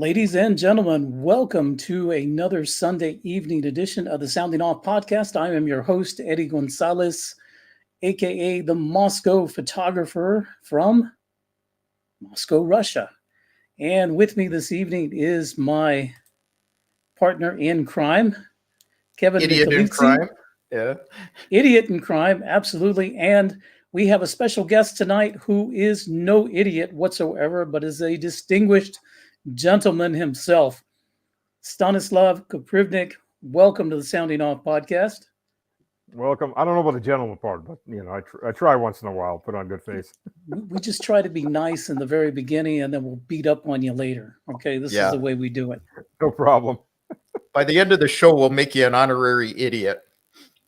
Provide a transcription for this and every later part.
Ladies and gentlemen, welcome to another Sunday evening edition of the Sounding Off podcast. I am your host, Eddie Gonzales, aka the Moscow photographer from Moscow, Russia. And with me this evening is my partner in crime, Kevin Idiot in Michelizzi. crime. Yeah. Idiot in crime, absolutely. And we have a special guest tonight who is no idiot whatsoever, but is a distinguished gentleman himself. Stanislav Krapivnik, welcome to the Sounding Off podcast. Welcome. I don't know about the gentleman part, but I try once in a while, put on a good face. We just try to be nice in the very beginning, and then we'll beat up on you later. Okay, this is the way we do it. No problem. By the end of the show, we'll make you an honorary idiot.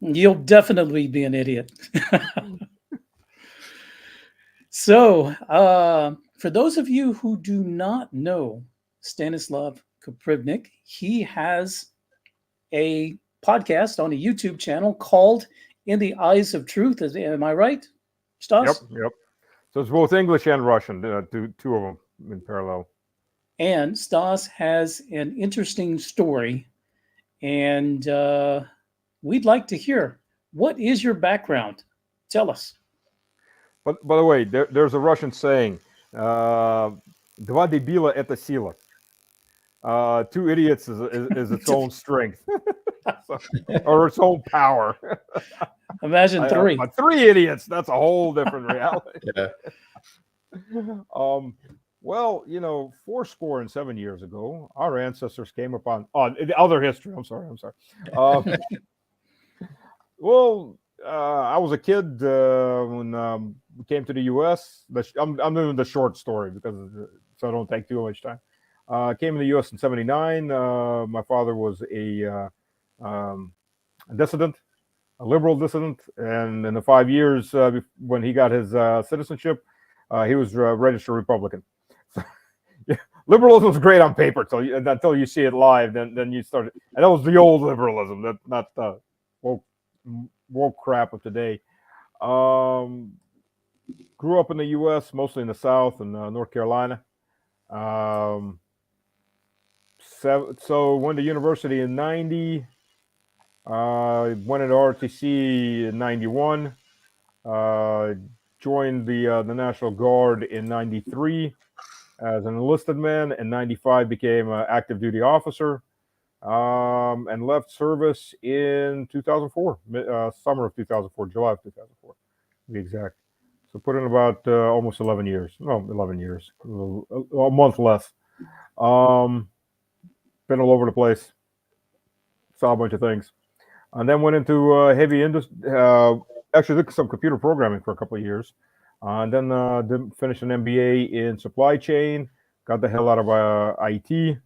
You'll definitely be an idiot. So, for those of you who do not know Stanislav Krapivnik, he has a podcast on a YouTube channel called In the Eyes of Truth. Am I right, Stas? Yep. So it's both English and Russian, two of them in parallel. And Stas has an interesting story, and we'd like to hear. What is your background? Tell us. But by the way, there's a Russian saying, "Два дебила это сила." Two idiots is its own strength, or its own power. Imagine three. But three idiots, that's a whole different reality. Yeah. Well, 7 years ago, our ancestors came upon the other history. I'm sorry. I was a kid when we came to the U.S. I'm doing the short story so I don't take too much time. Came to the U.S. in '79. My father was a dissident, a liberal dissident, and in the 5 years when he got his citizenship, he was a registered Republican. So, yeah, liberalism is great on paper until you see it live. Then you start, and that was the old liberalism, not the woke crap of today. Grew up in the U.S., mostly in the South and North Carolina. So went to university in '90. Went into ROTC in '91. Joined the National Guard in '93 as an enlisted man. In '95 became an active duty officer. And left service in 2004, summer of 2004, July of 2004, to be exact. So put in about almost 11 years. No, 11 years, a month less. Been all over the place. Saw a bunch of things. And then went into heavy industry. Actually did some computer programming for a couple of years. And then finished an MBA in supply chain. Got the hell out of IT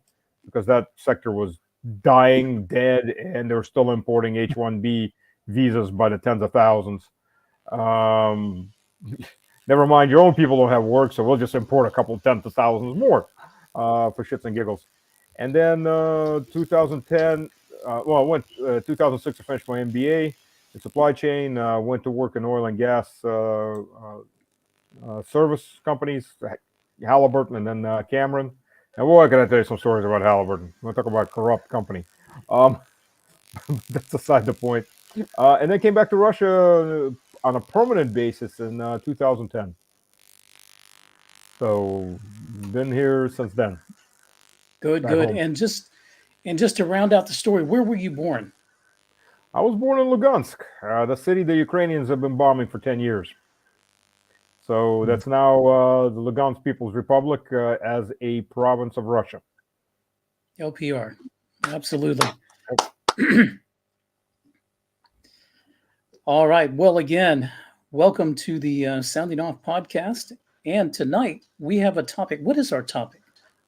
because that sector was dying, dead, and they're still importing H-1B visas by the tens of thousands. Never mind, your own people don't have work, so we'll just import a couple tens of thousands more for shits and giggles. And then 2010, I went 2006 to finish my MBA in supply chain. Went to work in oil and gas service companies, Halliburton, and then Cameron. And boy, I gotta tell you some stories about Halliburton. We'll talk about corrupt company. That's aside the point. And then came back to Russia on a permanent basis in 2010. So been here since then. Good. Home. And just to round out the story, where were you born? I was born in Lugansk, the city the Ukrainians have been bombing for 10 years. So that's now the Lugansk People's Republic as a province of Russia. LPR, absolutely. All right. Well, again, welcome to the Sounding Off podcast. And tonight we have a topic. What is our topic?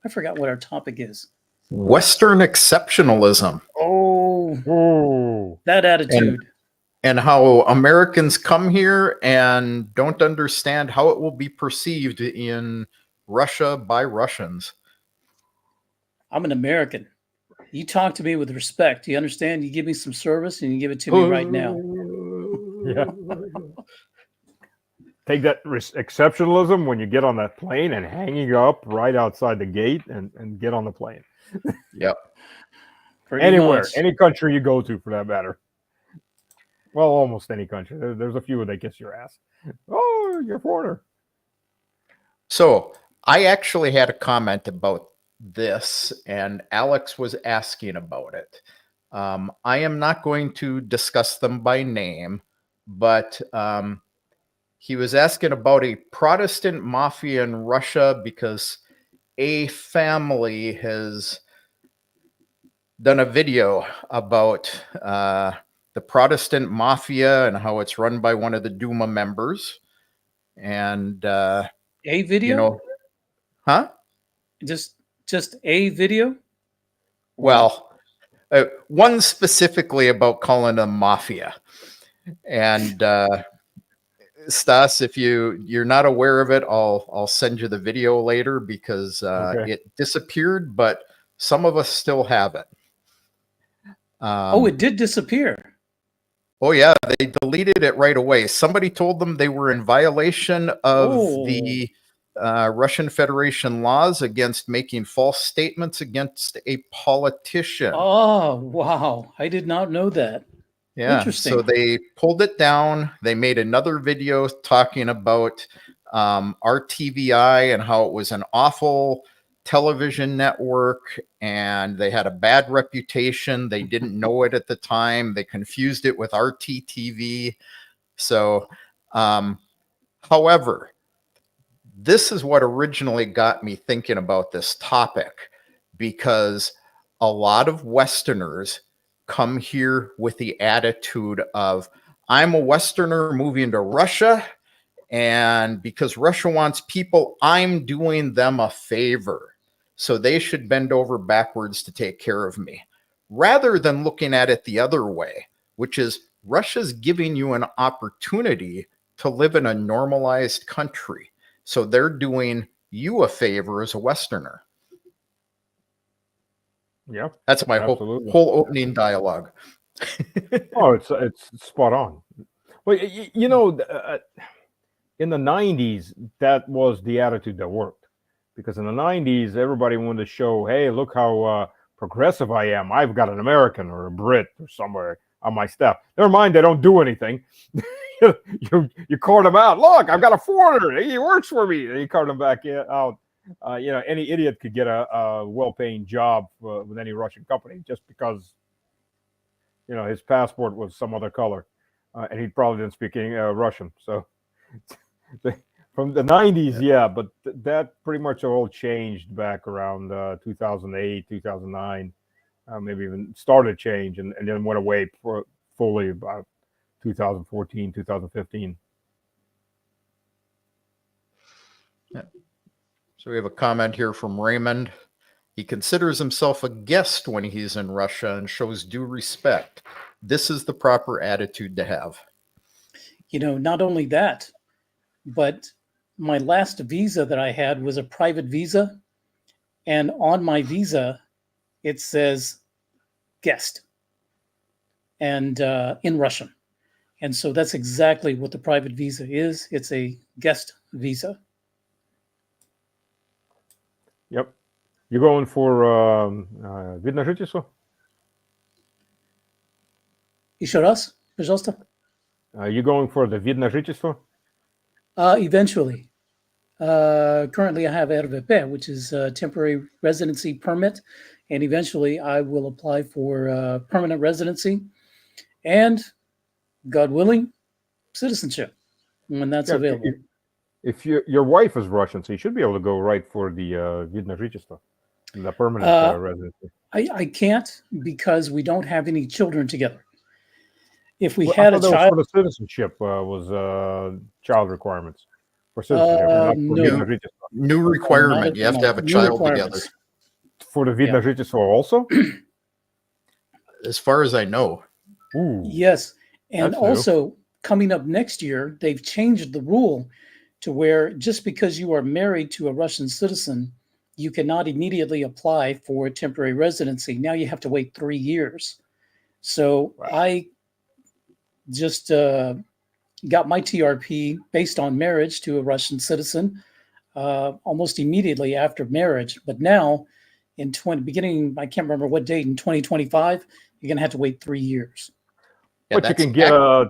I forgot what our topic is. Western exceptionalism. Oh, that attitude. And how Americans come here and don't understand how it will be perceived in Russia by Russians. I'm an American. You talk to me with respect. You understand? You give me some service and you give it to me right now. Yeah. take that exceptionalism when you get on that plane and hanging up right outside the gate and get on the plane. Yep. Pretty Anywhere, much. any country you go to for that matter. Well, almost any country. There's a few where they kiss your ass. Oh, you're a foreigner. So I actually had a comment about this, and Alex was asking about it. I am not going to discuss them by name, but he was asking about a Protestant mafia in Russia because a family has done a video about the Protestant mafia and how it's run by one of the Duma members. And, A video? you know, huh? Just a video? Well, one specifically about calling them mafia. And Stas, if you're not aware of it, I'll send you the video later because Okay. it disappeared, but some of us still have it. It did disappear. Oh yeah, they deleted it right away. Somebody told them they were in violation of the Russian Federation laws against making false statements against a politician. Oh, wow. I did not know that. Yeah, Interesting. so they pulled it down. They made another video talking about RTVI and how it was an awful television network and they had a bad reputation. They didn't know it at the time. They confused it with RTTV. So, however, this is what originally got me thinking about this topic, because a lot of Westerners come here with the attitude of, I'm a Westerner moving to Russia, and because Russia wants people, I'm doing them a favor. So they should bend over backwards to take care of me, rather than looking at it the other way, which is Russia's giving you an opportunity to live in a normalized country. So they're doing you a favor as a Westerner. Yeah, that's my whole opening dialogue. Oh, it's spot on. Well, you know, in the 90s, that was the attitude that worked. Because in the 90s, everybody wanted to show, hey, look how progressive I am. I've got an American or a Brit or somewhere on my staff. Never mind, they don't do anything. you cart them out. Look, I've got a foreigner. He works for me. And you cart them back out. You know, any idiot could get a well-paying job with any Russian company just because, you know, his passport was some other color. And he probably didn't speak Russian. So from the 90s, yeah, but that pretty much all changed back around 2008, 2009, maybe even started change and then went away fully about 2014, 2015. Yeah. So we have a comment here from Raymond. He considers himself a guest when he's in Russia and shows due respect. This is the proper attitude to have. You know, not only that, but my last visa that I had was a private visa. And on my visa, it says guest and in Russian. And so that's exactly what the private visa is. It's a guest visa. Yep. You're going for вид на жительство? Еще раз, пожалуйста. You going for the вид на жительство? Eventually. Currently, I have RVP, which is a temporary residency permit. And eventually, I will apply for permanent residency and, God willing, citizenship when that's available. If your wife is Russian, so you should be able to go right for the вид на жительство, the permanent residency. I can't because we don't have any children together. If we had a child, for the citizenship was child requirements for citizenship. No. New requirement. You have to have a child together. For the вид на жительство also? As far as I know. Ooh, yes. And also coming up next year, they've changed the rule to where just because you are married to a Russian citizen, you cannot immediately apply for a temporary residency. Now you have to wait 3 years. So I just got my TRP based on marriage to a Russian citizen almost immediately after marriage. But now, beginning, I can't remember what date, in 2025, you're going to have to wait 3 years. Yeah, But you can get a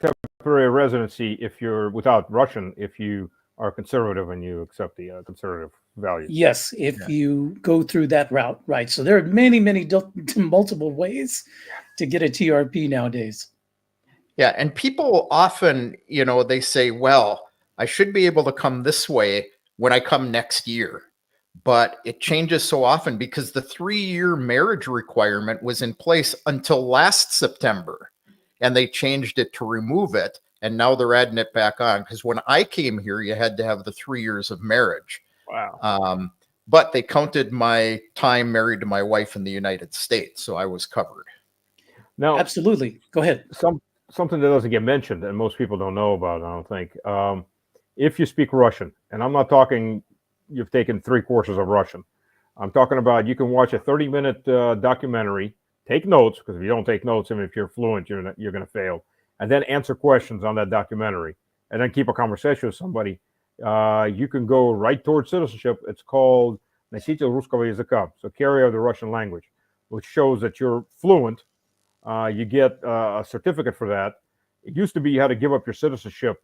temporary residency if you're without Russian, if you are conservative and you accept the conservative values. Yes, if you go through that route, right. So there are many, multiple ways to get a TRP nowadays. Yeah, and people often, they say, well, I should be able to come this way when I come next year. But it changes so often because the 3-year marriage requirement was in place until last September, and they changed it to remove it. And now they're adding it back on, because when I came here, you had to have the 3 years of marriage. Wow. But they counted my time married to my wife in the United States, so I was covered. Now, absolutely. Go ahead. Something that doesn't get mentioned and most people don't know about, I don't think. If you speak Russian, and I'm not talking you've taken 3 courses of Russian. I'm talking about you can watch a 30-minute documentary, take notes, because if you don't take notes, even if you're fluent, you're going to fail, and then answer questions on that documentary, and then keep a conversation with somebody. You can go right towards citizenship. It's called Носитель русского языка, so carrier of the Russian language, which shows that you're fluent. You get a certificate for that. It used to be you had to give up your citizenship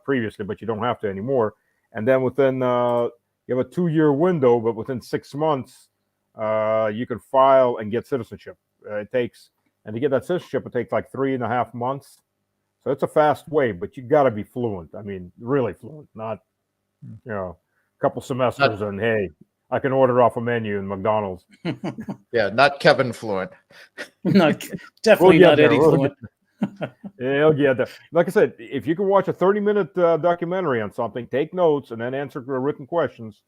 previously, but you don't have to anymore. And then within you have a 2-year window, but within 6 months, you can file and get citizenship. And to get that citizenship, it takes like 3.5 months. So it's a fast way, but you got to be fluent. I mean, really fluent, not, a couple semesters and hey, I can order off a menu in McDonald's. Yeah, not Kevin fluent. Definitely not Eddie fluent. Yeah, there. Like I said, if you can watch a 30-minute documentary on something, take notes, and then answer written questions,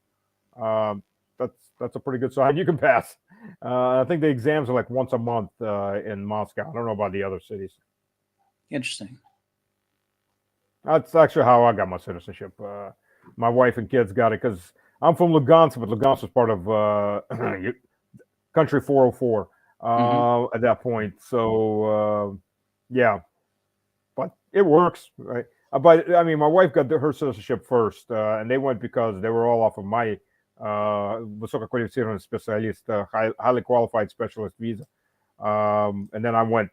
that's a pretty good sign. You can pass. I think the exams are like once a month in Moscow. I don't know about the other cities. Interesting. That's actually how I got my citizenship. My wife and kids got it because I'm from Lugansk, but Lugansk was part of Country 404 at that point. So, yeah. But it works, right? But I mean, my wife got her citizenship first, and they went because they were all off of my высококвалифицированный специалист, highly qualified specialist visa. And then I went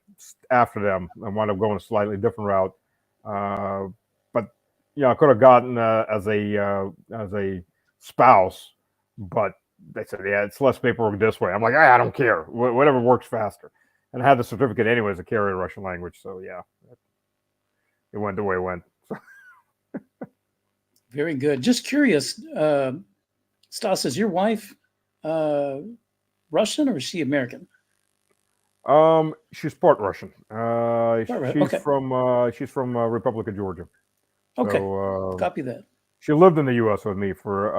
after them. I wound up going a slightly different route. But I could have gotten as a spouse, but they said, yeah, it's less paperwork this way. I'm like, I don't care. Whatever works faster. And I had the certificate anyways to carry Russian language. So yeah, it went the way it went. Very good. Just curious, Stas, is your wife Russian or is she American? She's part Russian. She's from Republic of Georgia. Okay, so, copy that. She lived in the U.S. with me for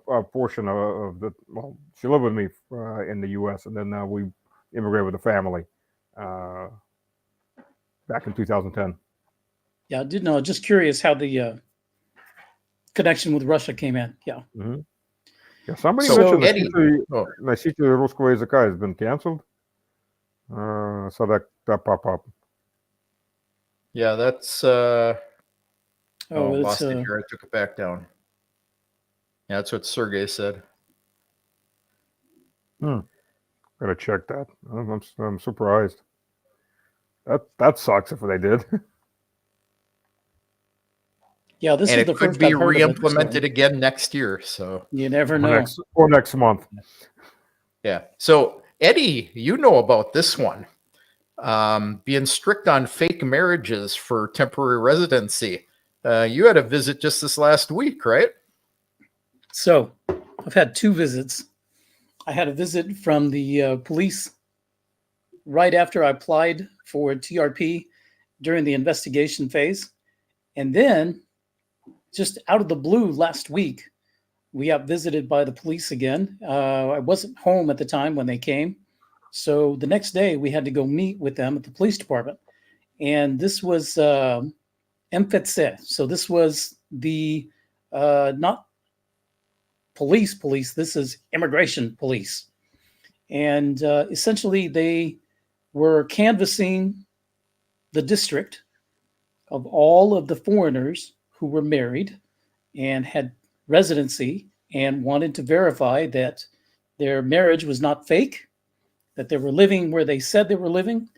a portion of the. Well, she lived with me in the U.S. and then we immigrated with the family back in 2010. Yeah, I did know. Just curious how the connection with Russia came in. Yeah. Mm-hmm. Yeah, somebody mentioned Носитель русского языка has been canceled. So that pop up. Yeah, that's lost it here. I took it back down. Yeah, that's what Sergey said. Gotta check that. I'm surprised. That sucks if they did. Yeah, this is the first could be re-implemented again next year. So you never know. Or next month. Yeah. So Eddie, you know about this one. Being strict on fake marriages for temporary residency. You had a visit just this last week, right? So I've had 2 visits. I had a visit from the police right after I applied for TRP during the investigation phase. And then just out of the blue last week, we got visited by the police again. I wasn't home at the time when they came. So the next day we had to go meet with them at the police department. And this was MFC. So this was the not police. This is immigration police. And essentially they were canvassing the district of all of the foreigners who were married and had residency and wanted to verify that their marriage was not fake, that they were living where they said they were living,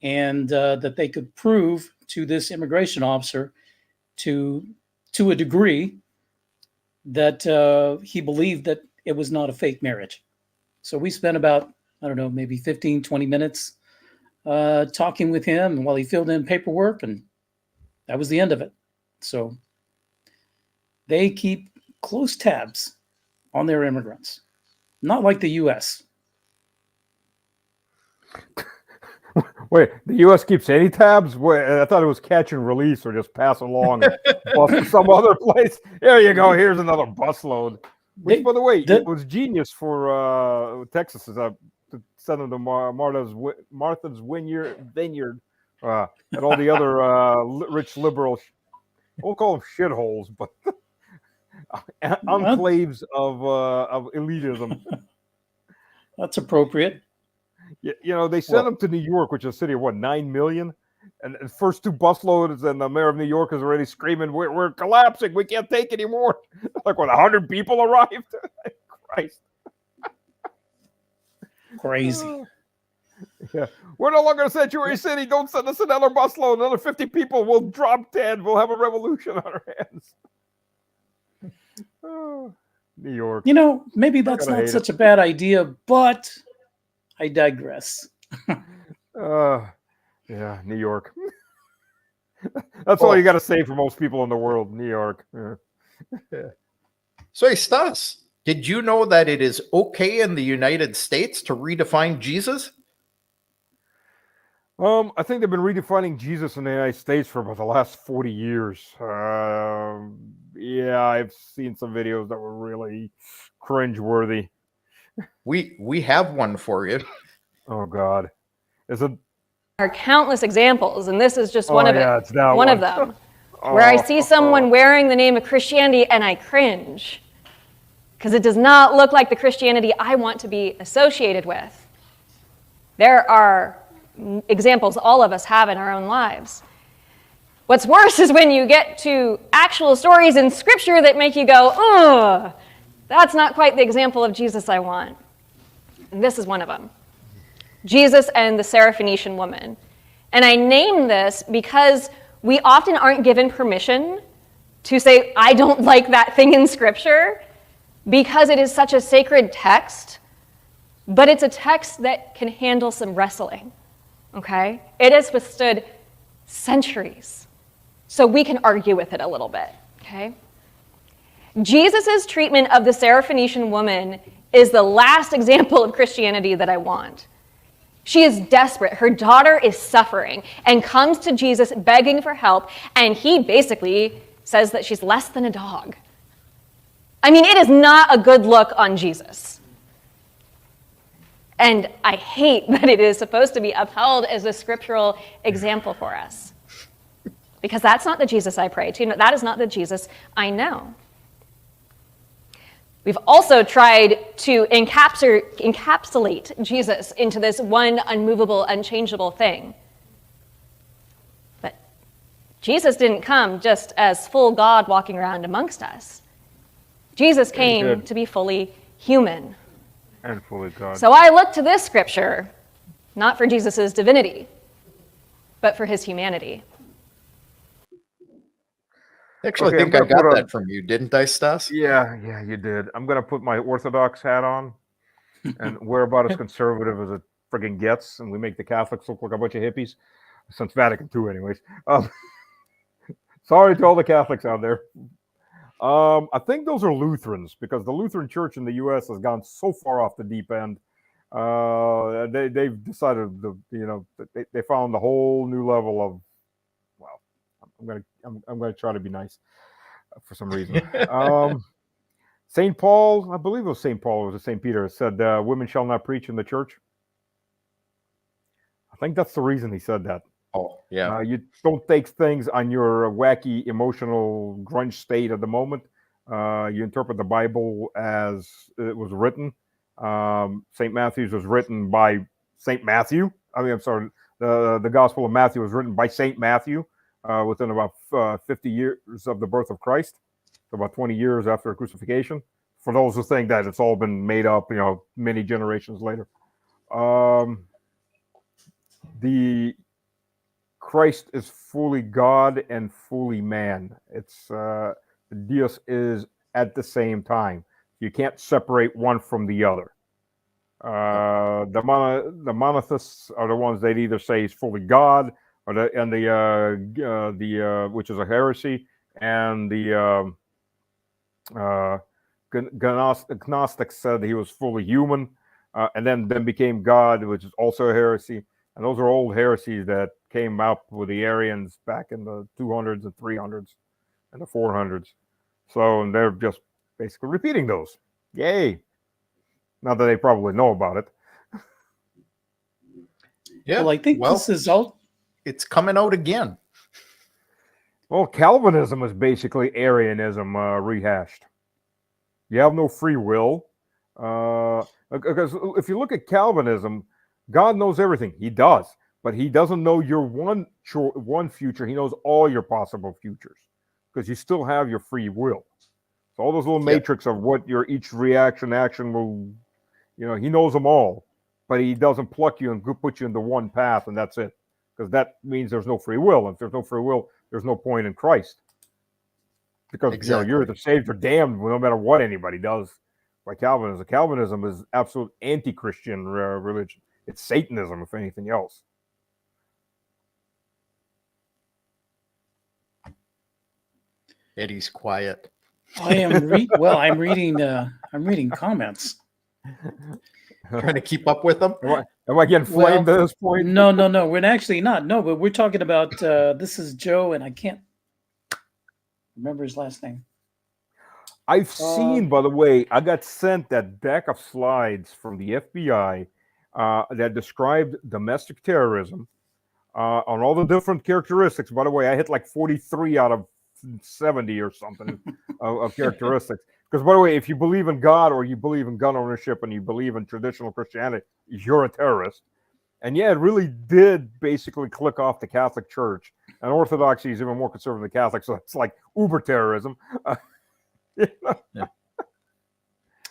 and that they could prove to this immigration officer to a degree that he believed that it was not a fake marriage. So we spent about, I don't know, maybe 15, 20 minutes talking with him while he filled in paperwork, and that was the end of it. So they keep close tabs on their immigrants, not like the U.S. Wait, the U.S. keeps any tabs? Wait, I thought it was catch and release or just pass along and bus to some other place. There you go. Here's another busload. Which, by the way, it was genius for Texas to send them to Martha's Vineyard and all the other rich liberal, we'll call them shitholes, but enclaves of elitism. That's appropriate. You know, they sent them to New York, which is a city of, 9 million? And the first two busloads, and the mayor of New York is already screaming, we're collapsing. We can't take any more. Like, 100 people arrived? Christ. Crazy. Yeah. We're no longer a sanctuary city. Don't send us another busload. Another 50 people. We'll drop dead. We'll have a revolution on our hands. Oh, New York. You know, maybe that's not such a bad idea, but I digress. Yeah, New York. That's all you got to say for most people in the world, New York. Yeah. So, Stas, did you know that it is okay in the United States to redefine Jesus? I think they've been redefining Jesus in the United States for about the last 40 years. Yeah, I've seen some videos that were really cringeworthy. We have one for you. Oh God, is it? There are countless examples, and this is just one of it. It's one of them, where I see someone wearing the name of Christianity and I cringe because it does not look like the Christianity I want to be associated with. There are examples all of us have in our own lives. What's worse is when you get to actual stories in Scripture that make you go, ugh, that's not quite the example of Jesus I want. And this is one of them. Jesus and the Syrophoenician woman. And I name this because we often aren't given permission to say, I don't like that thing in Scripture, because it is such a sacred text, but it's a text that can handle some wrestling, okay? It has withstood centuries, so we can argue with it a little bit, okay? Jesus' treatment of the Syrophoenician woman is the last example of Christianity that I want. She is desperate. Her daughter is suffering and comes to Jesus begging for help, and he basically says that she's less than a dog. I mean, it is not a good look on Jesus. And I hate that it is supposed to be upheld as a scriptural example for us, because that's not the Jesus I pray to. That is not the Jesus I know. We've also tried to encapsulate Jesus into this one unmovable, unchangeable thing. But Jesus didn't come just as full God walking around amongst us. Jesus came to be fully human. And fully God. So I look to this scripture, not for Jesus' divinity, but for his humanity. Actually, I think I got that from you, didn't I, Stas? Yeah, you did. I'm going to put my Orthodox hat on and wear about as conservative as it friggin' gets, and we make the Catholics look like a bunch of hippies, since Vatican II anyways. Sorry to all the Catholics out there. I think those are Lutherans, because the Lutheran Church in the U.S. has gone so far off the deep end. They've decided, they found a whole new level of, well, I'm gonna try to be nice for some reason. St. Paul, I believe it was St. Paul, or was it St. Peter, said women shall not preach in the church. I think that's the reason he said that. Oh, yeah. You don't take things on your wacky emotional grunge state at the moment. You interpret the Bible as it was written. St. Matthew's was written by St. Matthew. The Gospel of Matthew was written by Saint Matthew within about 50 years of the birth of Christ, so about 20 years after crucifixion. For those who think that it's all been made up, many generations later. The Christ is fully God and fully man. It's Deus is at the same time. You can't separate one from the other. The monotheists are the ones that either say he's fully God, or the which is a heresy, and the Gnostics said he was fully human, and then became God, which is also a heresy. And those are old heresies that came up with the Arians back in the 200s and 300s and the 400s. So they're just basically repeating those. Yay! Not that they probably know about it. Yeah. Well, I think this is all. It's coming out again. Well, Calvinism is basically Arianism rehashed. You have no free will. Because if you look at Calvinism, God knows everything. He does. But he doesn't know your one future. He knows all your possible futures. Because you still have your free will. So all those little matrix of what your each action will, he knows them all. But he doesn't pluck you and put you into one path, and that's it. Because that means there's no free will. If there's no free will, there's no point in Christ. Because you're either saved or damned no matter what anybody does. By Calvinism. Calvinism is absolute anti-Christian religion. It's Satanism, if anything else. Eddie's quiet. I am I'm reading comments. Trying to keep up with them. Am I getting flamed at this point? No. We're actually not. No, but we're talking about this is Joe, and I can't remember his last name. I've seen, by the way, I got sent that deck of slides from the FBI that described domestic terrorism on all the different characteristics. By the way, I hit like 43 out of 70 or something of characteristics. Because, by the way, if you believe in God or you believe in gun ownership and you believe in traditional Christianity, you're a terrorist. And yeah, it really did basically click off the Catholic Church. And Orthodoxy is even more conservative than Catholic, so it's like uber terrorism.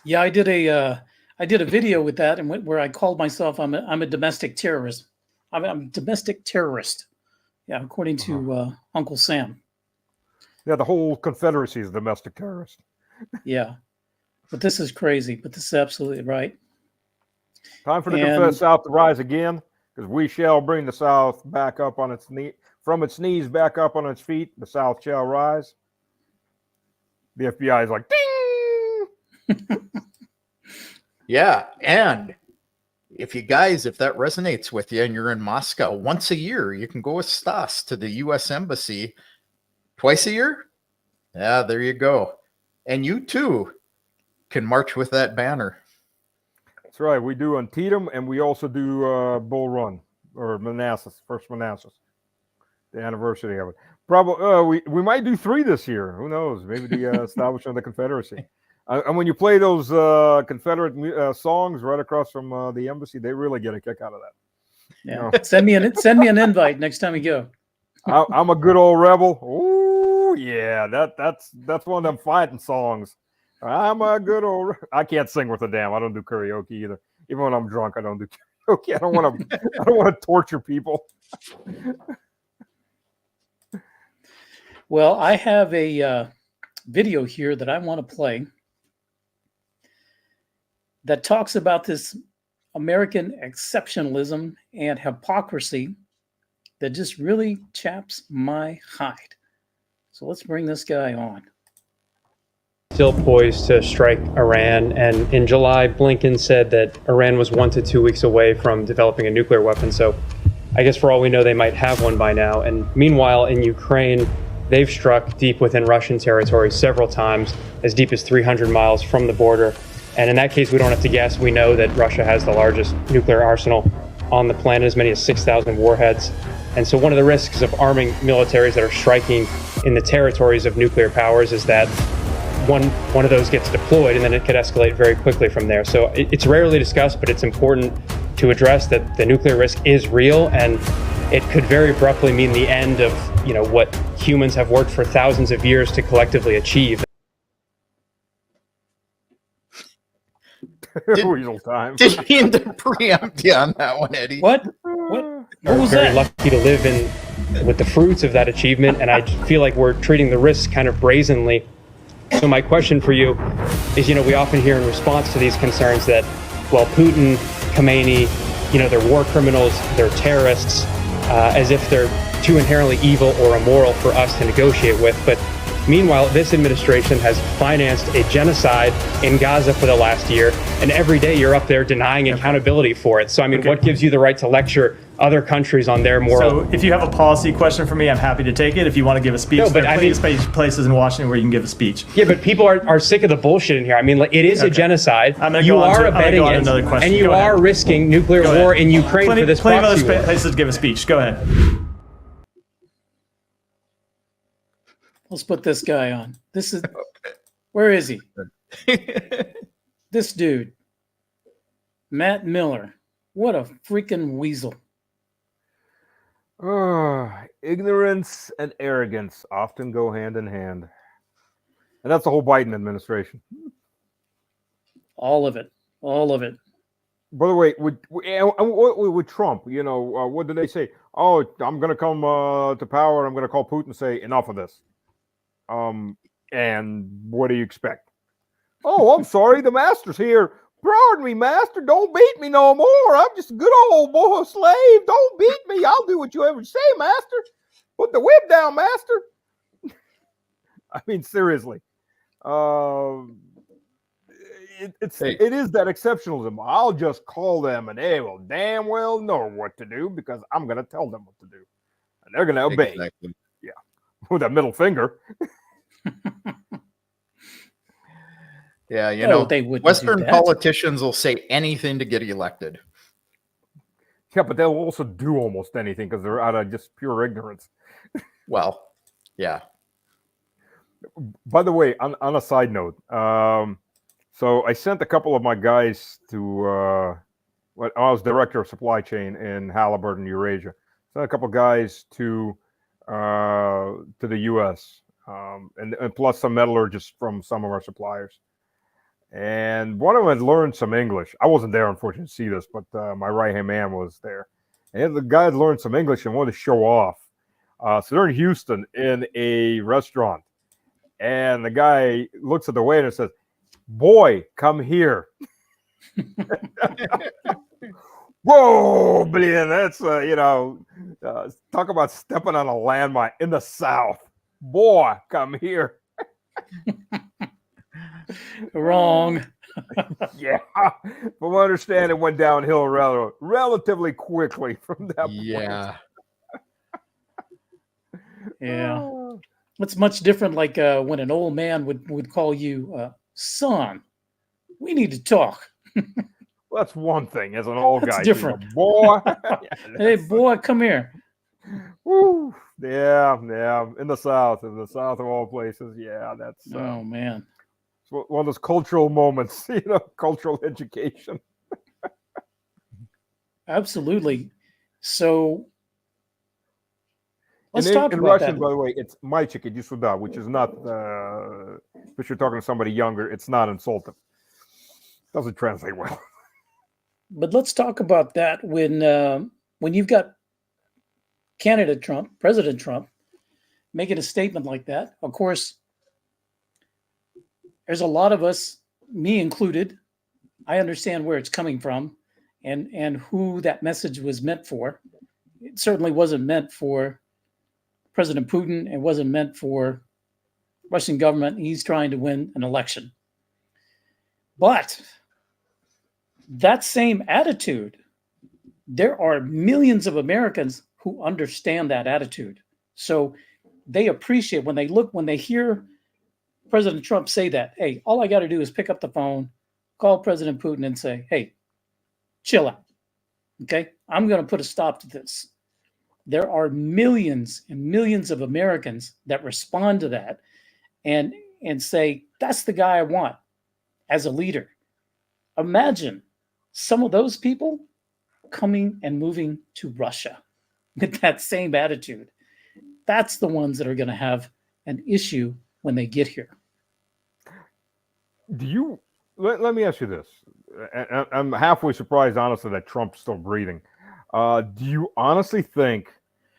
Yeah, I did a video with that, and where I called myself I'm a domestic terrorist. I'm a domestic terrorist. Yeah, according to Uncle Sam. Yeah, the whole Confederacy is a domestic terrorist. Yeah, but this is crazy. But this is absolutely right. Time for the South to rise again, because we shall bring the South back up on its from its knees back up on its feet. The South shall rise. The FBI is like, ding! Yeah, and if that resonates with you and you're in Moscow, once a year, you can go with Stas to the U.S. Embassy. Twice a year? Yeah, there you go. And you, too, can march with that banner. That's right. We do Antietam, and we also do Bull Run, or Manassas, First Manassas, the anniversary of it. Probably we might do 3 this year. Who knows? Maybe the establishment of the Confederacy. And when you play those Confederate songs right across from the embassy, they really get a kick out of that. Yeah, send me an invite next time you go. I'm a good old rebel. Oh yeah, that's one of them fighting songs. I'm a good old. I can't sing with a damn. I don't do karaoke either. Even when I'm drunk, I don't do karaoke. I don't want to torture people. Well, I have a video here that I want to play that talks about this American exceptionalism and hypocrisy that just really chaps my hide. So let's bring this guy on. Still poised to strike Iran, and in July, Blinken said that Iran was 1 to 2 weeks away from developing a nuclear weapon. So I guess for all we know, they might have one by now. And meanwhile, in Ukraine, they've struck deep within Russian territory several times, as deep as 300 miles from the border. And in that case, we don't have to guess. We know that Russia has the largest nuclear arsenal on the planet, as many as 6,000 warheads. And so one of the risks of arming militaries that are striking in the territories of nuclear powers is that one of those gets deployed, and then it could escalate very quickly from there. So it's rarely discussed, but it's important to address that the nuclear risk is real, and it could very abruptly mean the end of, what humans have worked for thousands of years to collectively achieve. Weasel time. Didn't mean to preempt you on that one, Eddie. What was Very that? lucky to live with the fruits of that achievement, and I feel like we're treating the risks kind of brazenly. So my question for you is, we often hear in response to these concerns that, well, Putin, Khomeini, they're war criminals, they're terrorists, as if they're too inherently evil or immoral for us to negotiate with. But meanwhile, this administration has financed a genocide in Gaza for the last year, and every day you're up there denying accountability for it. So, what gives you the right to lecture other countries on their moral? So, if you have a policy question for me, I'm happy to take it. If you want to give a speech, No, but there are plenty of places in Washington where you can give a speech. Yeah, but people are sick of the bullshit in here. It is a genocide. You are abetting it, and you are risking nuclear war in Ukraine for this proxy war. Plenty of other places to give a speech. Go ahead. Let's put this guy on. Where is he? This dude, Matt Miller. What a freaking weasel. Ignorance and arrogance often go hand in hand. And that's the whole Biden administration. All of it. By the way, with Trump, what did they say? Oh, I'm going to come to power and I'm going to call Putin and say, enough of this. And what do you expect? Oh, I'm sorry, the master's here. Pardon me, master. Don't beat me no more. I'm just a good old boy slave. Don't beat me. I'll do what you ever say, master. Put the whip down, master. Seriously. It is that exceptionalism. I'll just call them and they will damn well know what to do because I'm going to tell them what to do. And they're going to obey. Exactly. Yeah. With that middle finger. Yeah, they wouldn't Western do that. politicians will say anything to get elected. Yeah, but they'll also do almost anything because they're out of just pure ignorance. Well, yeah. By the way, on a side note, so I sent a couple of my guys to I was director of supply chain in Halliburton, Eurasia. Sent a couple of guys to the U.S. And plus some metallurgists from some of our suppliers. And one of them had learned some English. I wasn't there, unfortunately, to see this, but my right-hand man was there. And the guy had learned some English and wanted to show off. So they're in Houston in a restaurant. And the guy looks at the waiter and says, "Boy, come here." Whoa, man, that's, talk about stepping on a landmine in the South. Boy, come here. Wrong. Yeah. From what I understand, it went downhill relatively quickly from that point. Yeah. Yeah. It's much different like when an old man would call you, son, we need to talk. Well, that's one thing as an old guy. Different. Boy. Hey, boy, come here. Woo. Yeah. In the South of all places. Yeah, that's Oh, man. one of those cultural moments, cultural education. Absolutely. So let's in talk about Russian, that. by the way, it's "mальчик, иди сюда," which is not, if you're talking to somebody younger, it's not insulting. Doesn't translate well. But let's talk about that when you've got President Trump, making a statement like that. Of course, there's a lot of us, me included, I understand where it's coming from and who that message was meant for. It certainly wasn't meant for President Putin. It wasn't meant for Russian government. He's trying to win an election. But that same attitude, there are millions of Americans who understand that attitude. So they appreciate when they hear President Trump say that, hey, all I got to do is pick up the phone, call President Putin and say, hey, chill out. Okay, I'm going to put a stop to this. There are millions and millions of Americans that respond to that and say, that's the guy I want as a leader. Imagine some of those people coming and moving to Russia with that same attitude. That's the ones that are going to have an issue when they get here. Let me ask you this. I'm halfway surprised, honestly, that Trump's still breathing. Do you honestly think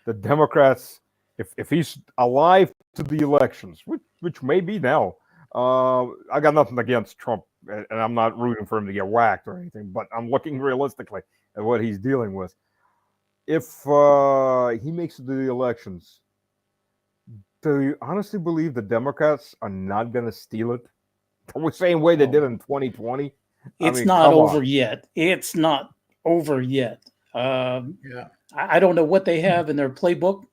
the Democrats, if he's alive to the elections, which may be now, I got nothing against Trump, and I'm not rooting for him to get whacked or anything, but I'm looking realistically at what he's dealing with. If he makes it to the elections, do you honestly believe the Democrats are not going to steal it the same way they did in 2020? It's not over yet. It's not over yet. I don't know what they have in their playbook.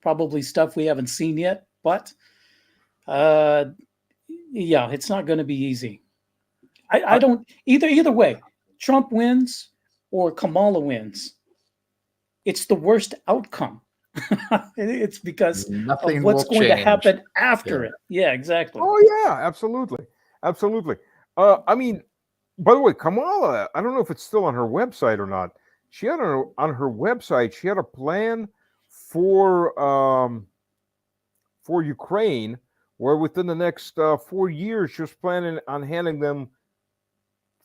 Probably stuff we haven't seen yet. But yeah, it's not going to be easy. I don't either way. Trump wins or Kamala wins. It's the worst outcome. It's because Nothing of what's will going change. to happen after it. Yeah, exactly. Oh yeah, absolutely. I mean, by the way, Kamala, I don't know if it's still on her website or not. She had on her website, she had a plan for Ukraine, where within the next 4 years, she was planning on handing them,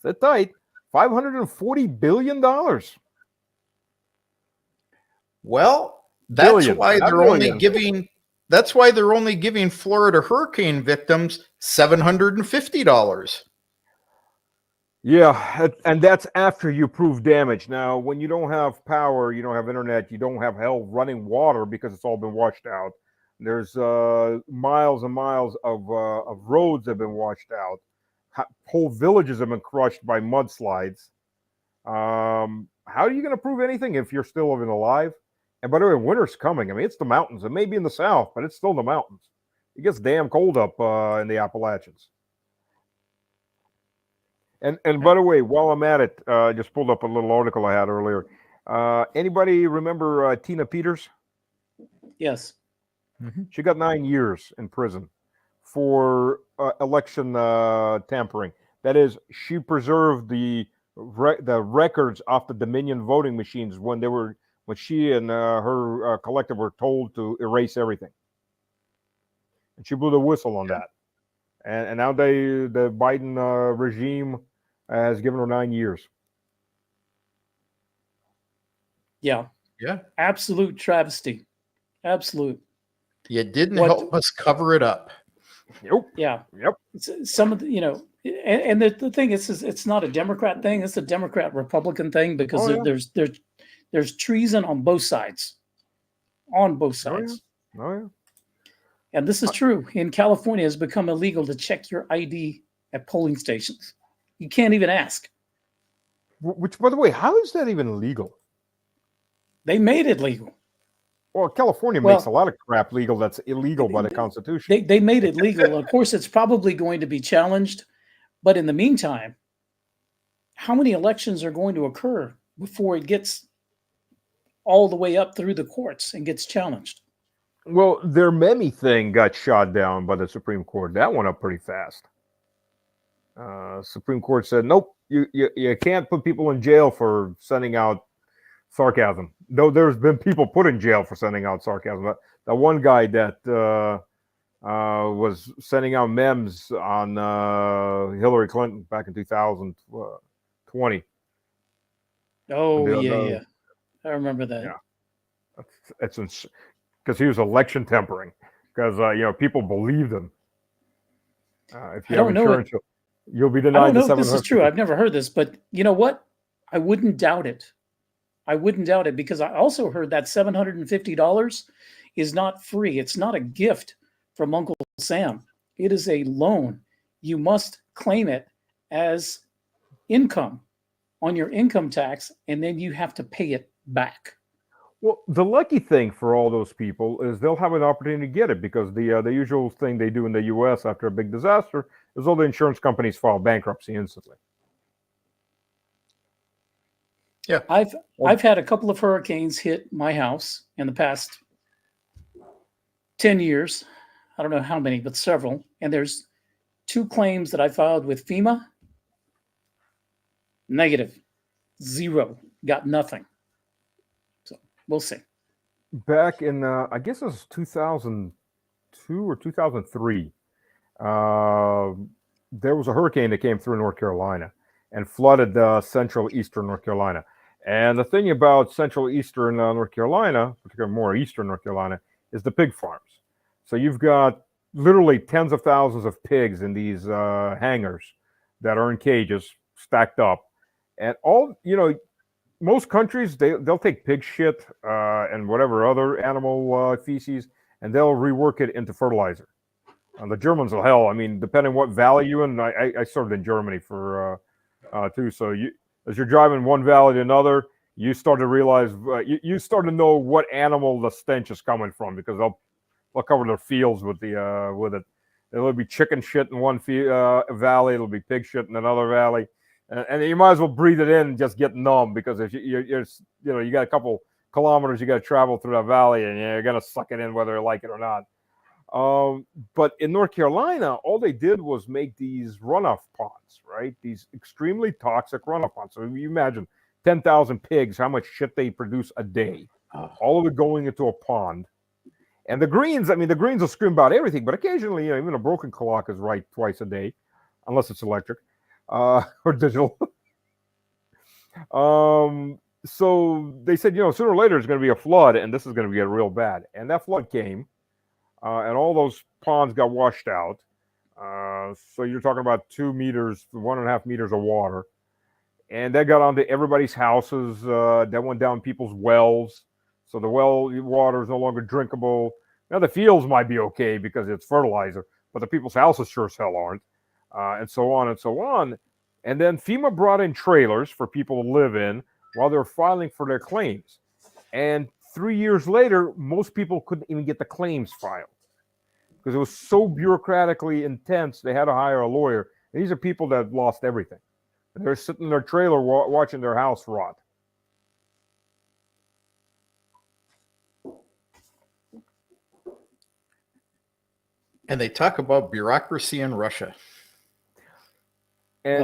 sit tight, $540 billion. Well, that's Billion, why not they're only million. giving. That's why they're only giving Florida hurricane victims $750. Yeah, and that's after you prove damage. Now, when you don't have power, you don't have internet, you don't have running water because it's all been washed out. There's miles and miles of roads that have been washed out. Whole villages have been crushed by mudslides. How are you going to prove anything if you're still even alive? And by the way, winter's coming. I mean, it's the mountains. It may be in the south, but it's still the mountains. It gets damn cold up in the Appalachians. And by the way, while I'm at it, I just pulled up a little article I had earlier. Anybody remember Tina Peters? Yes. She got 9 years in prison for election tampering. That is, she preserved the records off the Dominion voting machines when she and her collective were told to erase everything. And she blew the whistle on that. And now the Biden regime has given her 9 years. Yeah. Yeah. Absolute travesty. Absolute. You didn't help us cover it up. Nope. Yeah. Yep. Some of the, and the thing is it's not a Democrat thing. It's a Democrat Republican thing because there's treason on both sides. On both sides. Oh yeah. And this is true. In California, it's become illegal to check your ID at polling stations. You can't even ask. Which, by the way, how is that even legal? They made it legal. Well, California makes a lot of crap legal that's illegal by the Constitution. They made it legal. Of course, it's probably going to be challenged. But in the meantime, how many elections are going to occur before it gets all the way up through the courts and gets challenged? Well, their Memi thing got shot down by the Supreme Court. That went up pretty fast. Supreme Court said, nope, you can't put people in jail for sending out sarcasm. Though there's been people put in jail for sending out sarcasm. But that one guy that was sending out memes on Hillary Clinton back in 2020. Oh, yeah. I remember that. Yeah. It's because he was election tempering. Because, people believed him. If you have insurance, you'll be denied the $700. This is true. I've never heard this. But you know what? I wouldn't doubt it. Because I also heard that $750 is not free. It's not a gift from Uncle Sam. It is a loan. You must claim it as income on your income tax, and then you have to pay it back. Well, the lucky thing for all those people is they'll have an opportunity to get it because the usual thing they do in the U.S. after a big disaster is all the insurance companies file bankruptcy instantly. Yeah, I've had a couple of hurricanes hit my house in the past 10 years. I don't know how many, but several. And there's 2 claims that I filed with FEMA. Negative. 0. got nothing. So we'll see. Back in, I guess it was 2002 or 2003, there was a hurricane that came through North Carolina and flooded central eastern North Carolina. And the thing about central eastern North Carolina, particularly more eastern North Carolina, is the pig farms. So you've got literally tens of thousands of pigs in these hangars that are in cages stacked up. And most countries, they'll take pig shit and whatever other animal feces, and they'll rework it into fertilizer. And the Germans will hell. I mean, depending what valley you in. I served in Germany for too. So as you're driving one valley to another, you start to realize you start to know what animal the stench is coming from, because they'll cover their fields with it. It'll be chicken shit in one valley. It'll be pig shit in another valley. And you might as well breathe it in and just get numb, because if you got a couple kilometers you got to travel through that valley, and you're gonna suck it in whether you like it or not. But in North Carolina, all they did was make these runoff ponds, right? These extremely toxic runoff ponds. So you imagine 10,000 pigs, how much shit they produce a day, all of it going into a pond. And the greens will scream about everything, but occasionally, even a broken clock is right twice a day, unless it's electric. Or digital. So they said, sooner or later there's going to be a flood, and this is going to get real bad. And that flood came, and all those ponds got washed out. So you're talking about 2 meters, 1.5 meters of water, and that got onto everybody's houses. That went down people's wells, so the well water is no longer drinkable. Now the fields might be okay because it's fertilizer, but the people's houses sure as hell aren't. And so on and so on. And then FEMA brought in trailers for people to live in while they were filing for their claims. And 3 years later, most people couldn't even get the claims filed because it was so bureaucratically intense. They had to hire a lawyer. And these are people that lost everything. And they're sitting in their trailer watching their house rot. And they talk about bureaucracy in Russia. And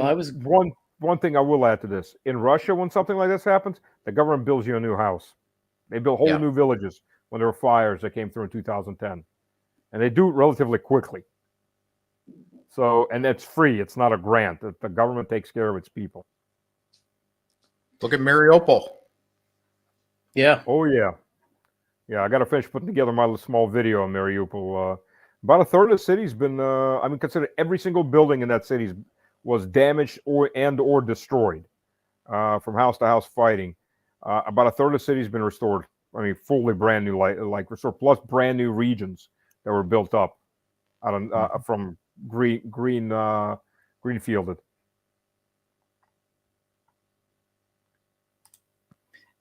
one thing I will add to this. In Russia, when something like this happens, the government builds you a new house. They built whole new villages when there were fires that came through in 2010. And they do it relatively quickly. So, and it's free. It's not a grant. The government takes care of its people. Look at Mariupol. Yeah. Oh, yeah. Yeah, I got to finish putting together my small video on Mariupol. About a third of the city's been, consider every single building in that city was damaged or destroyed from house to house fighting. About a third of the city's been restored. Fully brand new, like restored, plus brand new regions that were built up out of, from greenfielded.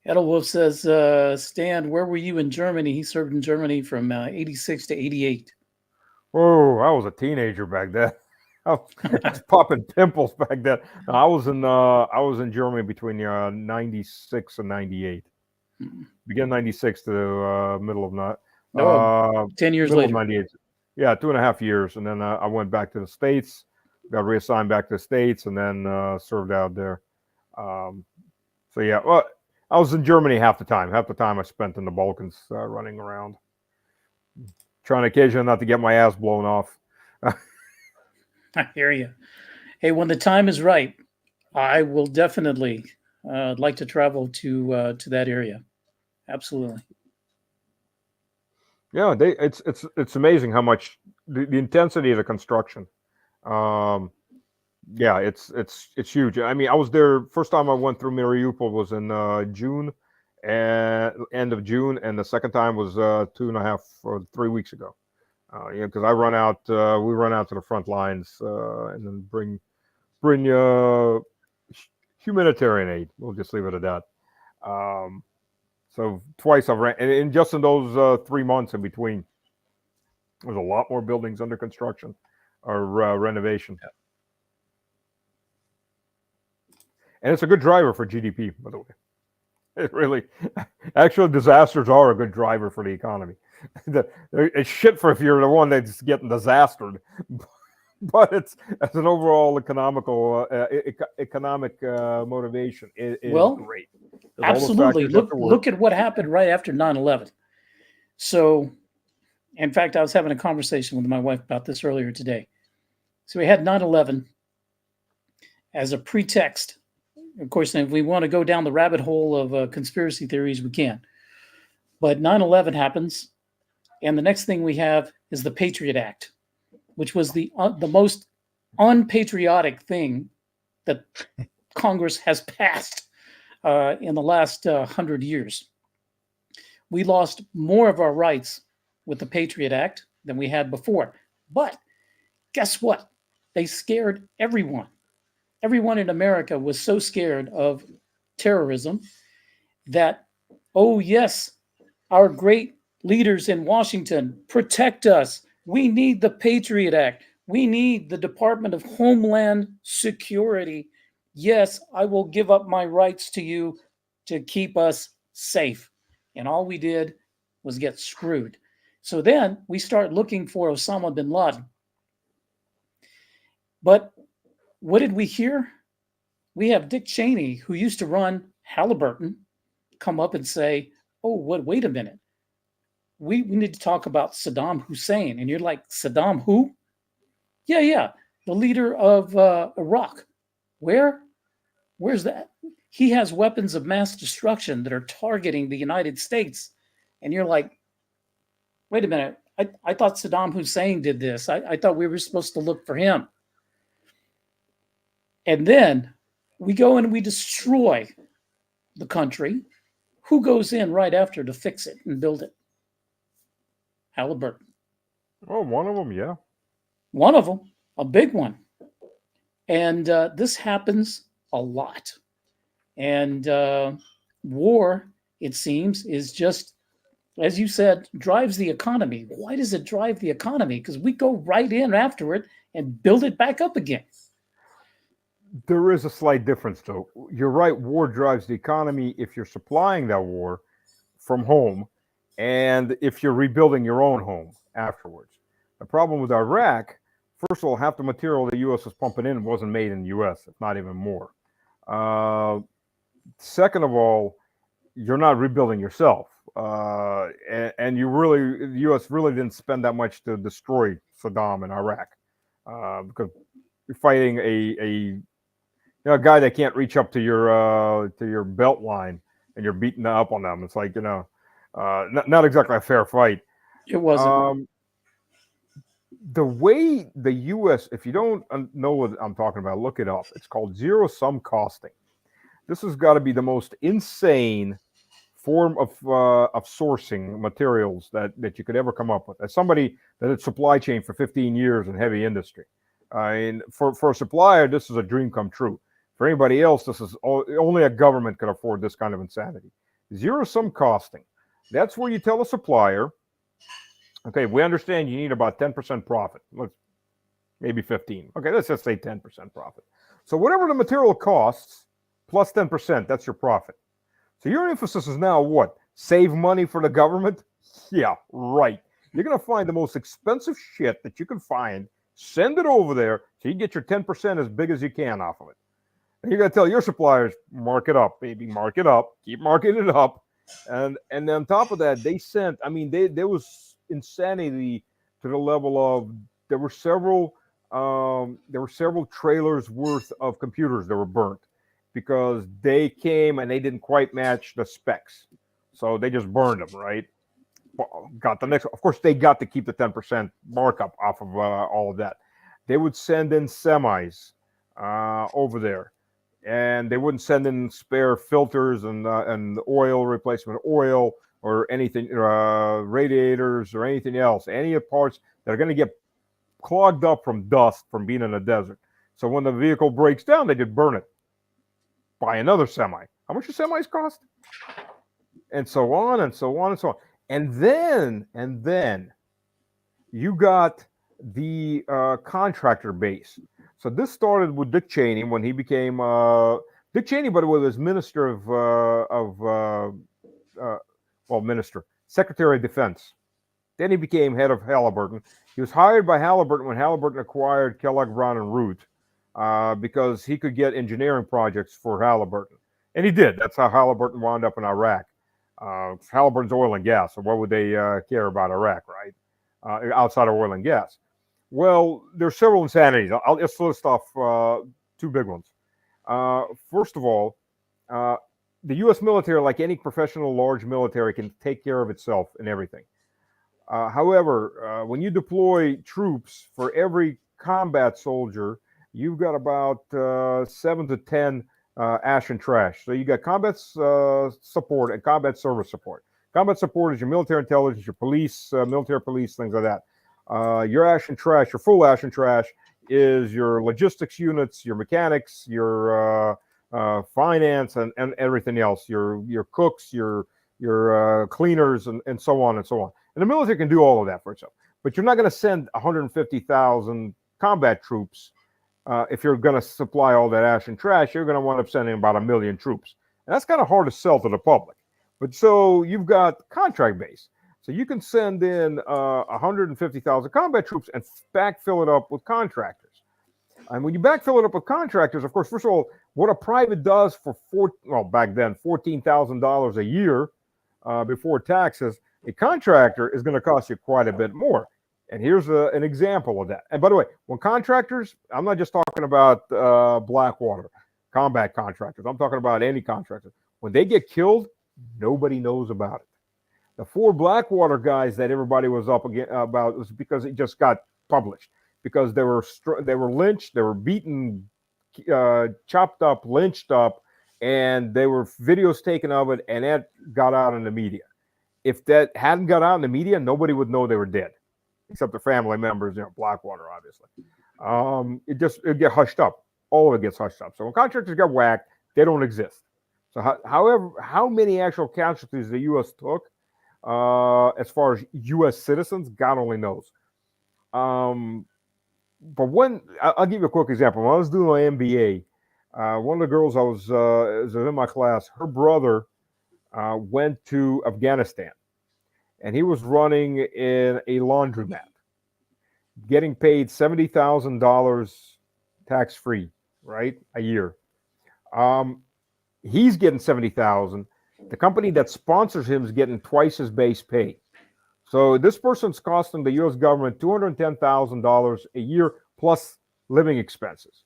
Edelwolf says, Stan, where were you in Germany? He served in Germany from 86 to 88. Oh, I was a teenager back then. I was popping pimples back then. I was in Germany between 96 and 98. Begin 96 to middle of 10 years later. 98. Yeah, 2.5 years, and then I went back to the States, got reassigned back to the States, and then served out there. So yeah, well, I was in Germany half the time. Half the time I spent in the Balkans, running around, trying occasionally not to get my ass blown off. I hear you. Hey, when the time is right, I will definitely like to travel to that area. Absolutely. Yeah, it's amazing how much the intensity of the construction. Yeah, it's huge. I mean, I was there first time I went through Mariupol was in June, end of June, and the second time was 2.5 or 3 weeks ago. Because we run out to the front lines and then bring humanitarian aid. We'll just leave it at that. So twice I've ran, and just in those 3 months in between, there's a lot more buildings under construction or renovation. Yeah. And it's a good driver for GDP, by the way. It really, actually, disasters are a good driver for the economy. It's shit for if you're the one that's getting disastered, but it's as an overall economic motivation. It is Well, great. Absolutely. Look at what happened right after 9/11. So, in fact, I was having a conversation with my wife about this earlier today. So we had 9/11 as a pretext. Of course, if we want to go down the rabbit hole of conspiracy theories, we can. But 9/11 happens, and the next thing we have is the Patriot Act, which was the most unpatriotic thing that Congress has passed in the last 100 years. We lost more of our rights with the Patriot Act than we had before. But guess what? They scared everyone. Everyone in America was so scared of terrorism that, oh, yes, our great leaders in Washington protect us. We need the Patriot Act. We need the Department of Homeland Security. Yes, I will give up my rights to you to keep us safe. And all we did was get screwed. So then we start looking for Osama bin Laden. But what did we hear? We have Dick Cheney, who used to run Halliburton, come up and say, oh, wait a minute. We need to talk about Saddam Hussein. And you're like, Saddam who? Yeah, the leader of Iraq. Where's that? He has weapons of mass destruction that are targeting the United States. And you're like, wait a minute. I thought Saddam Hussein did this. I thought we were supposed to look for him. And then we go and we destroy the country. Who goes in right after to fix it and build it? Halliburton. Oh, one of them, yeah. One of them, a big one. And this happens a lot. And war, it seems, is just, as you said, drives the economy. Why does it drive the economy? Because we go right in after it and build it back up again. There is a slight difference, though. You're right. War drives the economy if you're supplying that war from home and if you're rebuilding your own home afterwards. The problem with Iraq, first of all, half the material the U.S. was pumping in wasn't made in the U.S., if not even more. Second of all, you're not rebuilding yourself. And the U.S. really didn't spend that much to destroy Saddam in Iraq because you're fighting a guy that can't reach up to your belt line, and you're beating up on them. It's like, not exactly a fair fight. It wasn't. The way the U.S., if you don't know what I'm talking about, look it up. It's called zero-sum costing. This has got to be the most insane form of sourcing materials that you could ever come up with. As somebody that had supply chain for 15 years in heavy industry, and for a supplier, this is a dream come true. For anybody else, this is only a government can afford this kind of insanity. Zero-sum costing. That's where you tell a supplier, okay, we understand you need about 10% profit. Maybe 15. Okay, let's just say 10% profit. So whatever the material costs, plus 10%, that's your profit. So your emphasis is now what? Save money for the government? Yeah, right. You're going to find the most expensive shit that you can find, send it over there, so you get your 10% as big as you can off of it. And you got to tell your suppliers, mark it up, baby, mark it up, keep marking it up. And then on top of that, they sent, there was insanity to the level of, there were several trailers worth of computers that were burnt because they came and they didn't quite match the specs. So they just burned them, right? Got the next, of course, they got to keep the 10% markup off of all of that. They would send in semis over there. And they wouldn't send in spare filters and oil, replacement oil, or anything, radiators or anything else. Any parts that are going to get clogged up from dust from being in a desert. So when the vehicle breaks down, they just burn it. Buy another semi. How much do semis cost? And so on and so on and so on. And then you got the contractor base. So this started with Dick Cheney when he became Dick Cheney, by the way, was Minister Secretary of Defense. Then he became head of Halliburton. He was hired by Halliburton when Halliburton acquired Kellogg Brown and Root because he could get engineering projects for Halliburton. And he did. That's how Halliburton wound up in Iraq. Halliburton's oil and gas, so why would they care about Iraq, right? Outside of oil and gas. Well, there's several insanities. I'll just list off two big ones. First of all, the U.S. military, like any professional large military, can take care of itself and everything. However, when you deploy troops, for every combat soldier, you've got about 7 to 10 ash and trash. So you got combat support and combat service support. Combat support is your military intelligence, your police, military police, things like that. Your ash and trash, your full ash and trash, is your logistics units, your mechanics, your finance, and everything else. Your cooks, your cleaners, and so on and so on. And the military can do all of that for itself. But you're not going to send 150,000 combat troops. If you're going to supply all that ash and trash, you're going to wind up sending about 1 million troops. And that's kind of hard to sell to the public. But so you've got contract base. So you can send in 150,000 combat troops and backfill it up with contractors. And when you backfill it up with contractors, of course, first of all, what a private does for back then, $14,000 a year before taxes, a contractor is going to cost you quite a bit more. And here's an example of that. And by the way, when contractors, I'm not just talking about Blackwater, combat contractors. I'm talking about any contractor. When they get killed, nobody knows about it. The 4 Blackwater guys that everybody was up about was because it just got published. Because they were lynched, they were beaten, chopped up, lynched up, and there were videos taken of it, and that got out in the media. If that hadn't got out in the media, nobody would know they were dead, except the family members, Blackwater, obviously. It get hushed up. All of it gets hushed up. So when contractors get whacked, they don't exist. So however, how many actual casualties the U.S. took, as far as U.S. citizens, God only knows. But I'll give you a quick example. When I was doing my MBA, one of the girls I was in my class, her brother went to Afghanistan, and he was running in a laundromat, getting paid $70,000 tax-free, right, a year. He's getting $70,000. The company that sponsors him is getting twice his base pay. So this person's costing the U.S. government $210,000 a year plus living expenses.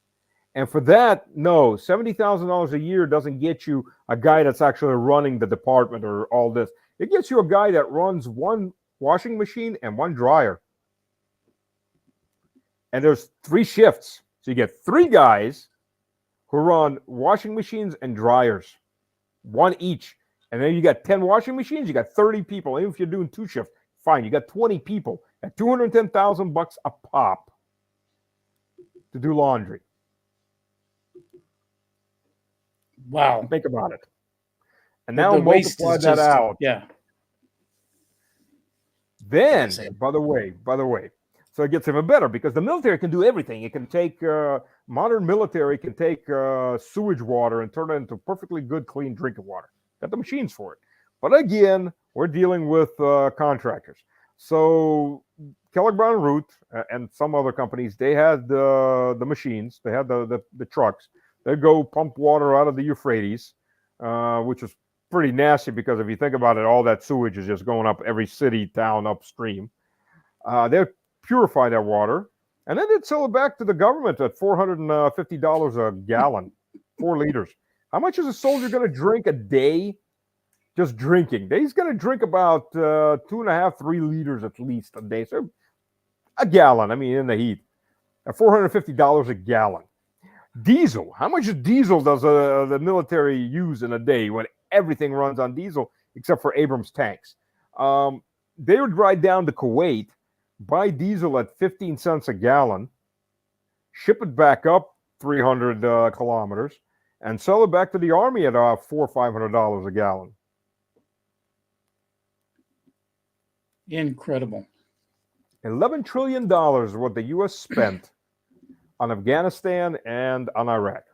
And for that, no, $70,000 a year doesn't get you a guy that's actually running the department or all this. It gets you a guy that runs 1 washing machine and 1 dryer. And there's 3 shifts. So you get 3 guys who run washing machines and dryers, 1 each. And then you got 10 washing machines, you got 30 people. Even if you're doing 2 shifts, fine, you got 20 people at $210,000 a pop to do laundry. Wow. Think about it. And now The waste multiply is that just- out. Yeah. Then, by the way, so it gets even better because the military can do everything. It can take, modern military can take sewage water and turn it into perfectly good, clean drinking water. Got the machines for it. But again, we're dealing with contractors. So Kellogg Brown Root and some other companies, they had the machines, they had the trucks. They'd go pump water out of the Euphrates, which is pretty nasty because if you think about it, all that sewage is just going up every city, town, upstream. They'd purify that water, and then they'd sell it back to the government at $450 a gallon, 4 liters. How much is a soldier going to drink a day? Just drinking. He's going to drink about 2.5, 3 liters at least a day. So a gallon, in the heat. At $450 a gallon. Diesel. How much diesel does the military use in a day when everything runs on diesel except for Abrams tanks? They would ride down to Kuwait, buy diesel at 15 cents a gallon, ship it back up 300 kilometers, and sell it back to the army at $400 or $500 a gallon. Incredible. $11 trillion is what the U.S. spent on Afghanistan and on Iraq.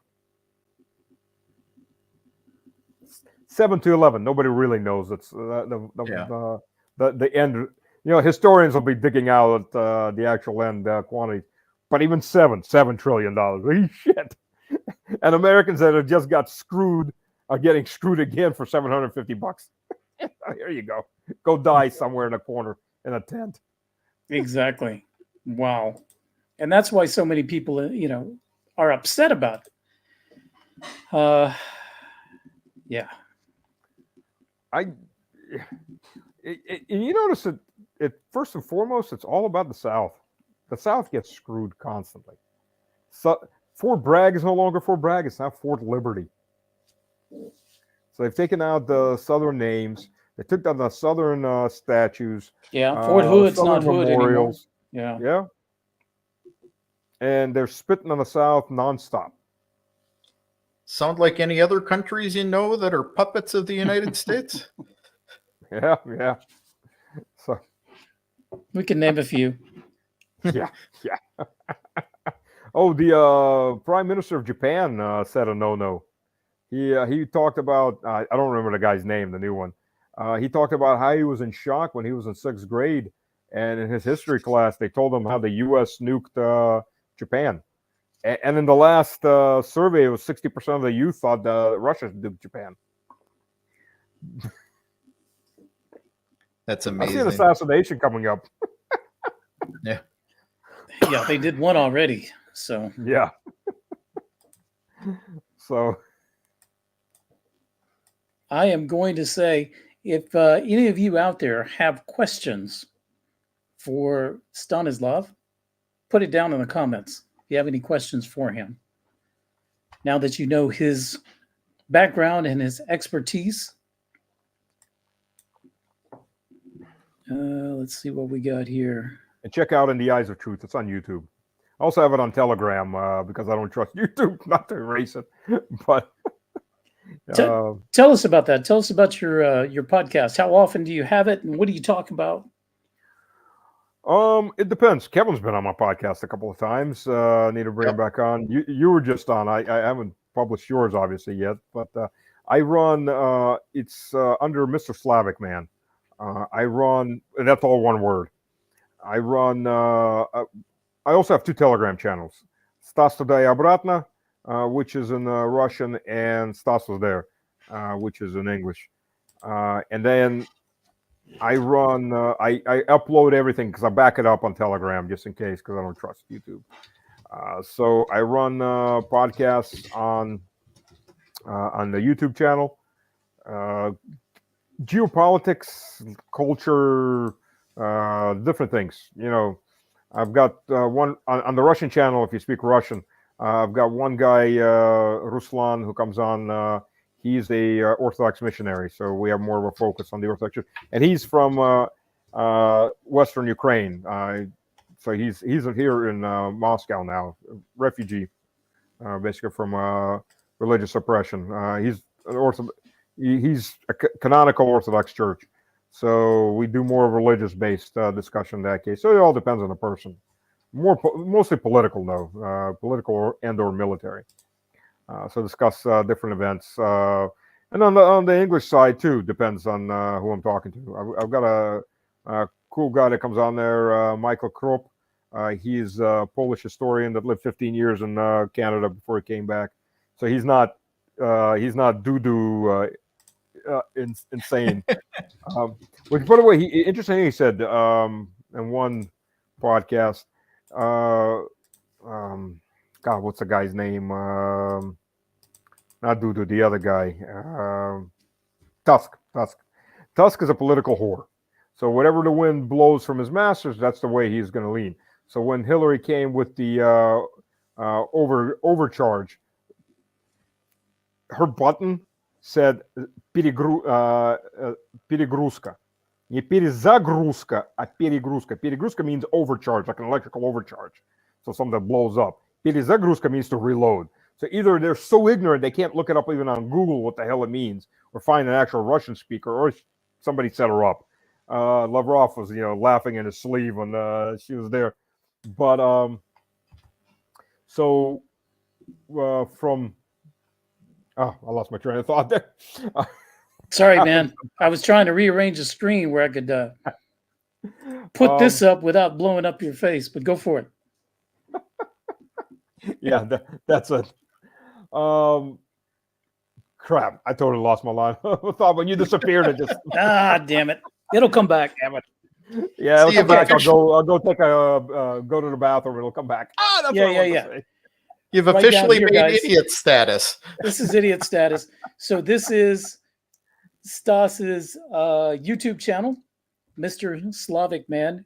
7 to 11. Nobody really knows. It's the end. Historians will be digging out the actual end quantity, but even $7 trillion. Holy shit! And Americans that have just got screwed are getting screwed again for $750. Here you go. Go die somewhere in a corner in a tent. Exactly. Wow. And that's why so many people, are upset about it. Yeah. You notice that first and foremost, it's all about the South. The South gets screwed constantly. So Fort Bragg is no longer Fort Bragg; it's now Fort Liberty. So they've taken out the Southern names. They took down the Southern statues. Yeah. Fort Hood's Southern not Hood memorials. anymore. Yeah. And they're spitting on the South nonstop. Sound like any other countries that are puppets of the United States? Yeah. So We can name a few. yeah. Oh, the Prime Minister of Japan said a no-no. He talked about I don't remember the guy's name, the new one. He talked about how he was in shock when he was in 6th grade, and in his history class they told him how the U.S. nuked Japan, and in the last survey, it was 60% of the youth thought Russia nuked Japan. That's I amazing. see an assassination coming up. Yeah. Yeah, they did one already. So Yeah. So I am going to say, if any of you out there have questions for Stanislav, put it down in the comments if you have any questions for him. Now that you know his background and his expertise. Let's see what we got here. and check out In the Eyes of Truth. It's on YouTube. I also have it on Telegram because I don't trust YouTube not to erase it. But tell us about that. Tell us about your podcast. How often do you have it, and what do you talk about? It depends. Kevin's been on my podcast a couple of times. Need to bring him back on. You were just on. I haven't published yours obviously yet, but I run. It's under Mr. Slavic Man. I run, and that's all one word. I run. I also have 2 Telegram channels: Stas Today Obratno, which is in Russian, and Stas Was There, which is in English. And then I run. I upload everything because I back it up on Telegram just in case because I don't trust YouTube. So I run podcasts on the YouTube channel. Geopolitics, culture, different things. I've got one on the Russian channel. If you speak Russian, I've got one guy, Ruslan, who comes on. He's a Orthodox missionary, so we have more of a focus on the Orthodox Church. And he's from Western Ukraine. So he's here in Moscow now, refugee, basically from religious oppression. He's a canonical Orthodox Church. So we do more religious-based discussion in that case. So it all depends on the person. Mostly political, though, political and/or military. So discuss different events. And on the English side too, depends on who I'm talking to. I've got a cool guy that comes on there, Michael Krop. He's a Polish historian that lived 15 years in Canada before he came back. So he's not doo-doo insane. Which, by the way, interesting. He said in one podcast, God, what's the guy's name? Not Dudu, the other guy. Tusk. Tusk is a political whore. So whatever the wind blows from his masters, that's the way he's going to lean. So when Hillary came with the overcharge, her button said перегрузка. Не перезагрузка, а перегрузка. Перегрузка means overcharge, like an electrical overcharge. So something that blows up. Перезагрузка means to reload. So either they're so ignorant they can't look it up even on Google what the hell it means, or find an actual Russian speaker, or somebody set her up. Lavrov was, laughing in his sleeve when she was there. But from I lost my train of thought there. Sorry, man. I was trying to rearrange the screen where I could put this up without blowing up your face, but go for it. Yeah, that's it. Crap! I totally lost my line of thought when you disappeared. It just Damn it! It'll come back. damn it. Yeah, it'll See, come back. official- I'll go take a go to the bathroom. It'll come back. That's what I wanted to say. You've Right down officially here, made guys. idiot status. This is idiot status. So this is Stas's YouTube channel, Mr. Slavic Man.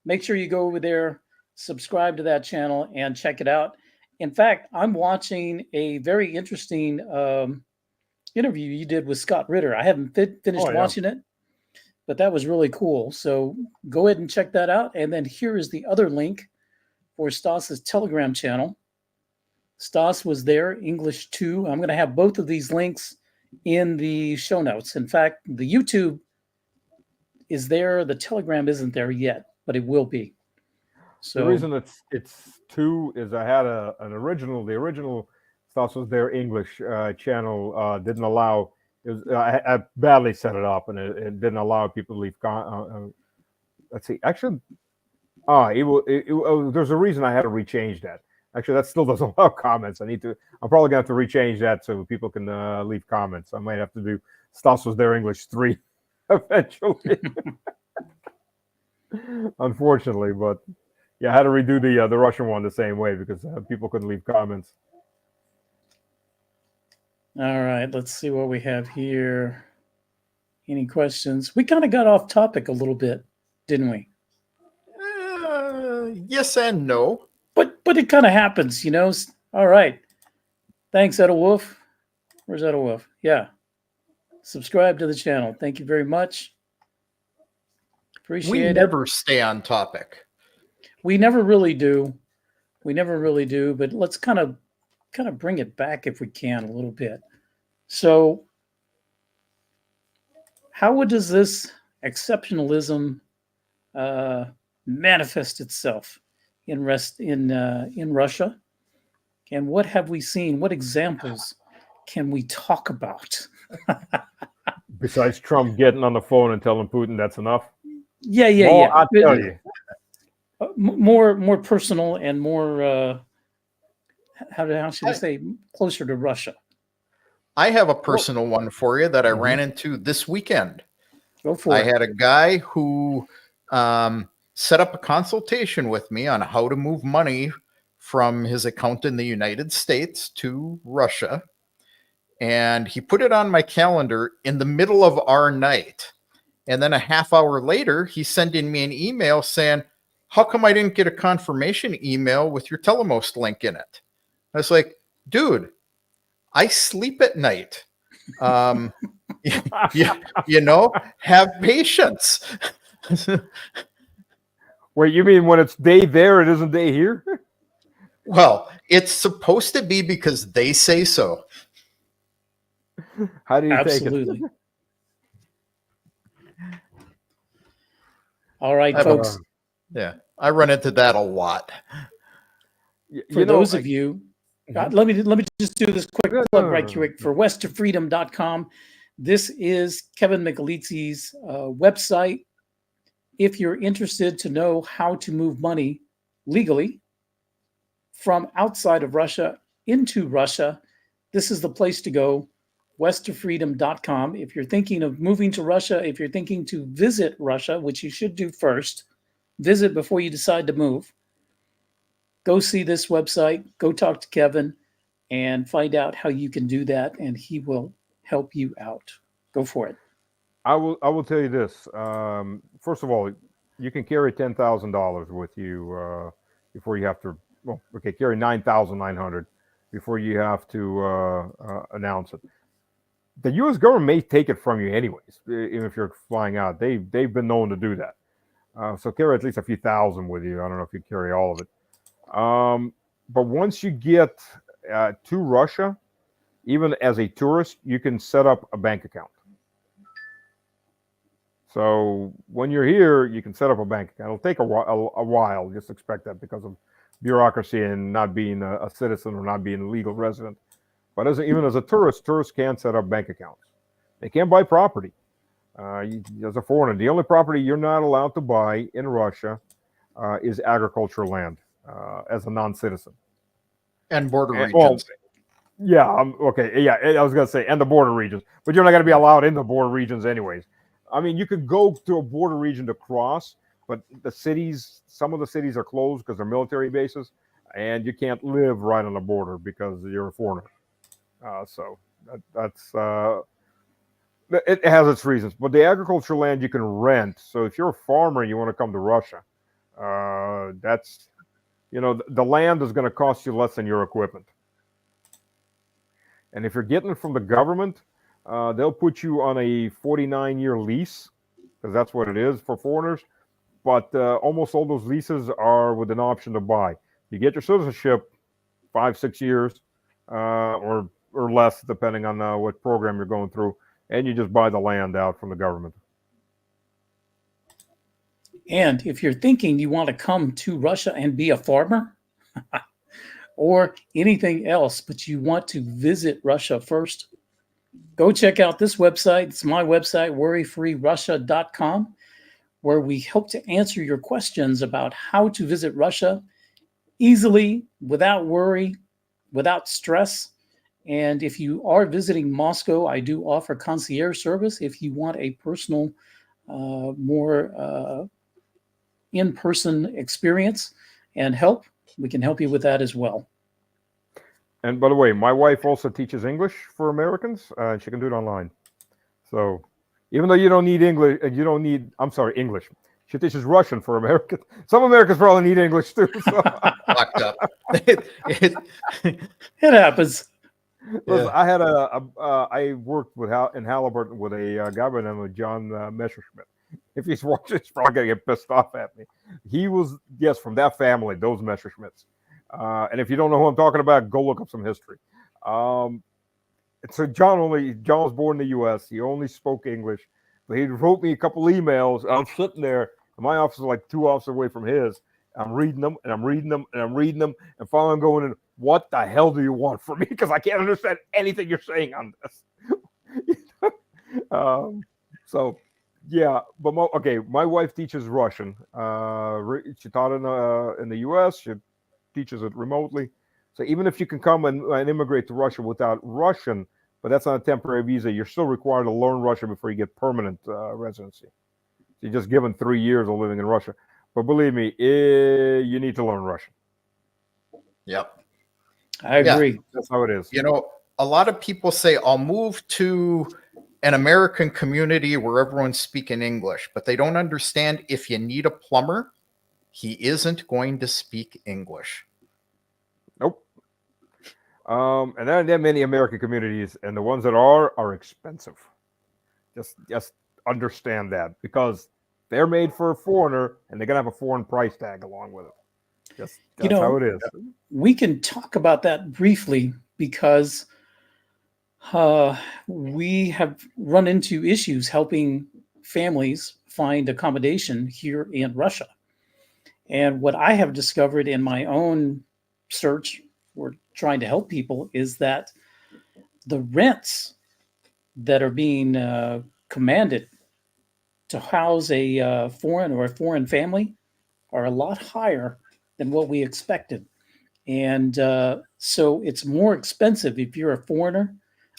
Make sure you go over there, subscribe to that channel, and check it out. In fact, I'm watching a very interesting interview you did with Scott Ritter. I haven't finished watching it, but that was really cool. So go ahead and check that out. And then here is the other link for Stas's Telegram channel. Stas was there, English 2. I'm going to have both of these links in the show notes. In fact, the YouTube is there. The Telegram isn't there yet, but it will be. So the reason it's 2 is I had the original Stas was their English channel didn't allow. I badly set it up, and it didn't allow people to leave. Let's see. Actually, there's a reason I had to rechange that. Actually, that still doesn't allow comments. I'm probably gonna have to rechange that so people can leave comments. I might have to do Stas was their English 3 eventually. Unfortunately, but yeah, I had to redo the Russian one the same way because people couldn't leave comments. All right, let's see what we have here. Any questions? We kind of got off topic a little bit, didn't we? Yes and no. But it kind of happens, you know. All right. Thanks, Edelwolf. Where's Edelwolf? Yeah. Subscribe to the channel. Thank you very much. Appreciate it. We never stay on topic. We never really do. But let's kind of bring it back if we can a little bit. So how does this exceptionalism manifest itself in Russia? And what have we seen? What examples can we talk about? Besides Trump getting on the phone and telling Putin that's enough. Yeah. I'll tell you. More personal and more how should I say, closer to Russia. I have a personal one for you that I ran into this weekend. Go for it. I had a guy who set up a consultation with me on how to move money from his account in the United States to Russia. And he put it on my calendar in the middle of our night. And then a half hour later, he's sending me an email saying, how come I didn't get a confirmation email with your Telemost link in it? I was like, dude, I sleep at night. You know, have patience. Wait, you mean when it's day there, it isn't day here? Well, it's supposed to be because they say so. How do you Absolutely. take it? All right, folks. Yeah, I run into that a lot. For those of you, let me just do this quick plug right quick for westofreedom.com. This is Kevin Michelizzi's website. If you're interested to know how to move money legally from outside of Russia into Russia, this is the place to go, westofreedom.com. If you're thinking of moving to Russia, if you're thinking to visit Russia, which you should do first, visit before you decide to move, go see this website, go talk to Kevin, and find out how you can do that, and he will help you out. Go for it. I will tell you this. First of all, you can carry $10,000 with you before you have to. Well, okay, carry 9,900 before you have to announce it. The U.S. government may take it from you anyways, even if you're flying out. They've been known to do that. So carry at least a few thousand with you. I don't know if you carry all of it. But once you get to Russia, even as a tourist, you can set up a bank account. So when you're here, you can set up a bank account. It'll take a while. Just expect that because of bureaucracy and not being a citizen or not being a legal resident. But even as a tourist, tourists can set up bank accounts. They can't buy property. As a foreigner, the only property you're not allowed to buy in Russia is agricultural land as a non-citizen. And border regions. Well, yeah, okay, yeah, I was going to say, and the border regions, but you're not going to be allowed in the border regions anyways. I mean, you could go to a border region to cross, but some of the cities are closed because they're military bases, and you can't live right on the border because you're a foreigner. So that's it has its reasons. But the agricultural land you can rent. So if you're a farmer and you want to come to Russia, that's, the land is going to cost you less than your equipment. And if you're getting it from the government, they'll put you on a 49-year lease, because that's what it is for foreigners. But almost all those leases are with an option to buy. You get your citizenship 5-6 years or less, depending on what program you're going through, and you just buy the land out from the government. And if you're thinking you want to come to Russia and be a farmer or anything else, but you want to visit Russia first, go check out this website. It's my website, worryfreerussia.com, where we help to answer your questions about how to visit Russia easily, without worry, without stress. And if you are visiting Moscow, I do offer concierge service. If you want a personal, more in-person experience and help, we can help you with that as well. And by the way, my wife also teaches English for Americans. She can do it online. So even though you don't need English, English. She teaches Russian for Americans. Some Americans probably need English too. So. Locked up. It happens. Listen, I worked in Halliburton with a guy by the name of John Messerschmidt. If he's watching, he's probably going to get pissed off at me. He was, from that family, those Messerschmitts. And if you don't know who I'm talking about, go look up some history. So John was born in the U.S. He only spoke English. But he wrote me a couple emails. I'm sitting there, and my office is like 2 offices away from his. I'm reading them, and I'm reading them, and I'm reading them. And finally I'm going in, what the hell do you want from me? Because I can't understand anything you're saying on this. So, yeah. But my wife teaches Russian. She taught in the U.S. She teaches it remotely. So even if you can come and immigrate to Russia without Russian, but that's on a temporary visa, you're still required to learn Russian before you get permanent residency. So you're just given 3 years of living in Russia. But believe me, you need to learn Russian. Yep. I agree. Yeah, that's how it is. A lot of people say, I'll move to an American community where everyone's speaking English, but they don't understand if you need a plumber, he isn't going to speak English. Nope. And there aren't that many American communities, and the ones that are expensive. Just understand that, because they're made for a foreigner, and they're gonna have a foreign price tag along with it. That's how it is. We can talk about that briefly, because we have run into issues helping families find accommodation here in Russia. And what I have discovered in my own search for trying to help people is that the rents that are being commanded to house a foreign family are a lot higher than what we expected. And so it's more expensive if you're a foreigner,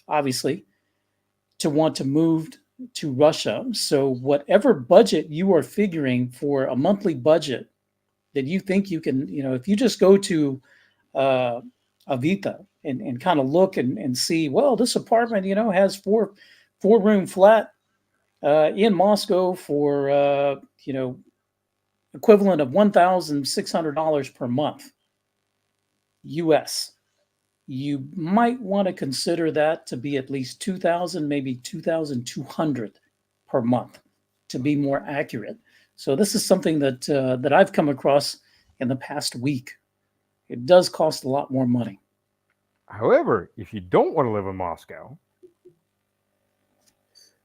obviously, to want to move to Russia. So whatever budget you are figuring for a monthly budget that you think you can, if you just go to Avita and kind of look and see, well, this apartment, has four-room flat in Moscow for, equivalent of $1,600 per month, US. You might want to consider that to be at least $2,000, maybe $2,200 per month, to be more accurate. So this is something that I've come across in the past week. It does cost a lot more money. However, if you don't want to live in Moscow,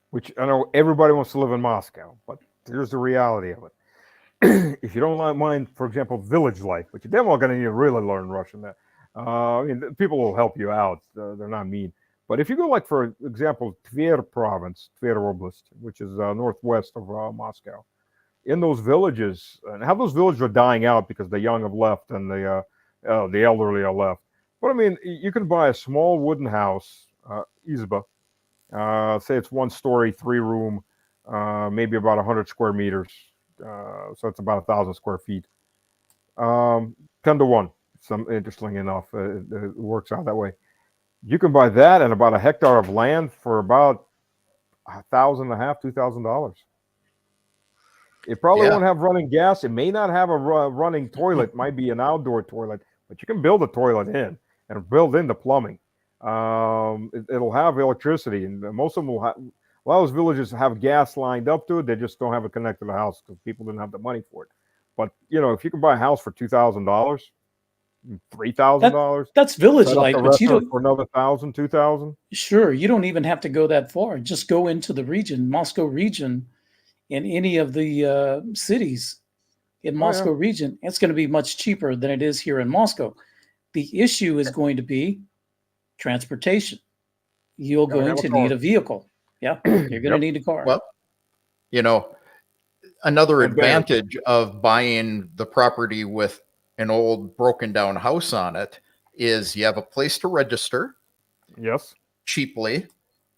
which I know everybody wants to live in Moscow, but here's the reality of it. If you don't mind, for example, village life, but you're definitely going to need to really learn Russian. People will help you out. They're not mean. But if you go, like, for example, Tver province, Tver Oblast, which is northwest of Moscow, in those villages, and how those villages are dying out because the young have left and the elderly are left. But I mean, you can buy a small wooden house, izba, say it's 1 story, 3 room, maybe about 100 square meters. So it's about 1,000 square feet. 10 to 1. Interesting enough, it works out that way. You can buy that and about a hectare of land for about $1,500, $2,000. It probably won't have running gas. It may not have a running toilet. It might be an outdoor toilet, but you can build a toilet in and build in the plumbing. It'll have electricity, and most of them will have. A lot of those villages have gas lined up to it. They just don't have it connected to the house because people didn't have the money for it. But if you can buy a house for $2,000, $3,000, that's village life, but you don't for another $1,000, $2,000. Sure, you don't even have to go that far. Just go into the region, Moscow region, in any of the cities in Moscow region. It's going to be much cheaper than it is here in Moscow. The issue is going to be transportation. You're going to need a vehicle. Yeah, you're going to need a car. Well, another advantage of buying the property with an old broken down house on it is you have a place to register. Yes. Cheaply,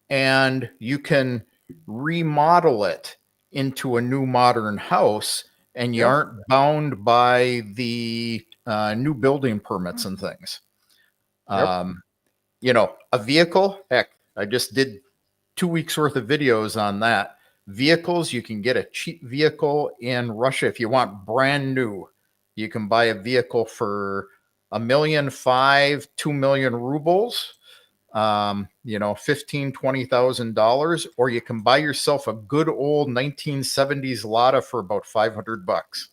and you can remodel it into a new modern house, and you aren't bound by the new building permits and things. A vehicle, heck, I just did 2 weeks worth of videos on that. Vehicles, you can get a cheap vehicle in Russia if you want brand new. You can buy a vehicle for $1.5 million, 2 million rubles, $15,000-$20,000, or you can buy yourself a good old 1970s Lada for about $500. That's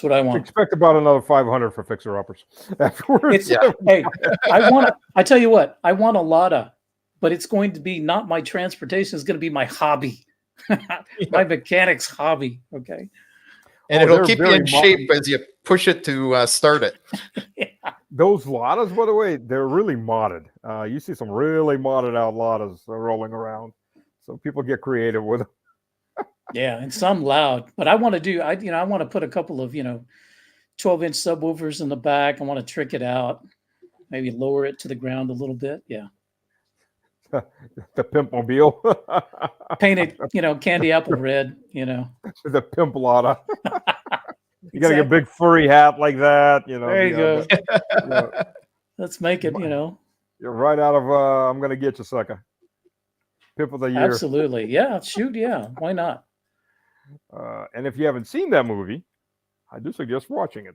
what I want. Expect about another $500 for fixer uppers afterwards. Hey, I tell you what, I want a Lada, but it's going to be not my transportation. It's going to be my hobby, my mechanics hobby. Okay. And it'll keep you in shape as you push it to start it. Those Ladas, by the way, they're really modded. You see some really modded out Ladas rolling around. So people get creative with them. Yeah, and some loud. But I want to I want to put a couple of, 12-inch subwoofers in the back. I want to trick it out. Maybe lower it to the ground a little bit. Yeah. The Pimpmobile. Painted, candy apple red, The Pimp Lada. You got to get a big furry hat like that, There you go. Let's make it, You're right out of I'm going to get you, sucker. Pimp of the year. Absolutely. Yeah, shoot, yeah. Why not? And if you haven't seen that movie, I do suggest watching it.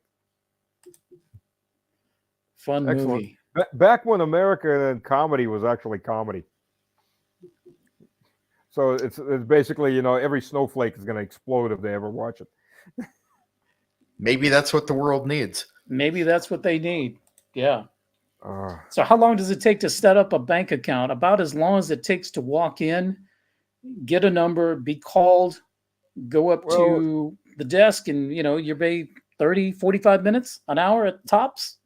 Fun movie. Back when American comedy was actually comedy. So it's basically, every snowflake is going to explode if they ever watch it. Maybe that's what the world needs. Maybe that's what they need. Yeah. So how long does it take to set up a bank account? About as long as it takes to walk in, get a number, be called, go up to the desk, and, you're paid 30, 45 minutes, an hour at tops.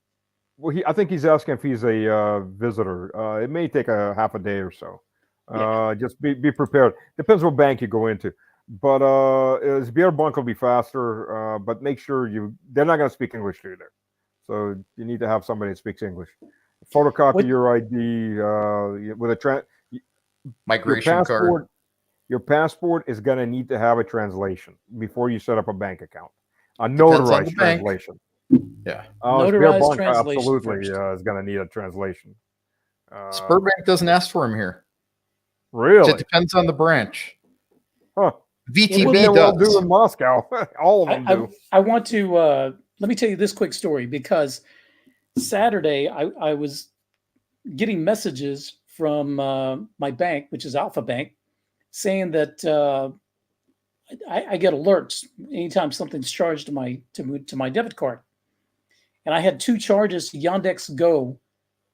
Well, I think he's asking if he's a visitor. It may take a half a day or so. Just be prepared. Depends what bank you go into. But Sberbank will be faster. But make sure they're not going to speak English to you there. So you need to have somebody that speaks English. Photocopy your ID with a migration card. Your passport is going to need to have a translation before you set up a bank account. A notarized translation. Yeah. Notarized translation. Absolutely is going to need a translation. Sberbank doesn't ask for them here. Really? It depends on the branch. Huh. VTB does. Well do in Moscow. All of them do. I want to let me tell you this quick story, because Saturday I was getting messages from my bank, which is Alpha Bank, saying that I get alerts anytime something's charged to my debit card. And I had 2 charges to Yandex Go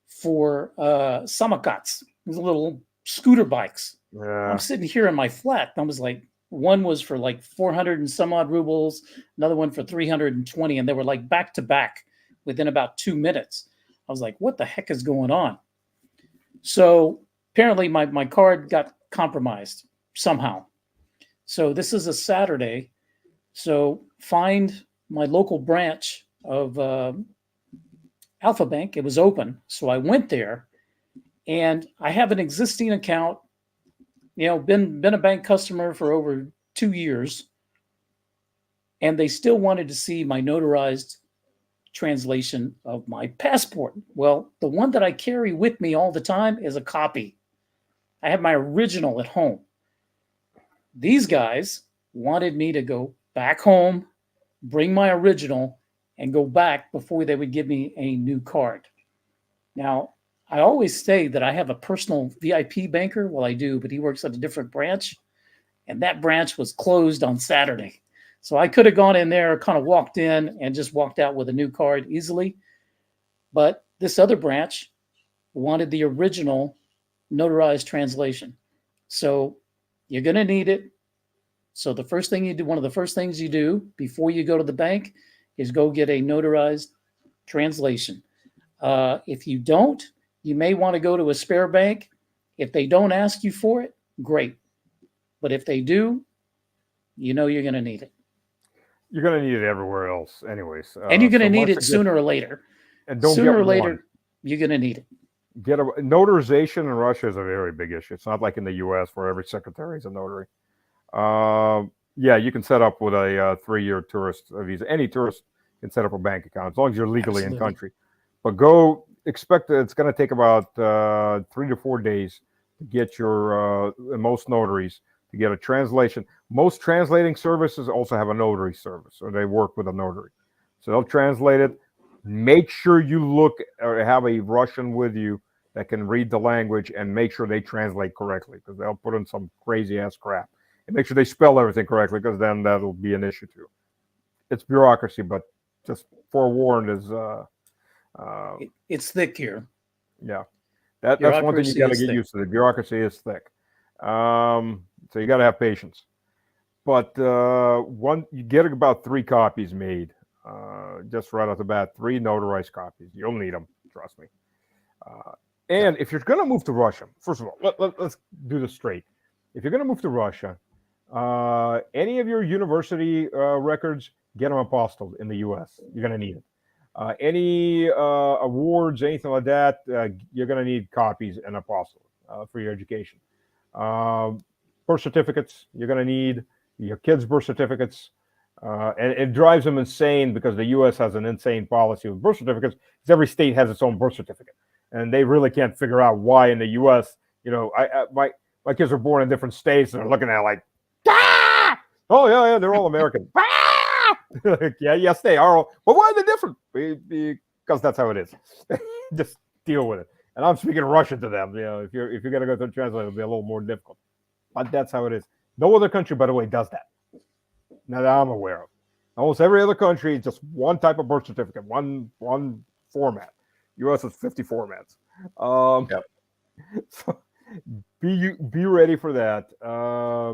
for samokats, these little scooter bikes. Yeah. I'm sitting here in my flat. I was like, one was for like 400 and some odd rubles, another one for 320, and they were like back to back within about 2 minutes. I was like, what the heck is going on? So apparently my card got compromised somehow. So this is a Saturday. So find my local branch of Alpha Bank. It was open. So I went there, and I have an existing account. Been a bank customer for over 2 years, and they still wanted to see my notarized translation of my passport. Well, the one that I carry with me all the time is a copy. I have my original at home. These guys wanted me to go back home, bring my original, and go back before they would give me a new card. Now, I always say that I have a personal VIP banker. Well, I do, but he works at a different branch, and that branch was closed on Saturday. So I could have gone in there, kind of walked in, and just walked out with a new card easily. But this other branch wanted the original notarized translation. So you're going to need it. So the first thing you do, one of the first things you do before you go to the bank is go get a notarized translation. If you don't, you may want to go to a spare bank. If they don't ask you for it, great. But if they do, you're going to need it. You're going to need it everywhere else, anyways. And you're going to need it sooner or later. And don't sooner get or later, one. You're going to need it. Notarization in Russia is a very big issue. It's not like in the U.S. where every secretary is a notary. Yeah, you can set up with a 3-year tourist visa. Any tourist can set up a bank account as long as you're legally in country. But expect that it's going to take about 3 to 4 days to get your most notaries to get a translation. Most translating services also have a notary service, or they work with a notary. So they'll translate it. Make sure you look or have a Russian with you that can read the language, and make sure they translate correctly, because they'll put in some crazy ass crap. And make sure they spell everything correctly, because then that'll be an issue too. It's bureaucracy, but just forewarned is it's thick here. Yeah, that's one thing you got to get used to. The bureaucracy is thick, so you got to have patience. But you get about 3 copies made, just right off the bat. 3 notarized copies. You'll need them, trust me. And if you're going to move to Russia, first of all, let's do this straight. If you're going to move to Russia, any of your university records, get them apostilled in the U.S. You're going to need it. Any awards, anything like that, you're going to need copies and apostilled for your education. Birth certificates, you're going to need your kids' birth certificates. And it drives them insane, because the U.S. has an insane policy with birth certificates, because every state has its own birth certificate. And they really can't figure out why in the U.S., my kids are born in different states, and they're looking at it like, ah! Oh, yeah, they're all American. Ah! Yes, they are. But why are they different? Because that's how it is. Just deal with it. And I'm speaking Russian to them. If you're going to go through the translator, it'll be a little more difficult. But that's how it is. No other country, by the way, does that. Now that I'm aware of. Almost every other country, just one type of birth certificate, one format. U.S. has 50 formats. So be ready for that.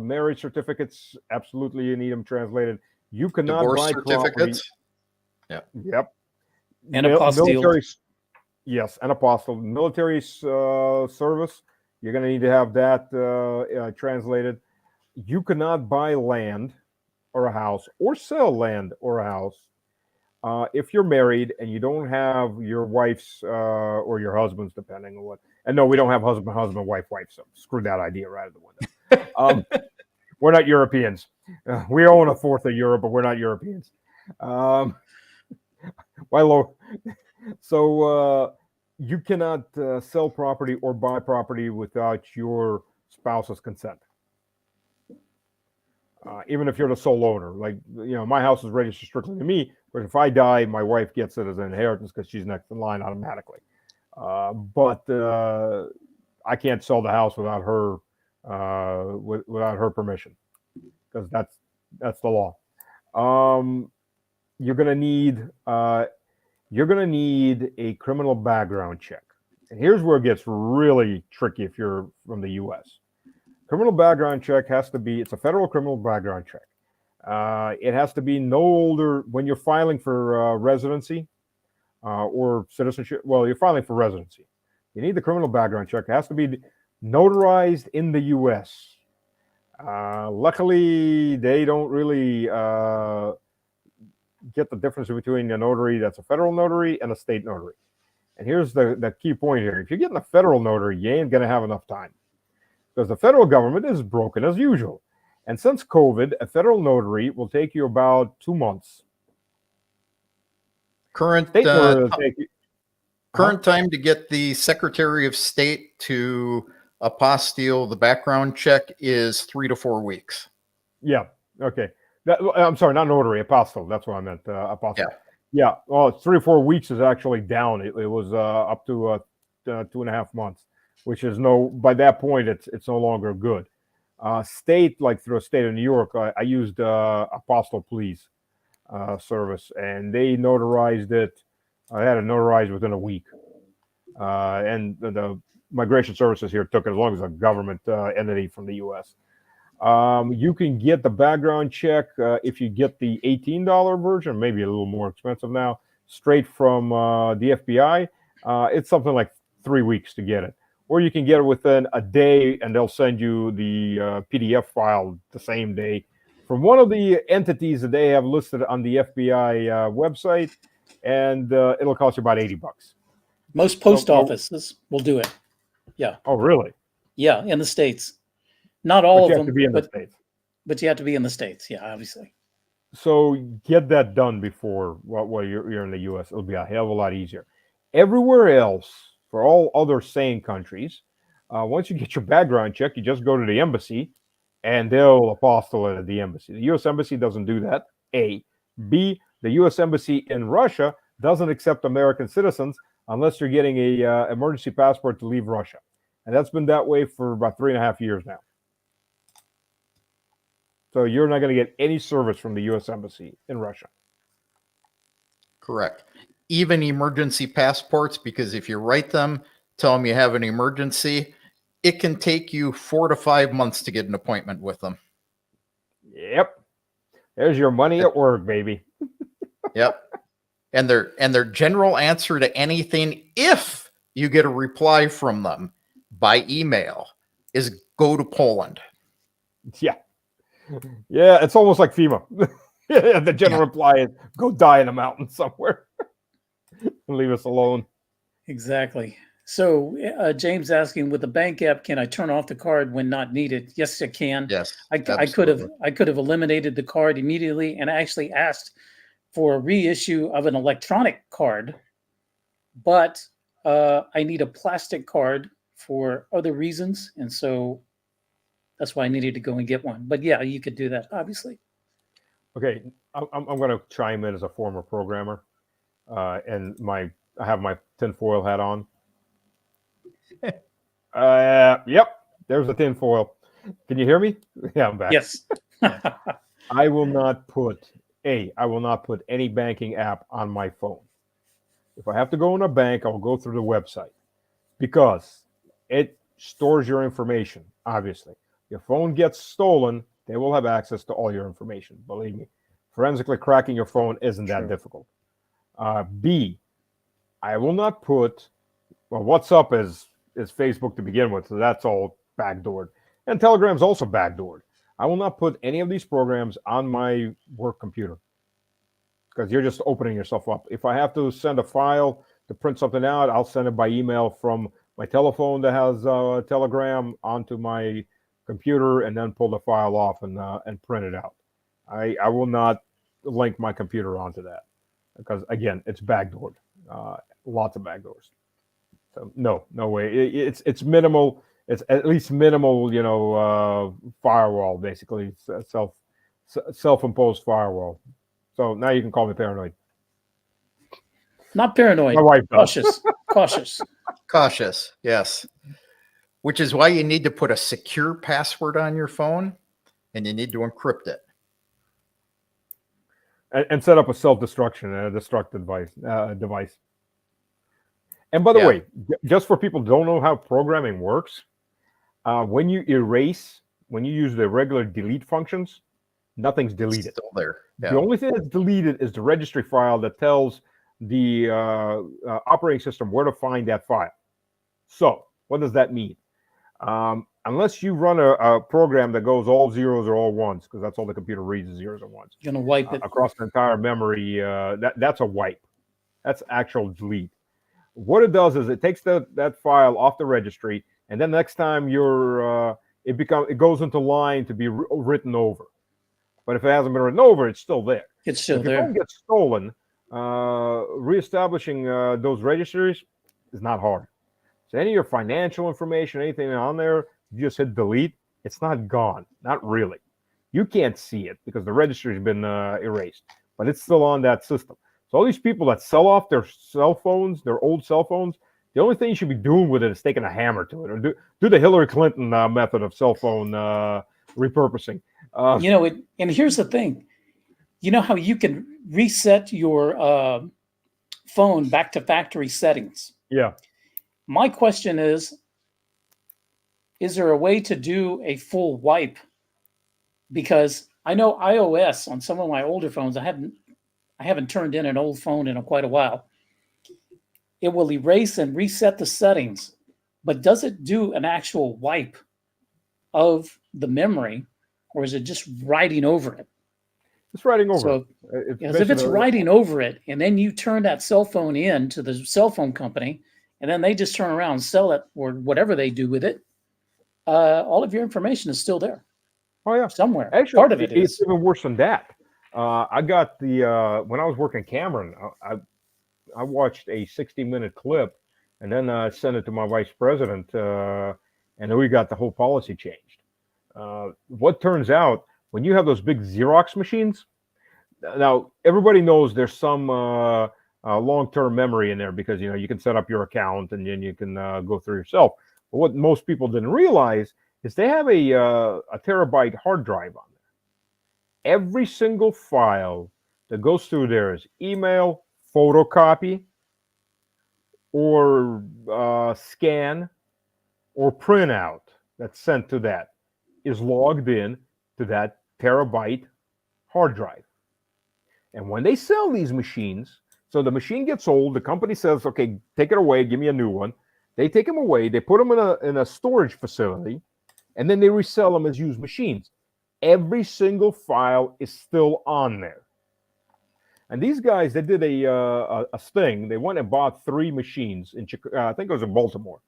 Marriage certificates, absolutely, you need them translated. You cannot divorce buy certificates. Property. Yep. And apostille. Yes, and apostille. Military service, you're going to need to have that translated. You cannot buy land or a house, or sell land or a house, if you're married and you don't have your wife's or your husband's, depending on what. And no, we don't have husband, wife. So screw that idea right out of the window. We're not Europeans. We own a fourth of Europe, but we're not Europeans. So you cannot sell property or buy property without your spouse's consent. Even if you're the sole owner, like, my house is registered strictly to me, but if I die, my wife gets it as an inheritance because she's next in line automatically. But I can't sell the house without her without her permission, because that's the law. You're gonna need a criminal background check, and here's where it gets really tricky if you're from the U.S. Criminal background check it's a federal criminal background check. It has to be no older, when you're filing for residency or citizenship. Well, you're filing for residency. You need the criminal background check. It has to be notarized in the U.S. Luckily, they don't really get the difference between a notary that's a federal notary and a state notary. And here's the key point here. If you're getting a federal notary, you ain't going to have enough time, because the federal government is broken as usual. And since COVID, a federal notary will take you about 2 months. Current State notary will take you, current time to get the Secretary of State to apostille the background check is 3 to 4 weeks. yeah, okay. I'm sorry, not notary, apostle. That's what I meant, apostle. Yeah, well, 3 or 4 weeks is actually down. It was up to 2.5 months, which is by that point, it's no longer good. State, like through the state of New York, I used Apostle Please service, and they notarized it. I had it notarized within a week. And the migration services here took it, as long as a government entity from the U.S. You can get the background check if you get the $18 version, maybe a little more expensive now, straight from the FBI. It's something like 3 weeks to get it. Or you can get it within a day, and they'll send you the PDF file the same day from one of the entities that they have listed on the FBI website, and it'll cost you about $80. Most post offices will do it. Yeah. Oh, really? Yeah, in the States. Not all But of you them, have to be in the but, States. but you have to be in the States. Yeah, obviously. So get that done before while you're in the U.S. It'll be a hell of a lot easier. Everywhere else, for all other sane countries, once you get your background check, you just go to the embassy, and they'll apostille it at the embassy. The U.S. Embassy doesn't do that, A. B, the U.S. Embassy in Russia doesn't accept American citizens unless you're getting a emergency passport to leave Russia. And that's been that way for about 3.5 years now. So you're not going to get any service from the U.S. Embassy in Russia. Correct. Even emergency passports, because if you write them, tell them you have an emergency, it can take you 4 to 5 months to get an appointment with them. Yep. There's your money at work, baby. Yep. And their general answer to anything, if you get a reply from them by email, is go to Poland. Yeah. Yeah, it's almost like FEMA. The general reply is go die in a mountain somewhere and leave us alone. Exactly. So James asking, with the bank app, can I turn off the card when not needed? Yes, I can. Yes, I could have eliminated the card immediately, and actually asked for a reissue of an electronic card, but I need a plastic card for other reasons, and so that's why I needed to go and get one. But yeah, you could do that, obviously. Okay, I'm going to chime in as a former programmer, and I have my tinfoil hat on. Yep, there's the tinfoil. Can you hear me? Yeah, I'm back. Yes. I will not put any banking app on my phone. If I have to go in a bank, I'll go through the website, because it stores your information, obviously. Your phone gets stolen, they will have access to all your information. Believe me, forensically cracking your phone isn't that difficult. B, I will not put, well, WhatsApp is Facebook to begin with, so that's all backdoored. And Telegram's also backdoored. I will not put any of these programs on my work computer, because you're just opening yourself up. If I have to send a file to print something out, I'll send it by email from my telephone that has Telegram onto my computer, and then pull the file off and print it out. I will not link my computer onto that, because again, it's backdoored. Lots of backdoors. So no way. It's minimal. It's at least minimal, firewall, basically. It's self-imposed firewall. So now you can call me paranoid. Not paranoid. My wife does. Cautious. Yes. Which is why you need to put a secure password on your phone, and you need to encrypt it. And set up a self-destruction and a destruct device. And by the way, just for people who don't know how programming works, when you use the regular delete functions, nothing's deleted. It's still there. Yeah. The only thing that's deleted is the registry file that tells the operating system where to find that file. So what does that mean? Unless you run a program that goes all zeros or all ones, because that's all the computer reads is zeros and ones. You're gonna wipe it. Across the entire memory, that's a wipe. That's actual delete. What it does is it takes that file off the registry, and then next time it goes into line to be written over. But if it hasn't been written over, it's still there. It's still if there. your phone gets stolen, reestablishing those registries is not hard. So any of your financial information, anything on there, you just hit delete. It's not gone. Not really. You can't see it because the registry has been erased, but it's still on that system. So all these people that sell off their cell phones, their old cell phones, the only thing you should be doing with it is taking a hammer to it, or do the Hillary Clinton method of cell phone repurposing. And here's the thing. You know how you can reset your phone back to factory settings? Yeah. My question is there a way to do a full wipe? Because I know iOS on some of my older phones, I haven't turned in an old phone in quite a while. It will erase and reset the settings, but does it do an actual wipe of the memory, or is it just writing over it? It's writing over so, it. If it's writing over it, and then you turn that cell phone in to the cell phone company, and then they just turn around and sell it, or whatever they do with it, all of your information is still there. Oh yeah, somewhere. Actually, part of it is. It's even worse than that. I got when I was working Cameron, I watched a 60-minute clip, and then sent it to my vice president, and then we got the whole policy changed. What turns out, when you have those big Xerox machines, now everybody knows there's some long-term memory in there because you can set up your account and then you can go through yourself. But what most people didn't realize is they have a terabyte hard drive on there. Every single file that goes through there is email, photocopy, or scan, or printout that's sent to that is logged in to that terabyte hard drive. And when they sell these machines, so the machine gets old, the company says, okay, take it away, give me a new one. They take them away, they put them in a storage facility, and then they resell them as used machines. Every single file is still on there. And these guys, they did a sting. They went and bought 3 machines in I think it was in Baltimore.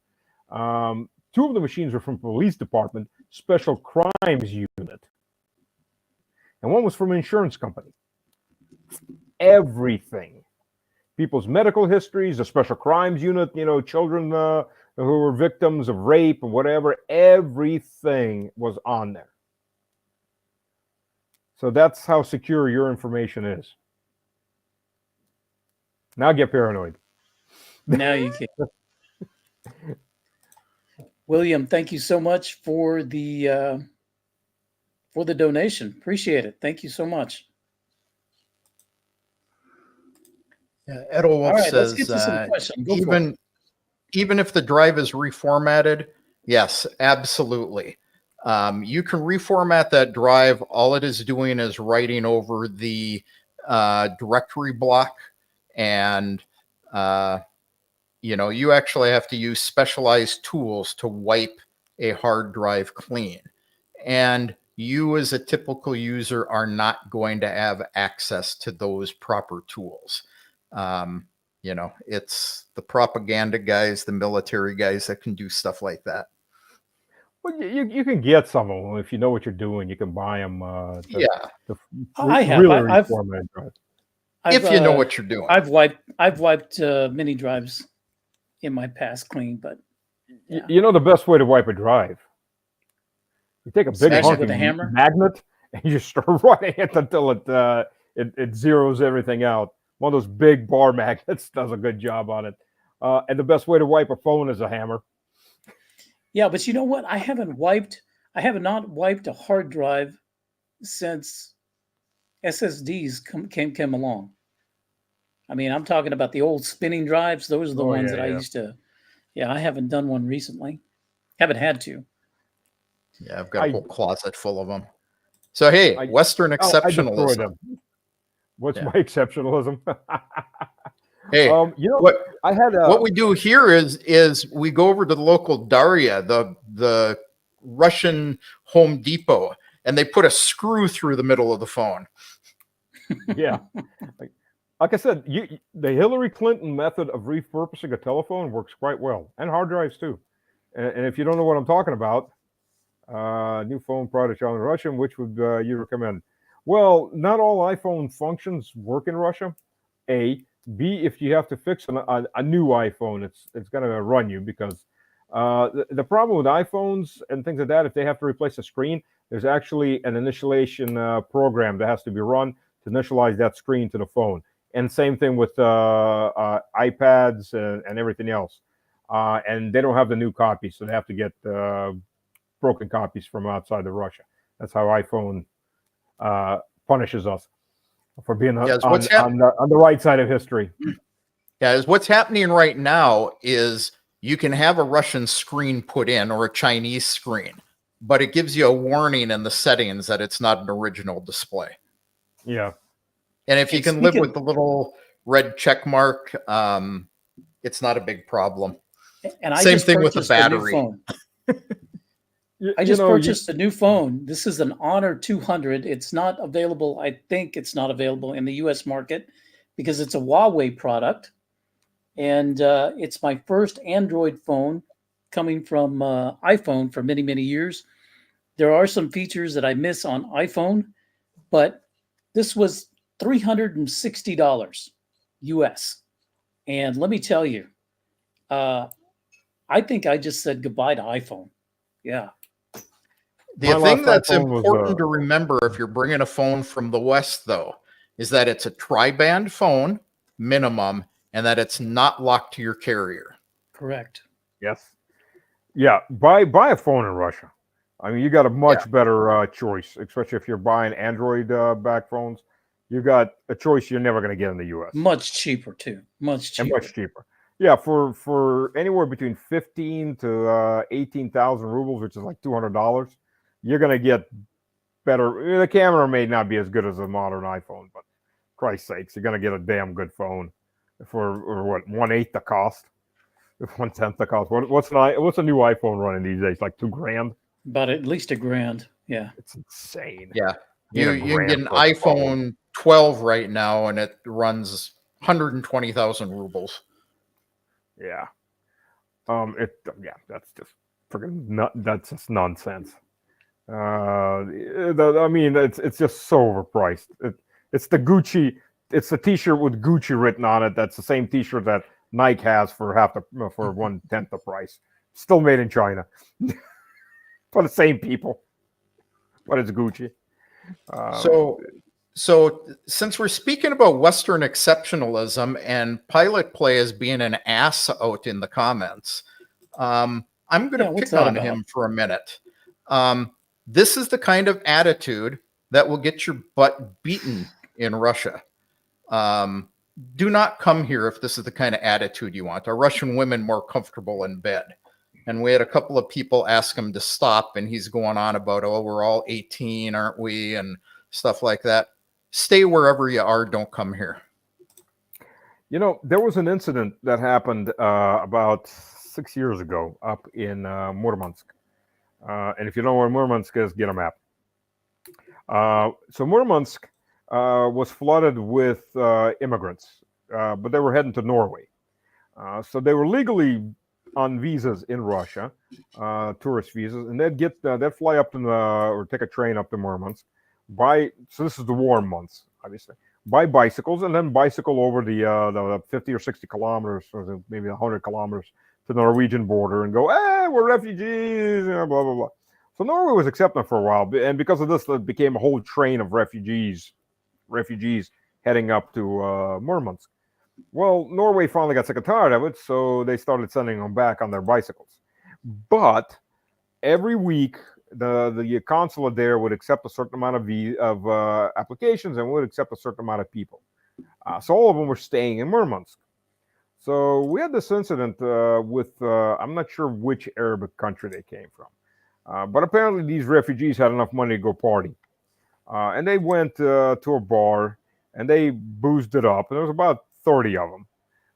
2 of the machines were from police department, special crimes unit. And one was from an insurance company. Everything. People's medical histories, the special crimes unit, children who were victims of rape and whatever, everything was on there. So that's how secure your information is. Now get paranoid. Now you can. William, thank you so much for the donation. Appreciate it. Thank you so much. Yeah, Edwolf right, says let's get to some questions. Go for it. even if the drive is reformatted, yes, absolutely. You can reformat that drive. All it is doing is writing over the directory block, and you actually have to use specialized tools to wipe a hard drive clean. And you as a typical user are not going to have access to those proper tools. It's the propaganda guys, the military guys that can do stuff like that. Well, you can get some of them if you know what you're doing. You can buy them. If you know what you're doing. I've wiped mini drives in my past clean, but yeah. You know the best way to wipe a drive? You take a big honking magnet and you start running it until it zeroes everything out. One of those big bar magnets does a good job on it. And the best way to wipe a phone is a hammer. Yeah, but you know what? I have not wiped a hard drive since SSDs came along. I mean, I'm talking about the old spinning drives. Those are the ones that I used to. Yeah, I haven't done one recently. Haven't had to. Yeah, I've got a whole closet full of them. So, hey, Western exceptionalism. What's my exceptionalism? Hey, what I had what we do here is we go over to the local Daria, the Russian Home Depot, and they put a screw through the middle of the phone. Yeah. Like I said, the Hillary Clinton method of repurposing a telephone works quite well, and hard drives too. And if you don't know what I'm talking about, new phone product in Russian, which would you recommend? Well, not all iPhone functions work in Russia. A. B. If you have to fix a new iPhone, it's going to run you because the problem with iPhones and things like that, if they have to replace a screen, there's actually an initialization program that has to be run to initialize that screen to the phone. And same thing with iPads and everything else. And they don't have the new copies, so they have to get broken copies from outside of Russia. That's how iPhone punishes us for being on the right side of history. Yeah, what's happening right now is you can have a Russian screen put in or a Chinese screen, but it gives you a warning in the settings that it's not an original display. Yeah. And if you can live with the little red check mark, it's not a big problem. And Same thing with the battery. I just purchased a new phone. This is an Honor 200. It's not available. I think it's not available in the U.S. market because it's a Huawei product. And it's my first Android phone coming from iPhone for many, many years. There are some features that I miss on iPhone, but this was $360 US. And let me tell you, I think I just said goodbye to iPhone. Yeah. The thing that's important to remember if you're bringing a phone from the West, though, is that it's a tri-band phone minimum and that it's not locked to your carrier. Correct. Yes. Yeah. Buy a phone in Russia. I mean, you got a much better choice, especially if you're buying Android back phones. You got a choice you're never going to get in the U.S. Much cheaper too. Much cheaper. And much cheaper. Yeah, for anywhere between 15 to 18,000 rubles, which is like $200, you're going to get better. The camera may not be as good as a modern iPhone, but Christ's sakes, you're going to get a damn good phone for what, 1/8 the cost, 1/10 the cost. What's a new iPhone running these days? Like $2,000? About at least $1,000. Yeah, it's insane. Yeah, you can get an iPhone 12 right now, and it runs 120,000 rubles. Yeah. That's just freaking that's just nonsense. I mean, it's just so overpriced. It's the Gucci. It's the T-shirt with Gucci written on it. That's the same T-shirt that Nike has for 1/10 the price. Still made in China. For the same people, but it's Gucci. So since we're speaking about Western exceptionalism and Pilot Play as being an ass out in the comments, I'm going to pick on him for a minute. This is the kind of attitude that will get your butt beaten in Russia. Do not come here if this is the kind of attitude you want. Are Russian women more comfortable in bed? And we had a couple of people ask him to stop, and he's going on about, oh, we're all 18, aren't we? And stuff like that. Stay wherever you are. Don't come here. You know, there was an incident that happened about 6 years ago up in Murmansk. And if you know where Murmansk is, get a map. So Murmansk was flooded with immigrants, but they were heading to Norway. So they were legally on visas in Russia, tourist visas, and they'd fly up to or take a train up to Murmansk. So this is the warm months, obviously. Buy bicycles and then bicycle over the 50 or 60 kilometers, or maybe 100 kilometers to the Norwegian border and go, hey, we're refugees, blah, blah, blah. So Norway was accepting for a while, and because of this, it became a whole train of refugees heading up to Murmansk. Well, Norway finally got sick and tired of it, so they started sending them back on their bicycles. But every week, the consulate there would accept a certain amount of applications and would accept a certain amount of people. So all of them were staying in Murmansk. So we had this incident with, I'm not sure which Arabic country they came from. But apparently these refugees had enough money to go party. And they went to a bar and they boozed it up. And there was about 30 of them.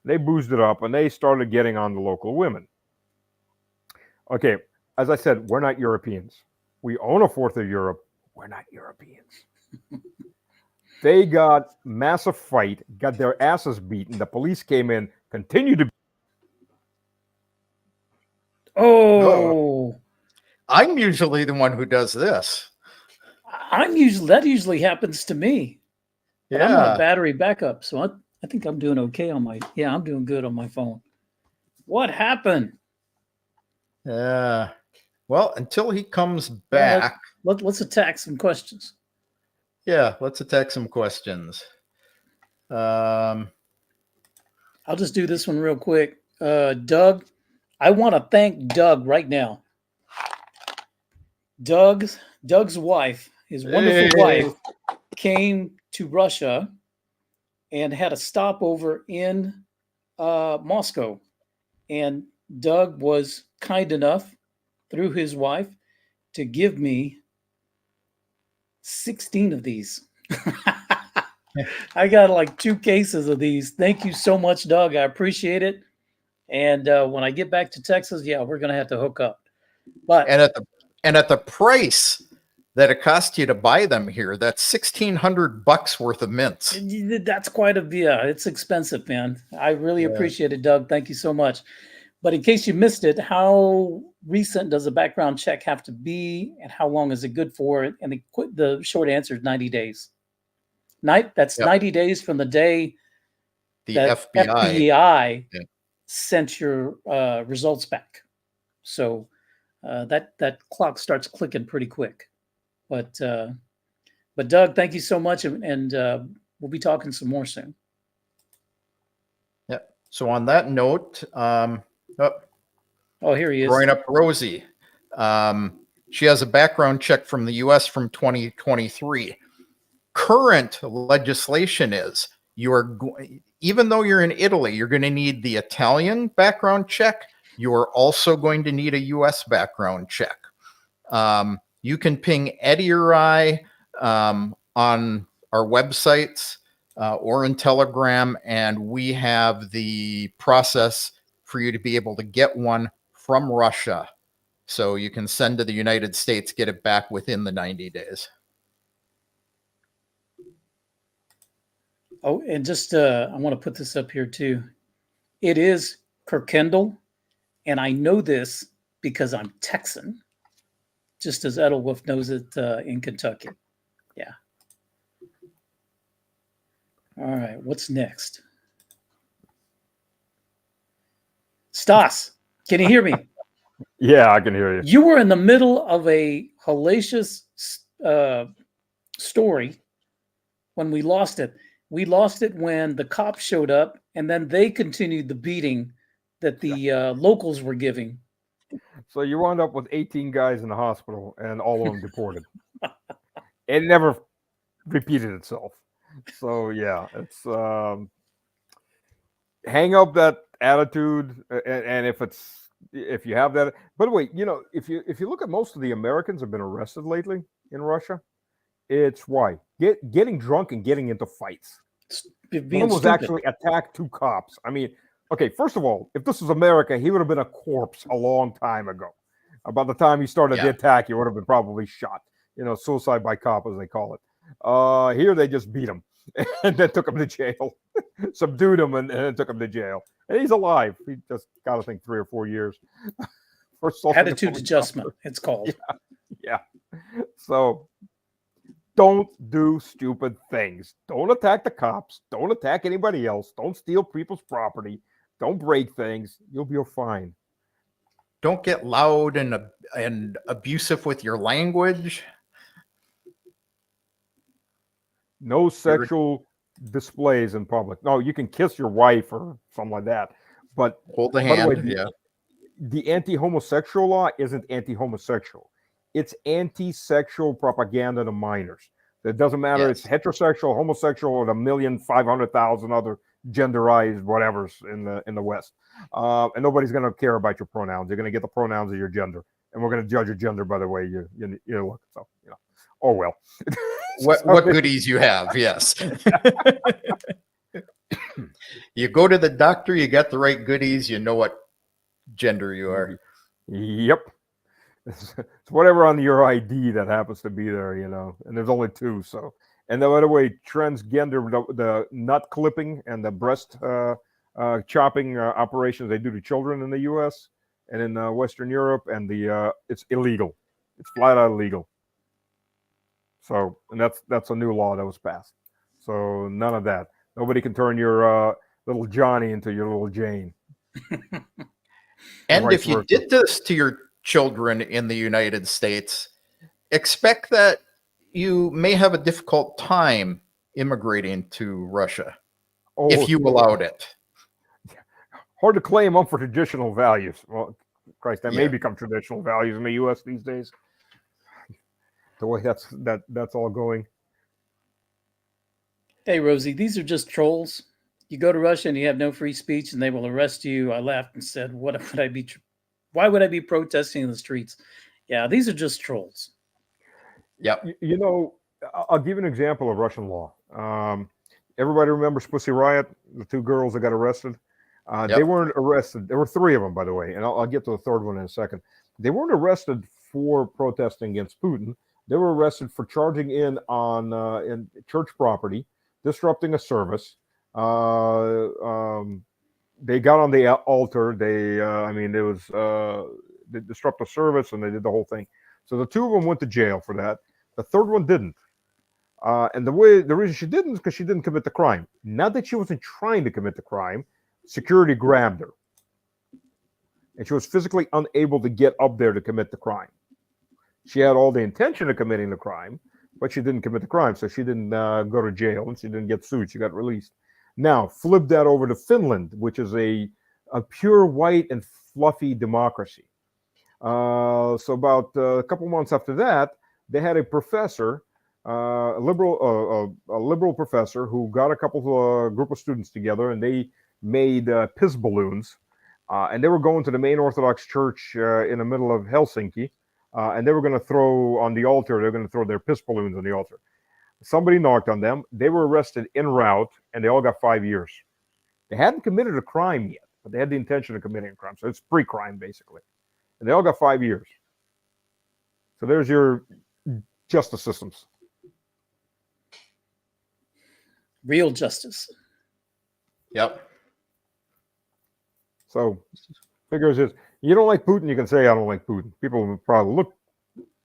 They boozed it up, and they started getting on the local women. Okay, as I said, we're not Europeans. We own a fourth of Europe. We're not Europeans. They got massive fight, got their asses beaten. The police came in, continued to. Oh, I'm usually the one who does this. that usually happens to me. But I'm on Yeah. battery backup, so I think I'm doing okay on my. Yeah, I'm doing good on my phone. What happened? Yeah. Well, until he comes back. Let's attack some questions. Yeah, let's attack some questions. I'll just do this one real quick. Doug, I want to thank Doug right now. Doug's wife, his wonderful wife, came to Russia and had a stopover in Moscow. And Doug was kind enough, through his wife, to give me 16 of these. I got like 2 cases of these. Thank you so much, Doug. I appreciate it. And when I get back to Texas, yeah, we're gonna have to hook up. But and at the price that it cost you to buy them here, that's $1,600 worth of mints. That's quite it's expensive, man. I really appreciate it, Doug. Thank you so much. But in case you missed it, how recent does a background check have to be, and how long is it good for? And the short answer is 90 days. That's 90 days from the day The that FBI sent your results back. So that clock starts clicking pretty quick. But Doug, thank you so much, and we'll be talking some more soon. Yeah. So on that note, here he is. Growing Up Rosie. She has a background check from the U.S. from 2023. Current legislation is even though you're in Italy, you're going to need the Italian background check. You are also going to need a U.S. background check. You can ping Eddie or I on our websites or in Telegram, and we have the process for you to be able to get one from Russia. So you can send to the United States, get it back within the 90 days. Oh, and just I want to put this up here too. It is Kirkendall, and I know this because I'm Texan, just as Edelwolf knows it in Kentucky. Yeah. All right, what's next? Stas, can you hear me? Yeah, I can hear you. You were in the middle of a hellacious story when we lost it. We lost it when the cops showed up, and then they continued the beating that the locals were giving. So you wound up with 18 guys in the hospital, and all of them deported. It never repeated itself. So yeah, it's hang up that attitude, and if you have that. By the way, if you look at most of the Americans have been arrested lately in Russia, it's why getting drunk and getting into fights. One was actually attacked 2 cops. I mean, okay, first of all, if this was America, he would have been a corpse a long time ago. By the time he started the attack, he would have been probably shot. Suicide by cop, as they call it. Here they just beat him and then took him to jail, subdued him, and then took him to jail. And he's alive. He just got, I think, 3 or 4 years. For attitude adjustment, it's called. Yeah. So don't do stupid things. Don't attack the cops. Don't attack anybody else. Don't steal people's property. Don't break things. You'll be fine. Don't get loud and abusive with your language. No sexual displays in public. No, you can kiss your wife or something like that. But hold the hand. The anti-homosexual law isn't anti-homosexual. It's anti-sexual propaganda to minors. It doesn't matter. It's heterosexual, homosexual, or 1,500,000 other genderized whatevers in the West. And nobody's going to care about your pronouns. You're going to get the pronouns of your gender, and we're going to judge your gender by the way you look. So oh well. What goodies you have? Yes. You go to the doctor, you got the right goodies, you know what gender you are. Yep. It's whatever on your ID that happens to be there, and there's only 2. So, and by the way, transgender, the nut clipping and the breast chopping operations they do to children in the U.S. and in Western Europe, and it's illegal. It's flat out illegal. So, and that's a new law that was passed. So none of that. Nobody can turn your little Johnny into your little Jane. And if you did this to your children in the United States, expect that you may have a difficult time immigrating to Russia if you allowed it. Hard to claim them for traditional values. Well, Christ, that may become traditional values in the U.S. these days. The way that's all going. Hey, Rosie, these are just trolls. You go to Russia and you have no free speech, and they will arrest you. I laughed and said, why would I be protesting in the streets? Yeah, these are just trolls. Yep. I'll give you an example of Russian law. Everybody remembers Pussy Riot, the 2 girls that got arrested? They weren't arrested. There were 3 of them, by the way, and I'll get to the 3rd one in a second. They weren't arrested for protesting against Putin. They were arrested for charging in on in church property, disrupting a service. They got on the altar. They disrupt a service, and they did the whole thing. So the 2 of them went to jail for that. The 3rd one didn't. And the reason she didn't is because she didn't commit the crime. Not that she wasn't trying to commit the crime. Security grabbed her, and she was physically unable to get up there to commit the crime. She had all the intention of committing the crime, but she didn't commit the crime, so she didn't go to jail, and she didn't get sued. She got released. Now, flip that over to Finland, which is a pure white and fluffy democracy. So about a couple months after that, they had a professor, a liberal professor, who got a group of students together, and they made piss balloons, and they were going to the main Orthodox church in the middle of Helsinki, and they were going to throw on the altar. They're going to throw their piss balloons on the altar. Somebody knocked on them. They were arrested en route, and they all got 5 years. They hadn't committed a crime yet, but they had the intention of committing a crime. So it's pre-crime, basically. And they all got 5 years. So there's your justice systems. Real justice. Yep. So figures is, you don't like Putin, you can say I don't like Putin. People will probably look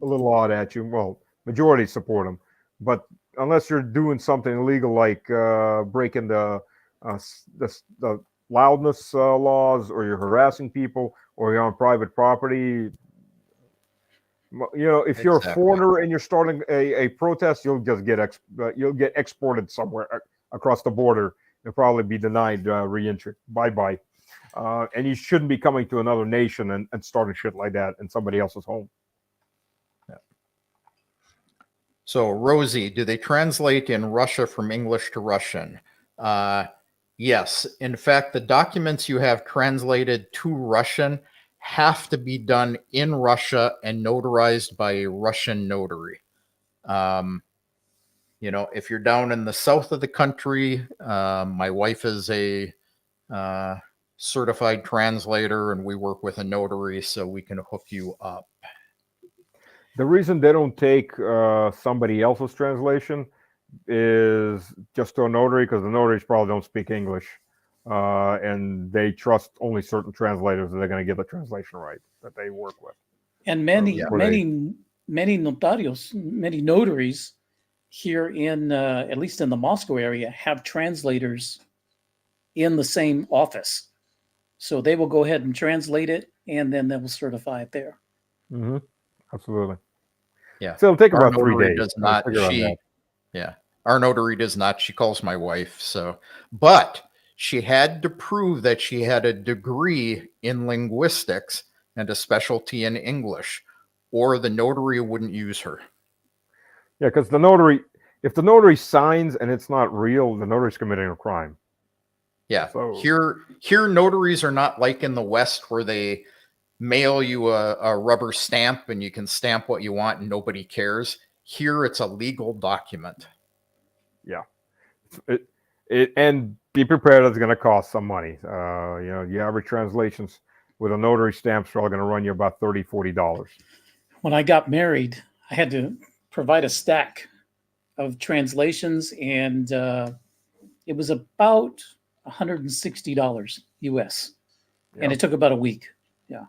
a little odd at you. Well, majority support him, but unless you're doing something illegal like breaking the loudness laws, or you're harassing people, or you're on private property, if you're a foreigner and you're starting a protest, you'll just get exported somewhere across the border. You'll probably be denied re-entry. Bye-bye. And you shouldn't be coming to another nation and starting shit like that in somebody else's home. Yeah. So, Rosie, do they translate in Russia from English to Russian? Yes. In fact, the documents you have translated to Russian have to be done in Russia and notarized by a Russian notary. If you're down in the south of the country, my wife is a certified translator, and we work with a notary, so we can hook you up. The reason they don't take somebody else's translation is just to a notary, because the notaries probably don't speak English, and they trust only certain translators that they're going to get the translation right that they work with. And many notarios, many notaries here in at least in the Moscow area have translators in the same office. So they will go ahead and translate it, and then they will certify it there. Mm-hmm. Absolutely. Yeah. So it'll take Our about 3 notary days. Does not. Our notary does not. She calls my wife. So, but she had to prove that she had a degree in linguistics and a specialty in English, or the notary wouldn't use her. Yeah, because if the notary signs and it's not real, the notary's committing a crime. Yeah. So, here notaries are not like in the West, where they mail you a rubber stamp and you can stamp what you want and nobody cares. Here it's a legal document. Yeah. And be prepared. It's going to cost some money. The average translations with a notary stamps are all going to run you about $30-$40. When I got married, I had to provide a stack of translations, and it was about $160 US, and it took about a week. Yeah.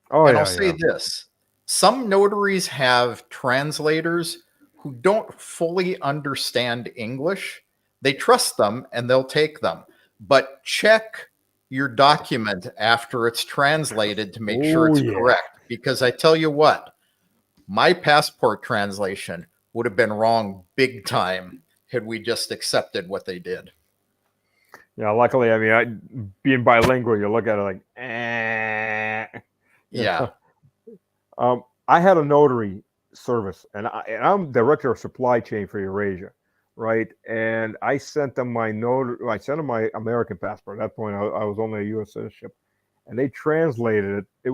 Oh, and yeah, I'll say this. Some notaries have translators who don't fully understand English. They trust them and they'll take them. But check your document after it's translated to make sure it's correct. Because I tell you what, my passport translation would have been wrong big time had we just accepted what they did. Yeah, luckily, I mean, being bilingual, you look at it like, eh. Yeah. I had a notary service, and I'm director of supply chain for Eurasia, right? And I sent them my American passport. At that point, I was only a U.S. citizenship, and they translated it.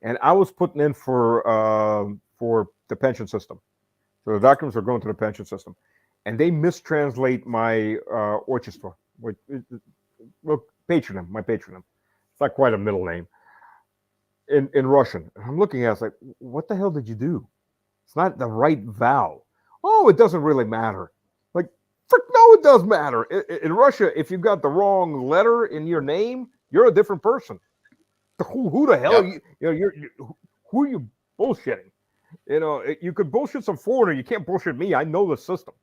And I was putting in for the pension system, so the documents are going to the pension system, and they mistranslate my отчество, patronym, my patronym. It's not quite a middle name. In Russian. I'm looking at it, it's like, what the hell did you do? It's not the right vowel. Oh, it doesn't really matter. Like, frick, no, it does matter. In Russia, if you got the wrong letter in your name, you're a different person. Who the hell are you? Who are you bullshitting? You could bullshit some foreigner. You can't bullshit me. I know the system.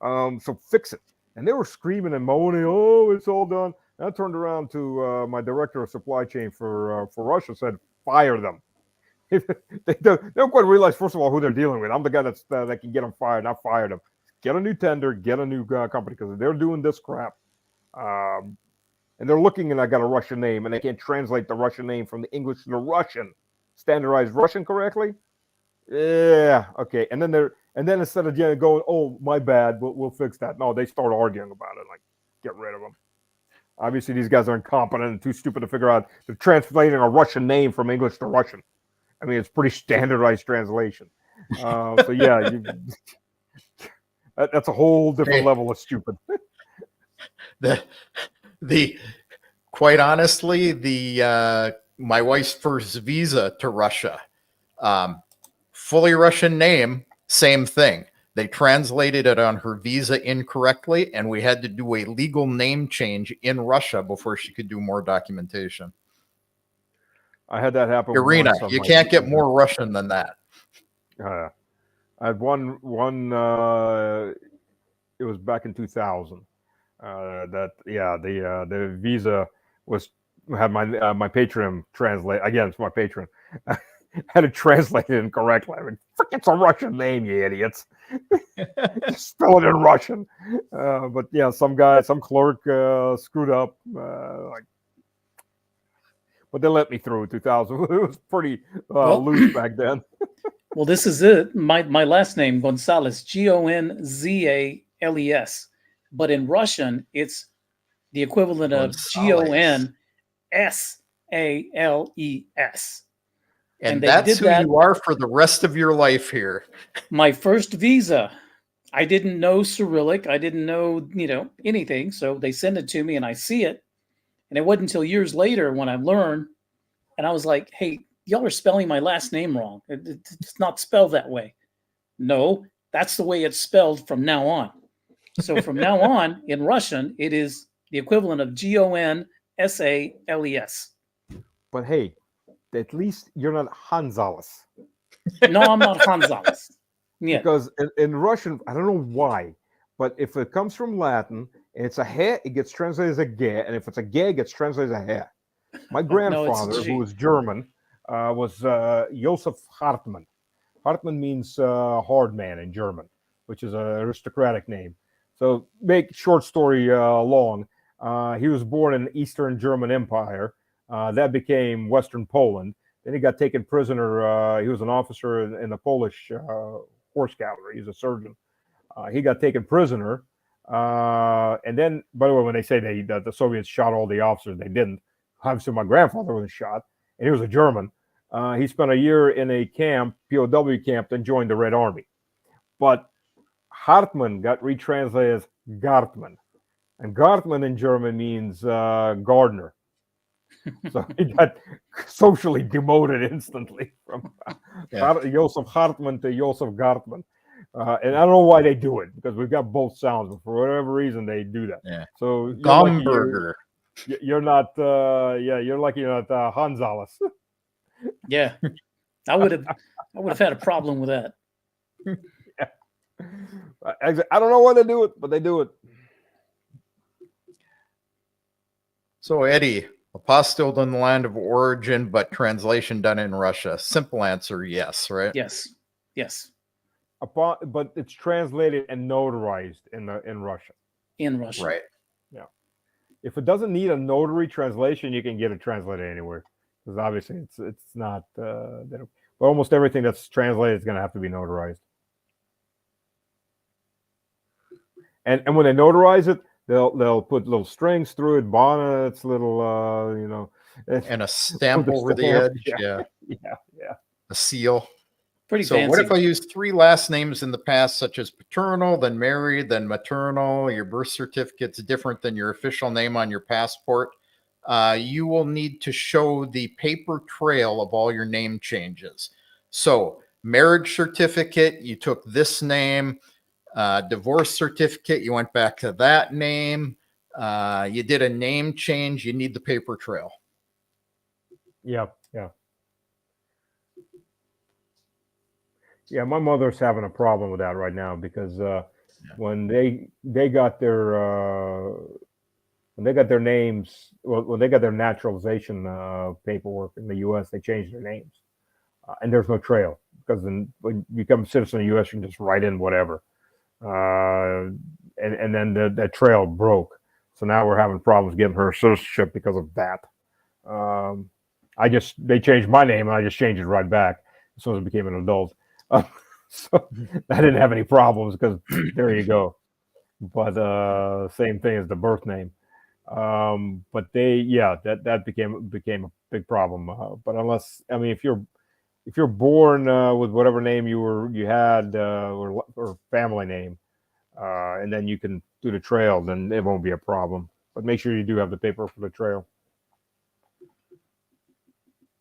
So fix it. And they were screaming and moaning, oh, it's all done. And I turned around to my director of supply chain for Russia, said, fire them. They don't quite realize, first of all, who they're dealing with. I'm the guy that can get them fired, not fire them. Get a new tender, get a new company, because they're doing this crap. And they're looking, and I got a Russian name, and they can't translate the Russian name from the English to the Russian, standardized Russian correctly. Yeah, okay. And then instead of going, oh, my bad, we'll fix that. No, they start arguing about it, like, get rid of them. Obviously, these guys are incompetent and too stupid to figure out. They're translating a Russian name from English to Russian. I mean, it's pretty standardized translation. So yeah, that's a whole different level of stupid. Quite honestly, my wife's first visa to Russia, fully Russian name, same thing. They translated it on her visa incorrectly, and we had to do a legal name change in Russia before she could do more documentation. I had that happen. Irina, you can't get more Russian than that. I had one. It was back in 2000. The visa had my patron translate again. It's my patron. Had it translated incorrectly. I mean, it's a Russian name, you idiots. Just spell it in Russian. But yeah, some clerk screwed up. But they let me through 2000. It was pretty loose back then. Well, this is it. My last name, Gonzales, Gonzales. But in Russian, it's the equivalent of Gonzales. And that's who you are for the rest of your life here. My first visa, I didn't know Cyrillic. I didn't know, anything. So they send it to me and I see it. And it wasn't until years later when I learned, and I was like, hey, y'all are spelling my last name wrong. It's not spelled that way. No, that's the way it's spelled from now on. So from now on, in Russian, it is the equivalent of Gonzales. But hey, at least you're not Gonzales. No, I'm not Gonzales. Yeah. Because in Russian, I don't know why, but if it comes from Latin and it's a he, it gets translated as a ge, and if it's a ge, it gets translated as a he. My grandfather, who was German, was Josef Hartmann. Hartmann means hard man in German, which is an aristocratic name. So make short story long, he was born in the Eastern German Empire. That became Western Poland. Then he got taken prisoner. He was an officer in the Polish horse cavalry. He's a surgeon. He got taken prisoner. And then, by the way, when they say the Soviets shot all the officers, they didn't. Obviously, my grandfather was shot, and he was a German. He spent a year in a camp, POW camp, then joined the Red Army. But Hartmann got retranslated as Gartman. And Gartman in German means gardener. So he got socially demoted instantly from Joseph Hartman to Joseph Gartman. And I don't know why they do it, because we've got both sounds, but for whatever reason they do that. Yeah. So Gomberger. You're not you're lucky you're not Gonzales. Yeah. I would have had a problem with that. I don't know why they do it, but they do it. So Eddie, apostilled in the land of origin, but translation done in Russia. Simple answer, yes, right? Yes. Yes. But it's translated and notarized in Russia. In Russia. Right. Yeah. If it doesn't need a notary translation, you can get it translated anywhere. Because obviously it's not. But almost everything that's translated is going to have to be notarized. And when they notarize it, they'll put little strings through it, bonnets, little and a stamp over the edge. Yeah. A seal. Pretty so fancy. What if I use 3 last names in the past, such as paternal, then married, then maternal? Your birth certificate's different than your official name on your passport. You will need to show the paper trail of all your name changes. So marriage certificate, you took this name. Divorce certificate, you went back to that name. You did a name change, you need the paper trail. Yeah. Yeah, my mother's having a problem with that right now, because when they got their names, when they got their naturalization paperwork in the U.S., they changed their names, and there's no trail, because when you become a citizen of the U.S., you can just write in whatever, and then that trail broke. So now we're having problems getting her citizenship because of that. They changed my name, and I just changed it right back as soon as I became an adult. So I didn't have any problems, because there you go. But same thing as the birth name. But that became a big problem. But if you're born with whatever name you had or family name, and then you can do the trail, then it won't be a problem. But make sure you do have the paper for the trail.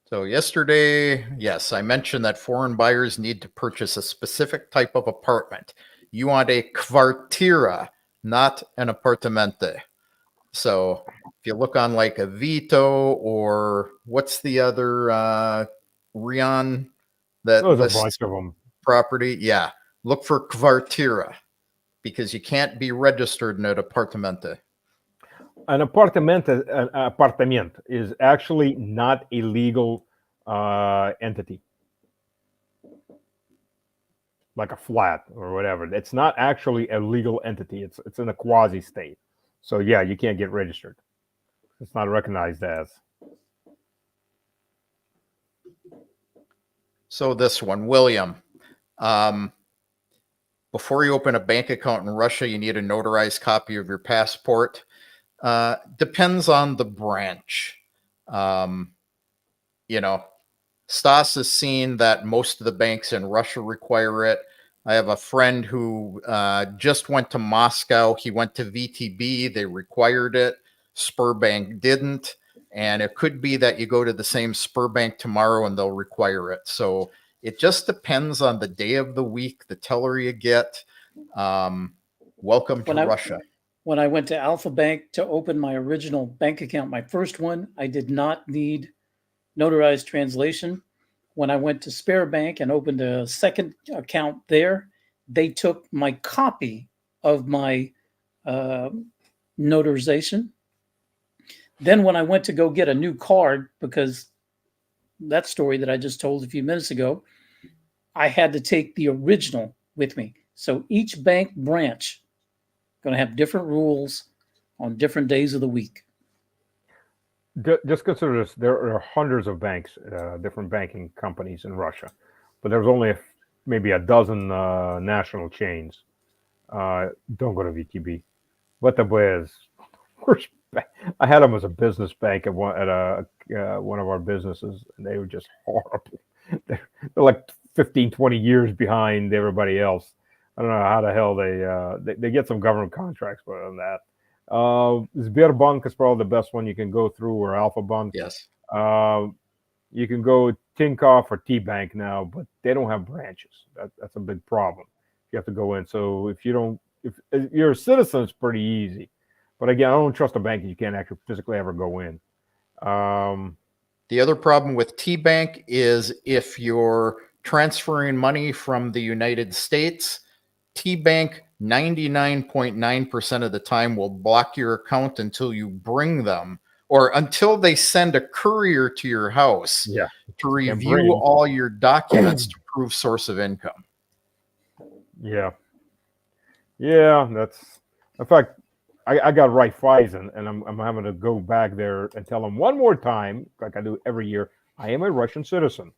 So yesterday, yes, I mentioned that foreign buyers need to purchase a specific type of apartment. You want a kvartira, not an apartamente. So if you look on like a Vito, or what's the other Rion that There's a bunch of them. Property, yeah, look for kvartira, because you can't be registered in an apartamente. An apartment is actually not a legal entity, like a flat or whatever. It's not actually a legal entity. It's in a quasi state. So yeah, you can't get registered. It's not recognized as. So this one, William. Before you open a bank account in Russia, you need a notarized copy of your passport. Depends on the branch. Stas has seen that most of the banks in Russia require it. I have a friend who just went to Moscow. He went to VTB. They required it. Sberbank didn't. And it could be that you go to the same Sberbank tomorrow and they'll require it. So it just depends on the day of the week, the teller you get. Welcome to Russia. When I went to Alpha Bank to open my original bank account, my first one, I did not need notarized translation. When I went to Spare Bank and opened a second account there, they took my copy of my notarization. Then when I went to go get a new card, because that story that I just told a few minutes ago, I had to take the original with me. So each bank branch going to have different rules on different days of the week. Just consider this: there are hundreds of banks, different banking companies in Russia, but there's only maybe a dozen national chains. Don't go to VTB. VTB is worst. I had them as a business bank at one of our businesses, and they were just horrible. They're like 15, 20 years behind everybody else. I don't know how the hell they get some government contracts, but other than that, Sberbank is probably the best one you can go through, or Alpha Bank. Yes. You can go Tinkoff or T-Bank now, but they don't have branches. That's a big problem. You have to go in. So if you're a citizen, it's pretty easy. But again, I don't trust a bank if you can't actually physically ever go in. The other problem with T-Bank is if you're transferring money from the United States, T-Bank 99.9% of the time will block your account until you bring them, or until they send a courier to your house to review all your documents to prove source of income. Yeah, that's, in fact, I got Raiffeisen, and I'm having to go back there and tell them one more time, like I do every year, I am a Russian citizen,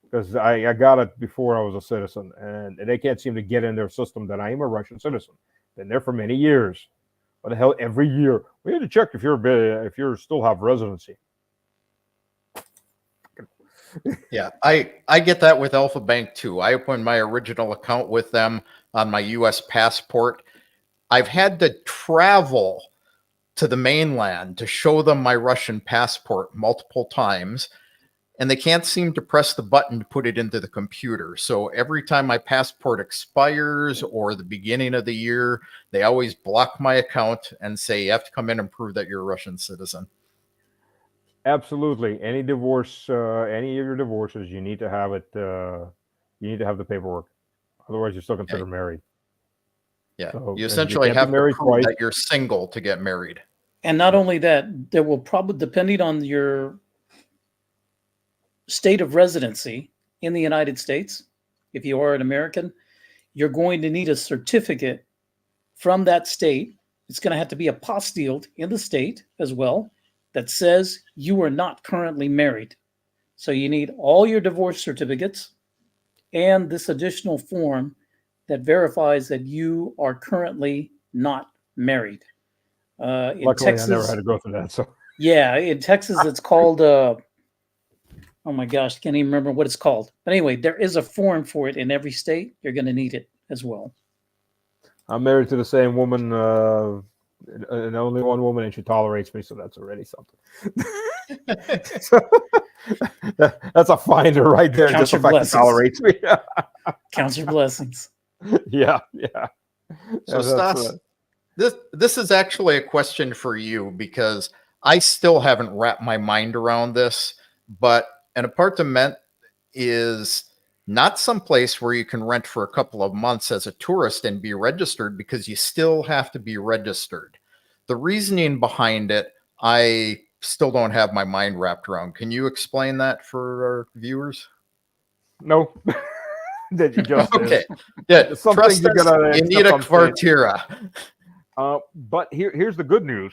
because I got it before I was a citizen, and they can't seem to get in their system that I am a Russian citizen. Been there for many years. What the hell? Every year we had to check if you still have residency. Yeah, I get that with Alpha Bank too. I opened my original account with them on my U.S. passport. I've had to travel to the mainland to show them my Russian passport multiple times, and they can't seem to press the button to put it into the computer. So every time my passport expires or the beginning of the year, they always block my account and say, you have to come in and prove that you're a Russian citizen. Absolutely. Any divorce, any of your divorces, you need to have it. You need to have the paperwork. Otherwise, you're still considered married. Yeah, So, you essentially have to prove twice. that you're single to get married. And not only that, there will probably, depending on your state of residency in the United States, if you are an American, you're going to need a certificate from that state. It's going to have to be apostilled in the state as well that says you are not currently married. So you need all your divorce certificates and this additional form that verifies that you are currently not married. In Luckily, Texas, I never had to go through that. So yeah, in Texas, it's called, oh my gosh, I can't even remember what it's called. But anyway, there is a form for it in every state. You're going to need it as well. I'm married to the same woman, and only one woman, and she tolerates me, so that's already something. So, that's a finder right there. Count Just the your fact blessings. that tolerates me. Count your blessings. Yeah. So Stas, this is actually a question for you, because I still haven't wrapped my mind around this, but an apartment is not someplace where you can rent for a couple of months as a tourist and be registered, because you still have to be registered. The reasoning behind it, I still don't have my mind wrapped around. Can you explain that for our viewers? No. That you just okay. Yeah. Trust you us, you need a kvartira. But here's the good news.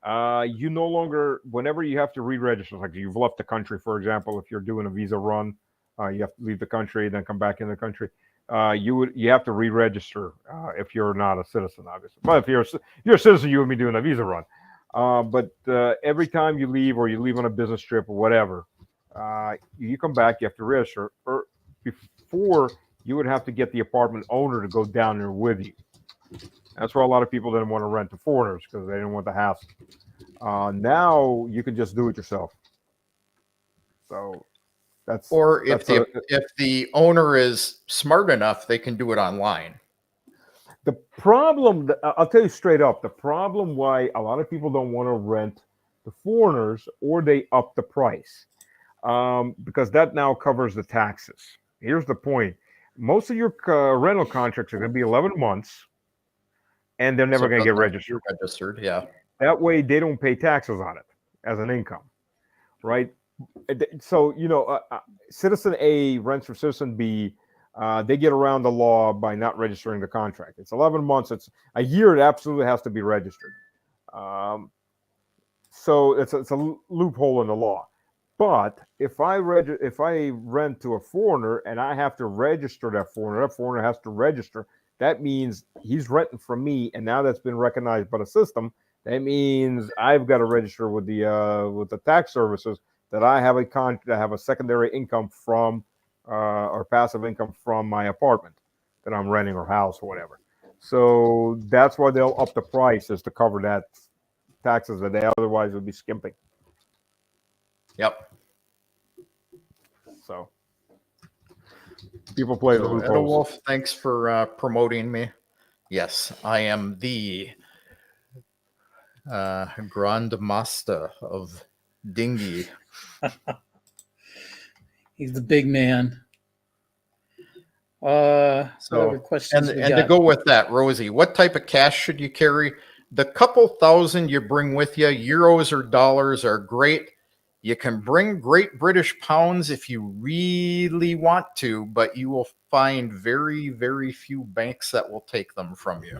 You no longer, whenever you have to re-register, like you've left the country, for example, if you're doing a visa run, you have to leave the country, then come back in the country. You have to re-register if you're not a citizen, obviously. But if you're a citizen, you would be doing a visa run. But every time you leave, or you leave on a business trip or whatever, you come back, you have to register. Or before, you would have to get the apartment owner to go down there with you. That's why a lot of people didn't want to rent to foreigners, because they didn't want the hassle. Now you can just do it yourself. So that's, or if the owner is smart enough, they can do it online. The problem, I'll tell you straight up, the problem why a lot of people don't want to rent to foreigners, or they up the price, because that now covers the taxes. Here's the point. Most of your rental contracts are going to be 11 months, and they're never going to get registered. Yeah. That way, they don't pay taxes on it as an income, right? So, Citizen A rents for Citizen B. They get around the law by not registering the contract. It's 11 months. It's a year. It absolutely has to be registered. So it's a loophole in the law. But if I rent to a foreigner and I have to register that foreigner has to register. That means he's renting from me, and now that's been recognized by the system. That means I've got to register with the tax services that I have a secondary income from, or passive income from my apartment that I'm renting, or house, or whatever. So that's why they'll up the price, is to cover that taxes that they otherwise would be skimping. Yep. So people play the So, loopholes. Wolf, thanks for promoting me. Yes, I am the Grand Master of Dinghy. He's the big man. What other questions we and got? to go with that, Rosie, what type of cash should you carry? The couple thousand you bring with you, euros or dollars, are great. You can bring Great British pounds if you really want to, but you will find very, very few banks that will take them from you.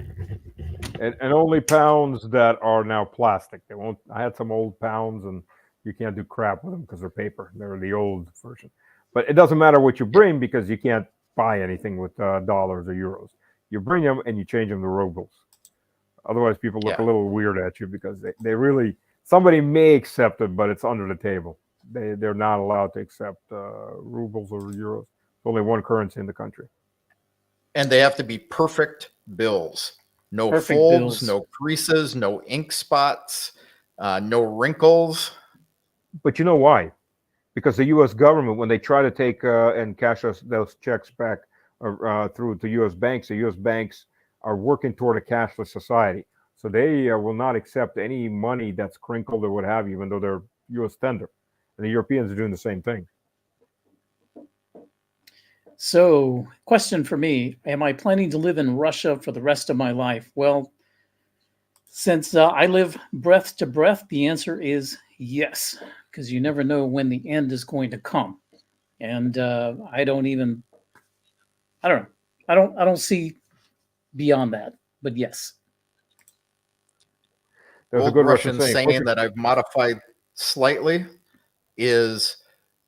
And only pounds that are now plastic. They won't. I had some old pounds, and you can't do crap with them because they're paper. They're the old version. But it doesn't matter what you bring, because you can't buy anything with dollars or euros. You bring them and you change them to rubles. Otherwise, people look a little weird at you, because they really, somebody may accept it, but it's under the table. They're not allowed to accept rubles or euros. There's only one currency in the country. And they have to be perfect bills. No Perfect folds, bills. no creases, no ink spots, no wrinkles. But you know why? Because the U.S. government, when they try to take and cash those checks back through to U.S. banks, the U.S. banks are working toward a cashless society. So they will not accept any money that's crinkled or what have you, even though they're U.S. tender. And the Europeans are doing the same thing. So, question for me: am I planning to live in Russia for the rest of my life? Well, since I live breath to breath, the answer is yes, because you never know when the end is going to come, and I don't know. I don't see beyond that. But yes, There's a Old good Russian saying saying that I've modified slightly is,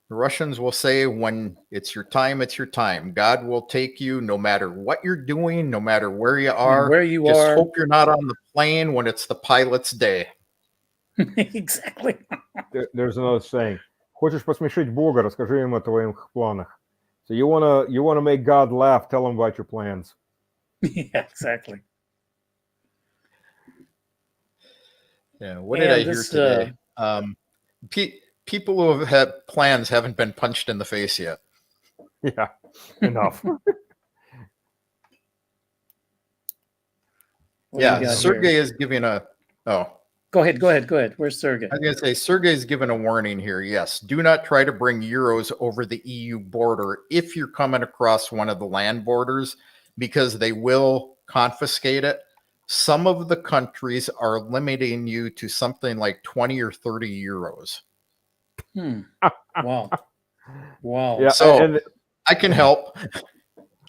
the Russians will say, when it's your time, it's your time. God will take you no matter what you're doing, no matter where you are. Just hope you're not on the plane when it's the pilot's day. Exactly. There's another saying. Хочешь посмешить Бога, расскажи ему о твоих планах. So you wanna make God laugh, tell him about your plans. Yeah, exactly. Yeah. What did I hear today? People who have had plans haven't been punched in the face yet. Yeah, enough. Yeah, Sergey is giving a. Oh, go ahead. Where's Sergey? I was going to say, Sergey is giving a warning here. Yes, do not try to bring euros over the EU border if you're coming across one of the land borders, because they will confiscate it. Some of the countries are limiting you to something like 20 or 30 euros. Wow. Yeah, so I can help.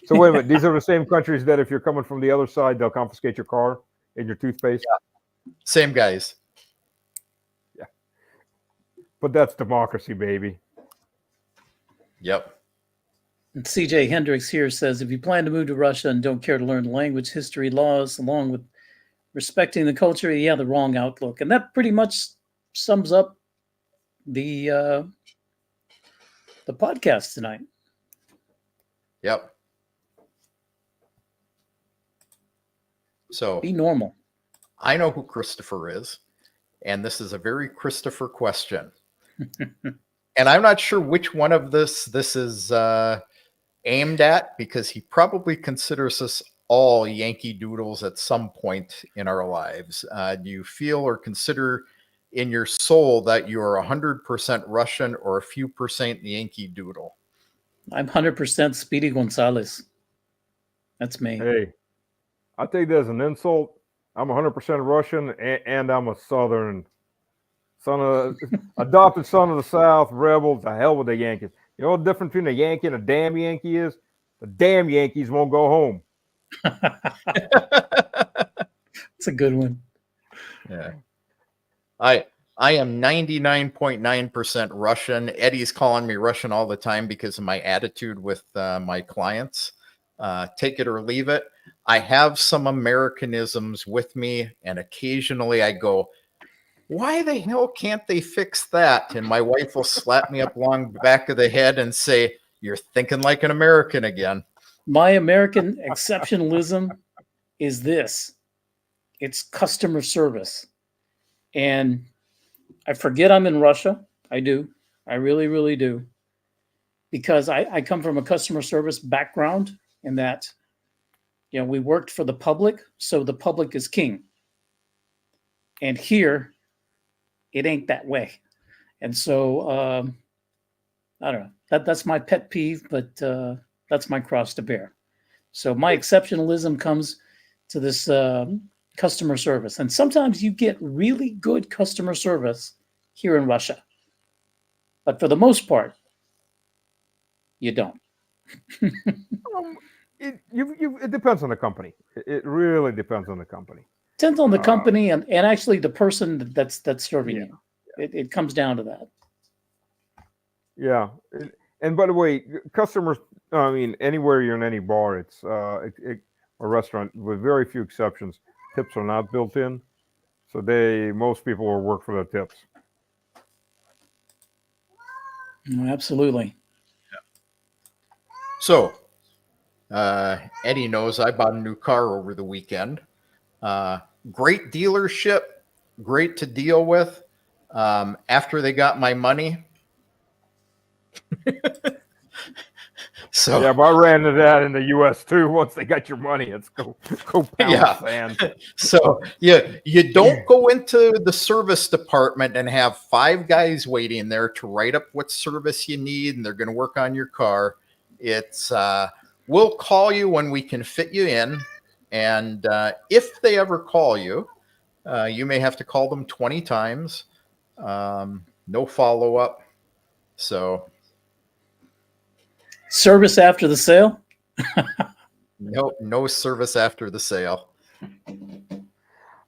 So wait a minute. These are the same countries that if you're coming from the other side, they'll confiscate your car and your toothpaste. Yeah. Same guys. Yeah. But that's democracy, baby. Yep. And CJ Hendricks here says, if you plan to move to Russia and don't care to learn the language, history, laws, along with respecting the culture, you have the wrong outlook. And that pretty much sums up the podcast tonight. Yep. So be normal. I know who Christopher is, and this is a very Christopher question. And I'm not sure which one of this is aimed at, because he probably considers us all Yankee Doodles at some point in our lives. Do you feel or consider in your soul that you're 100% Russian or a few percent Yankee Doodle? I'm 100% Speedy Gonzales. That's me. Hey, I take that as an insult. I'm 100% Russian, and I'm a Southern adopted son of the South, rebel. To hell with the Yankees. You know what the difference between a Yankee and a damn Yankee is? The damn Yankees won't go home. It's a good one. Yeah. I am 99.9% Russian. Eddie's calling me Russian all the time because of my attitude with my clients. Take it or leave it. I have some Americanisms with me, and occasionally I go, why the hell can't they fix that? And my wife will slap me up along the back of the head and say, you're thinking like an American again. My American exceptionalism is this. It's customer service. And I forget I'm in Russia. I do. I really, really do. Because I come from a customer service background in that, we worked for the public, so the public is king. And here, it ain't that way. And so, I don't know. That's my pet peeve, but that's my cross to bear. So my exceptionalism comes to this customer service. And sometimes you get really good customer service here in Russia. But for the most part, you don't. It depends on the company. It really depends on the company. Depends on the company and actually the person that's serving you. It comes down to that. Yeah. And by the way, customers, I mean, anywhere you're in any bar, it's a restaurant, with very few exceptions, tips are not built in. So most people will work for their tips. Absolutely. So, Eddie knows I bought a new car over the weekend. Great dealership, great to deal with. After they got my money. So yeah, but I ran into that in the U.S. too. Once they got your money, it's go pound sand. So you don't go into the service department and have 5 guys waiting there to write up what service you need, and they're going to work on your car. It's we'll call you when we can fit you in, and if they ever call you, you may have to call them 20 times. No follow up. So. Service after the sale? No service after the sale.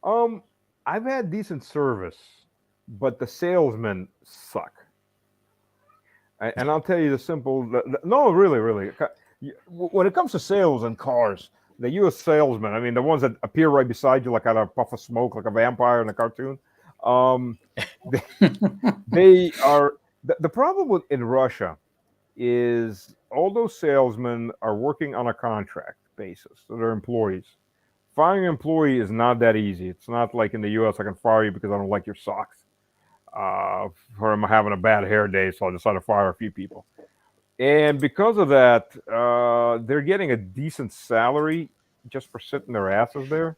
I've had decent service, but the salesmen suck. And I'll tell you the simple. No, really. When it comes to sales and cars, the U.S. salesmen, I mean, the ones that appear right beside you, like out of a puff of smoke, like a vampire in a cartoon, they are. The problem in Russia is all those salesmen are working on a contract basis. So they're employees. Firing an employee is not that easy. It's not like in the U.S. I can fire you because I don't like your socks. Or I'm having a bad hair day, so I decided to fire a few people. And because of that, they're getting a decent salary just for sitting their asses there.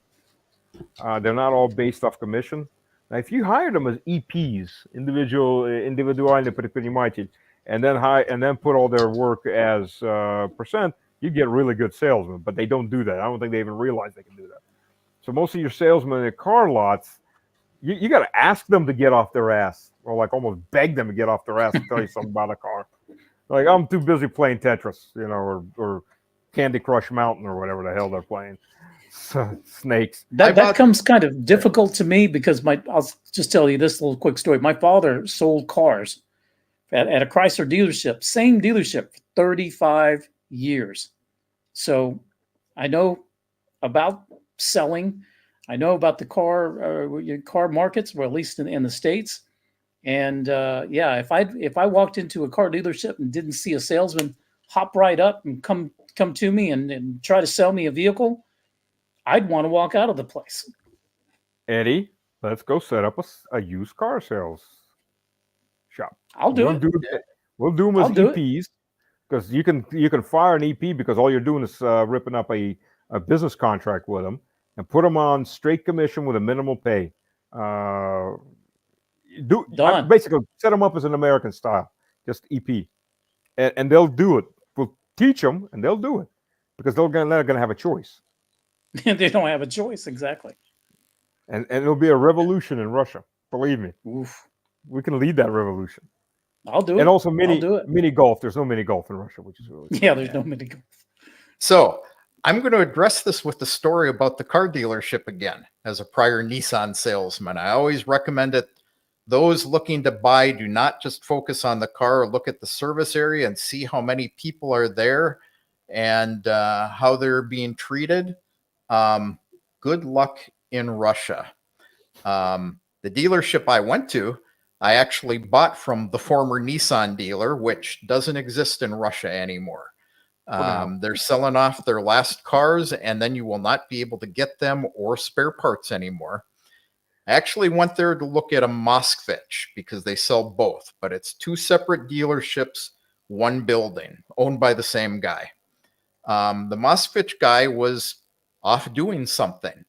They're not all based off commission. Now, if you hire them as EPs, individualny предприниматель, and then put all their work as percent, you get really good salesmen. But they don't do that. I don't think they even realize they can do that. So most of your salesmen in car lots, you got to ask them to get off their ass, or like almost beg them to get off their ass and tell you something about a car. Like, I'm too busy playing Tetris, or Candy Crush Mountain, or whatever the hell they're playing. Snakes. That comes kind of difficult to me because I'll just tell you this little quick story. My father sold cars at a Chrysler dealership, same dealership, for 35 years. So I know about selling. I know about the car markets, or at least in the States. And if I walked into a car dealership and didn't see a salesman hop right up and come to me and try to sell me a vehicle, I'd want to walk out of the place. Eddie, let's go set up a used car sales shop. I'll do it. We'll do them as EPs, because you can fire an EP because all you're doing is ripping up a business contract with them and put them on straight commission with a minimal pay. Basically set them up as an American style, just EP, and they'll do it. We'll teach them, and they'll do it because they're going to have a choice. They don't have a choice, exactly. And it'll be a revolution in Russia. Believe me. Oof. We can lead that revolution. I'll do it. And also mini golf. There's no mini golf in Russia, which is really cool. There's no mini golf. So I'm going to address this with the story about the car dealership again. As a prior Nissan salesman, I always recommend it. Those looking to buy, do not just focus on the car. Look at the service area and see how many people are there and how they're being treated. Good luck in Russia. The dealership I went to, I actually bought from the former Nissan dealer, which doesn't exist in Russia anymore. They're selling off their last cars, and then you will not be able to get them or spare parts anymore. I actually went there to look at a Moscovich because they sell both, but it's two separate dealerships, one building, owned by the same guy. The Moscovich guy was off doing something,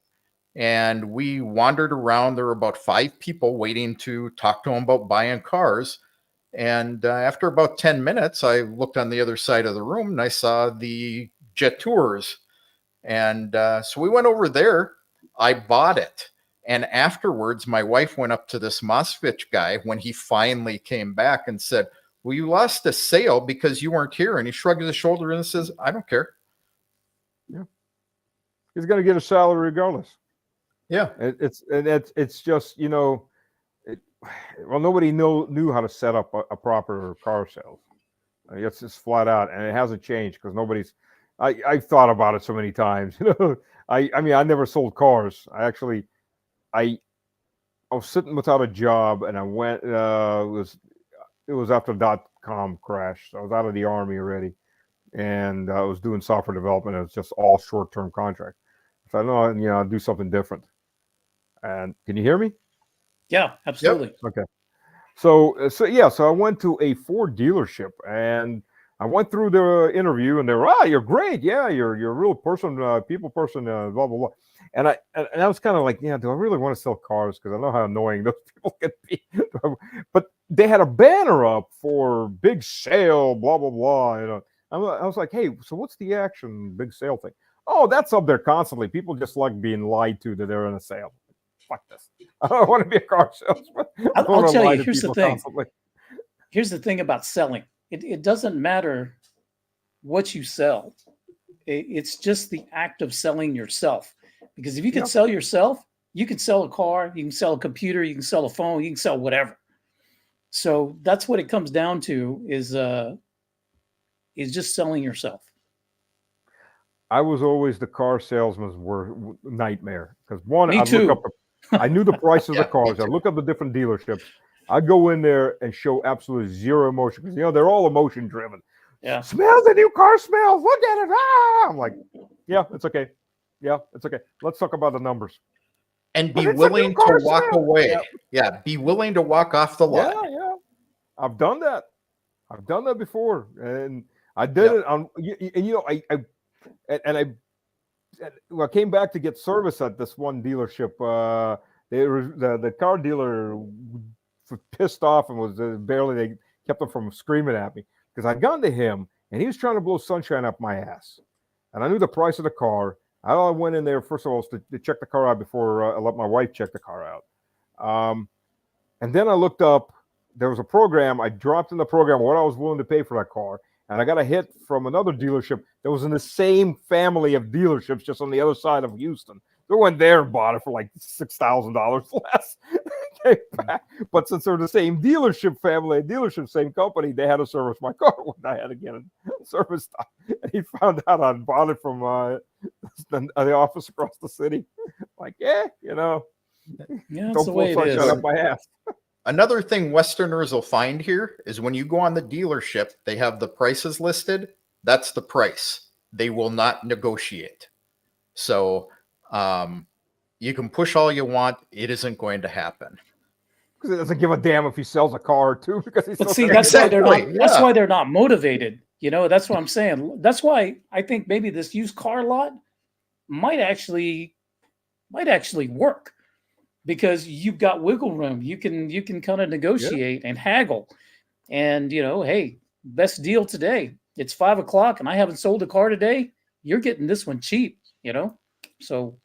and we wandered around. There were about 5 people waiting to talk to him about buying cars. And after about 10 minutes, I looked on the other side of the room and I saw the Jet Tours. And so we went over there. I bought it. And afterwards, my wife went up to this Moscovich guy when he finally came back and said, well, you lost a sale because you weren't here. And he shrugged his shoulder and says, I don't care. Yeah. He's going to get a salary regardless. Yeah. It's just, you know, well, nobody knew how to set up a proper car sales. It's just flat out, and it hasn't changed because nobody's. I've thought about it so many times. You know, I mean, I never sold cars. I was sitting without a job, and I went. It was after the .com crash. So I was out of the Army already, and I was doing software development. It was just all short-term contract. So I know, you know, I'll do something different. And can you hear me? Yeah, absolutely. Yep. Okay. So I went to a Ford dealership, and I went through the interview, and they were, you're great. Yeah, you're a real person, people person, blah, blah, blah. And I was kind of like, yeah, do I really want to sell cars? Because I know how annoying those people can be. But they had a banner up for big sale, blah, blah, blah. You know, I was like, hey, so what's the action big sale thing? Oh, that's up there constantly. People just like being lied to that they're in a sale. Fuck this. I don't want to be a car salesman. I'll tell you, here's the thing. Constantly. Here's the thing about selling. It doesn't matter what you sell. It's just the act of selling yourself. Because if you can sell yourself, you can sell a car, you can sell a computer, you can sell a phone, you can sell whatever. So that's what it comes down to is just selling yourself. I was always the car salesman's nightmare. Because one, Me too. I knew the price of the cars. I look up the different dealerships. I go in there and show absolutely zero emotion because, you know, they're all emotion driven. Yeah. Smell the new car smells. Look at it. Ah! I'm like, yeah, it's okay. Yeah, it's okay. Let's talk about the numbers. And be willing to walk away. Yeah. Be willing to walk off the lot. Yeah. I've done that. I've done that before. And I did it on, and, you know, I came back to get service at this one dealership. The car dealer was pissed off and was they kept him from screaming at me because I'd gone to him and he was trying to blow sunshine up my ass. And I knew the price of the car. I went in there, first of all, to check the car out before I let my wife check the car out. And then I looked up, there was a program. I dropped in the program what I was willing to pay for that car. And I got a hit from another dealership that was in the same family of dealerships, just on the other side of Houston. They went there and bought it for like $6,000 less. Came back. But since they're the same dealership family, same company, they had to service my car when I had to get it serviced. And he found out I bought it from the office across the city. Like, you know, that's the way it is. Up my ass. Another thing Westerners will find here is when you go on the dealership, they have the prices listed. That's the price. They will not negotiate. So you can push all you want. It isn't going to happen. Because it doesn't give a damn if he sells a car or two. Because he's that's why they're not motivated. You know, that's what I'm saying. That's why I think maybe this used car lot might actually work. Because you've got wiggle room, you can kind of negotiate and haggle, and you know, hey, best deal today. It's 5 o'clock, and I haven't sold a car today. You're getting this one cheap, you know. So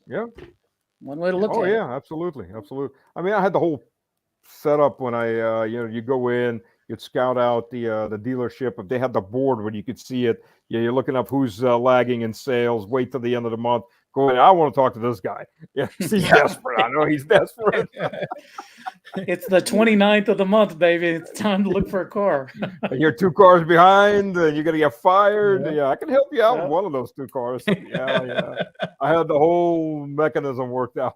one way to look at it. Oh yeah, absolutely. I mean, I had the whole setup when I, you go in, you'd scout out the dealership. If they had the board where you could see it, you're looking up who's lagging in sales. Wait till the end of the month. Go in. I want to talk to this guy. Yeah, he's desperate. I know he's desperate. It's the 29th of the month, baby. It's time to look for a car. You're 2 cars behind, and you're gonna get fired. Yeah, I can help you out with one of those 2 cars. Yeah. I had the whole mechanism worked out.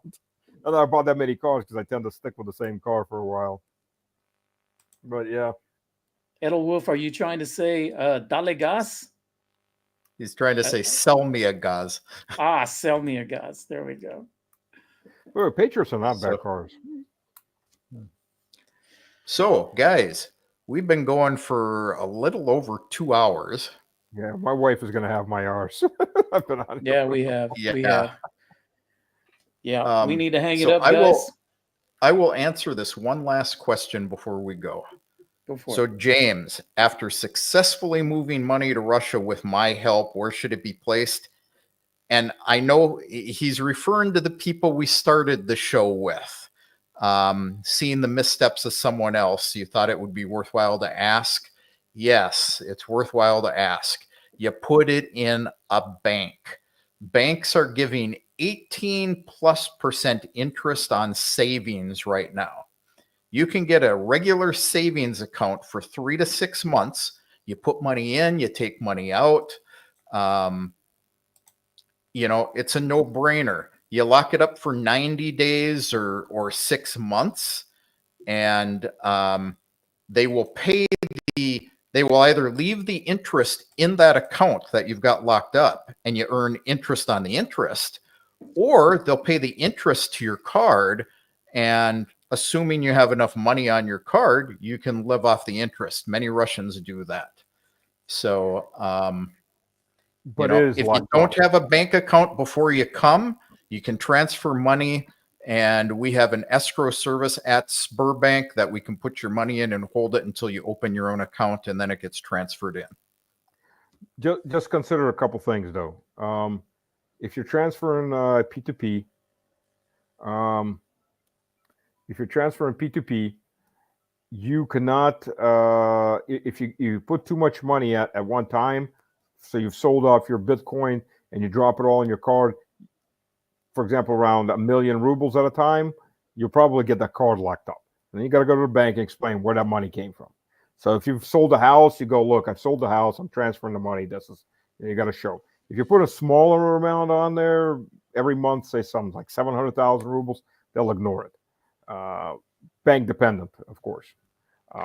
And I bought that many cars because I tend to stick with the same car for a while. But yeah. Edelwolf, are you trying to say dale gas? He's trying to say, sell me a gaz. Sell me a gas. There we go. Well, Patriots are not bad cars. So, guys, we've been going for a little over 2 hours. Yeah, my wife is going to have my arse. I've been on. Yeah, we have. Yeah. We have. Yeah, we need to hang it up, I guys. will answer this one last question before we go. Go for So, it. James, after successfully moving money to Russia with my help, where should it be placed? And I know he's referring to the people we started the show with. Seeing the missteps of someone else, you thought it would be worthwhile to ask? Yes, it's worthwhile to ask. You put it in a bank. Banks are giving 18+% interest on savings right now. You can get a regular savings account for 3 to 6 months. You put money in, you take money out. It's a no-brainer. You lock it up for 90 days or 6 months, and they will either leave the interest in that account that you've got locked up and you earn interest on the interest, or they'll pay the interest to your card, and assuming you have enough money on your card, you can live off the interest. Many Russians do that. So, But if you don't have a bank account before you come, you can transfer money, and we have an escrow service at Sberbank that we can put your money in and hold it until you open your own account, and then it gets transferred in. Just consider a couple things, though. If you're transferring P2P, you cannot, if you put too much money at one time, so you've sold off your Bitcoin and you drop it all in your card, for example, around 1 million rubles at a time, you'll probably get that card locked up. And then you got to go to the bank and explain where that money came from. So if you've sold a house, you go, look, I've sold the house, I'm transferring the money. You got to show. If you put a smaller amount on there every month, say something like 700,000 rubles, they'll ignore it. Bank dependent, of course.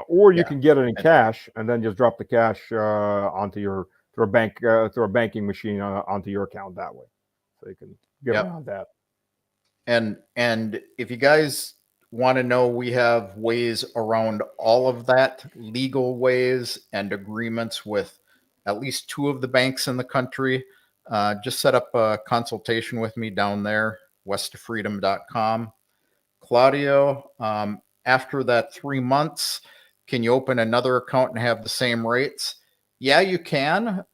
Or you can get it in cash and then just drop the cash through a banking machine onto your account that way. So you can get around that. And if you guys want to know, we have ways around all of that, legal ways and agreements with at least 2 of the banks in the country. Just set up a consultation with me down there, westofreedom.com. Claudio, after that 3 months, can you open another account and have the same rates? Yeah, you can.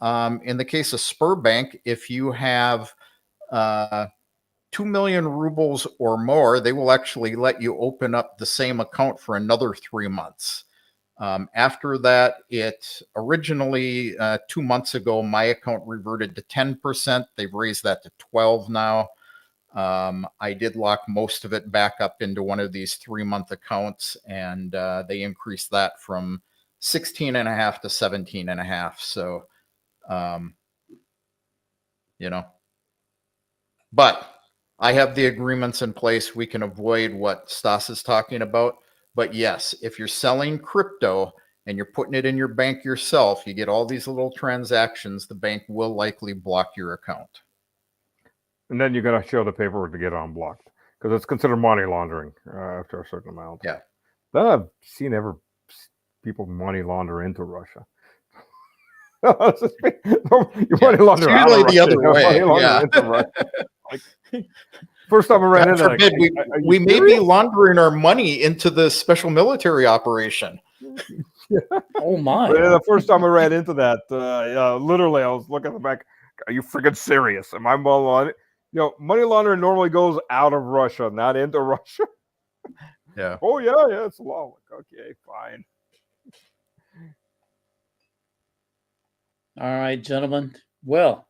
In the case of Sberbank, if you have 2 million rubles or more, they will actually let you open up the same account for another 3 months. After that, it originally 2 months ago, my account reverted to 10%. They've raised that to 12 now. I did lock most of it back up into one of these 3-month accounts, and they increased that from 16.5 to 17.5. So, but I have the agreements in place. We can avoid what Stas is talking about. But yes, if you're selling crypto and you're putting it in your bank yourself, you get all these little transactions, the bank will likely block your account. And then you got to show the paperwork to get it unblocked, because it's considered money laundering after a certain amount. Yeah. Then I've seen people money launder into Russia. You money launder out of Russia. The other way. Yeah. First time I ran into that. We may be laundering our money into the special military operation. Oh my! The first time I ran into that, literally, I was looking at the back. Are you freaking serious? Am I money laundering? Money laundering normally goes out of Russia, not into Russia. Yeah. Oh yeah, it's law. Okay, fine. All right, gentlemen. Well,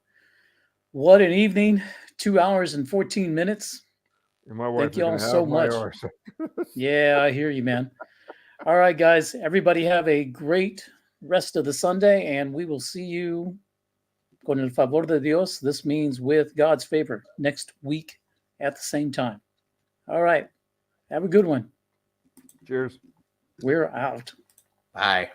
what an evening. 2 hours and 14 minutes. Thank you all so much. Yeah, I hear you, man. All right, guys. Everybody have a great rest of the Sunday, and we will see you con el favor de Dios. This means with God's favor next week at the same time. All right. Have a good one. Cheers. We're out. Bye.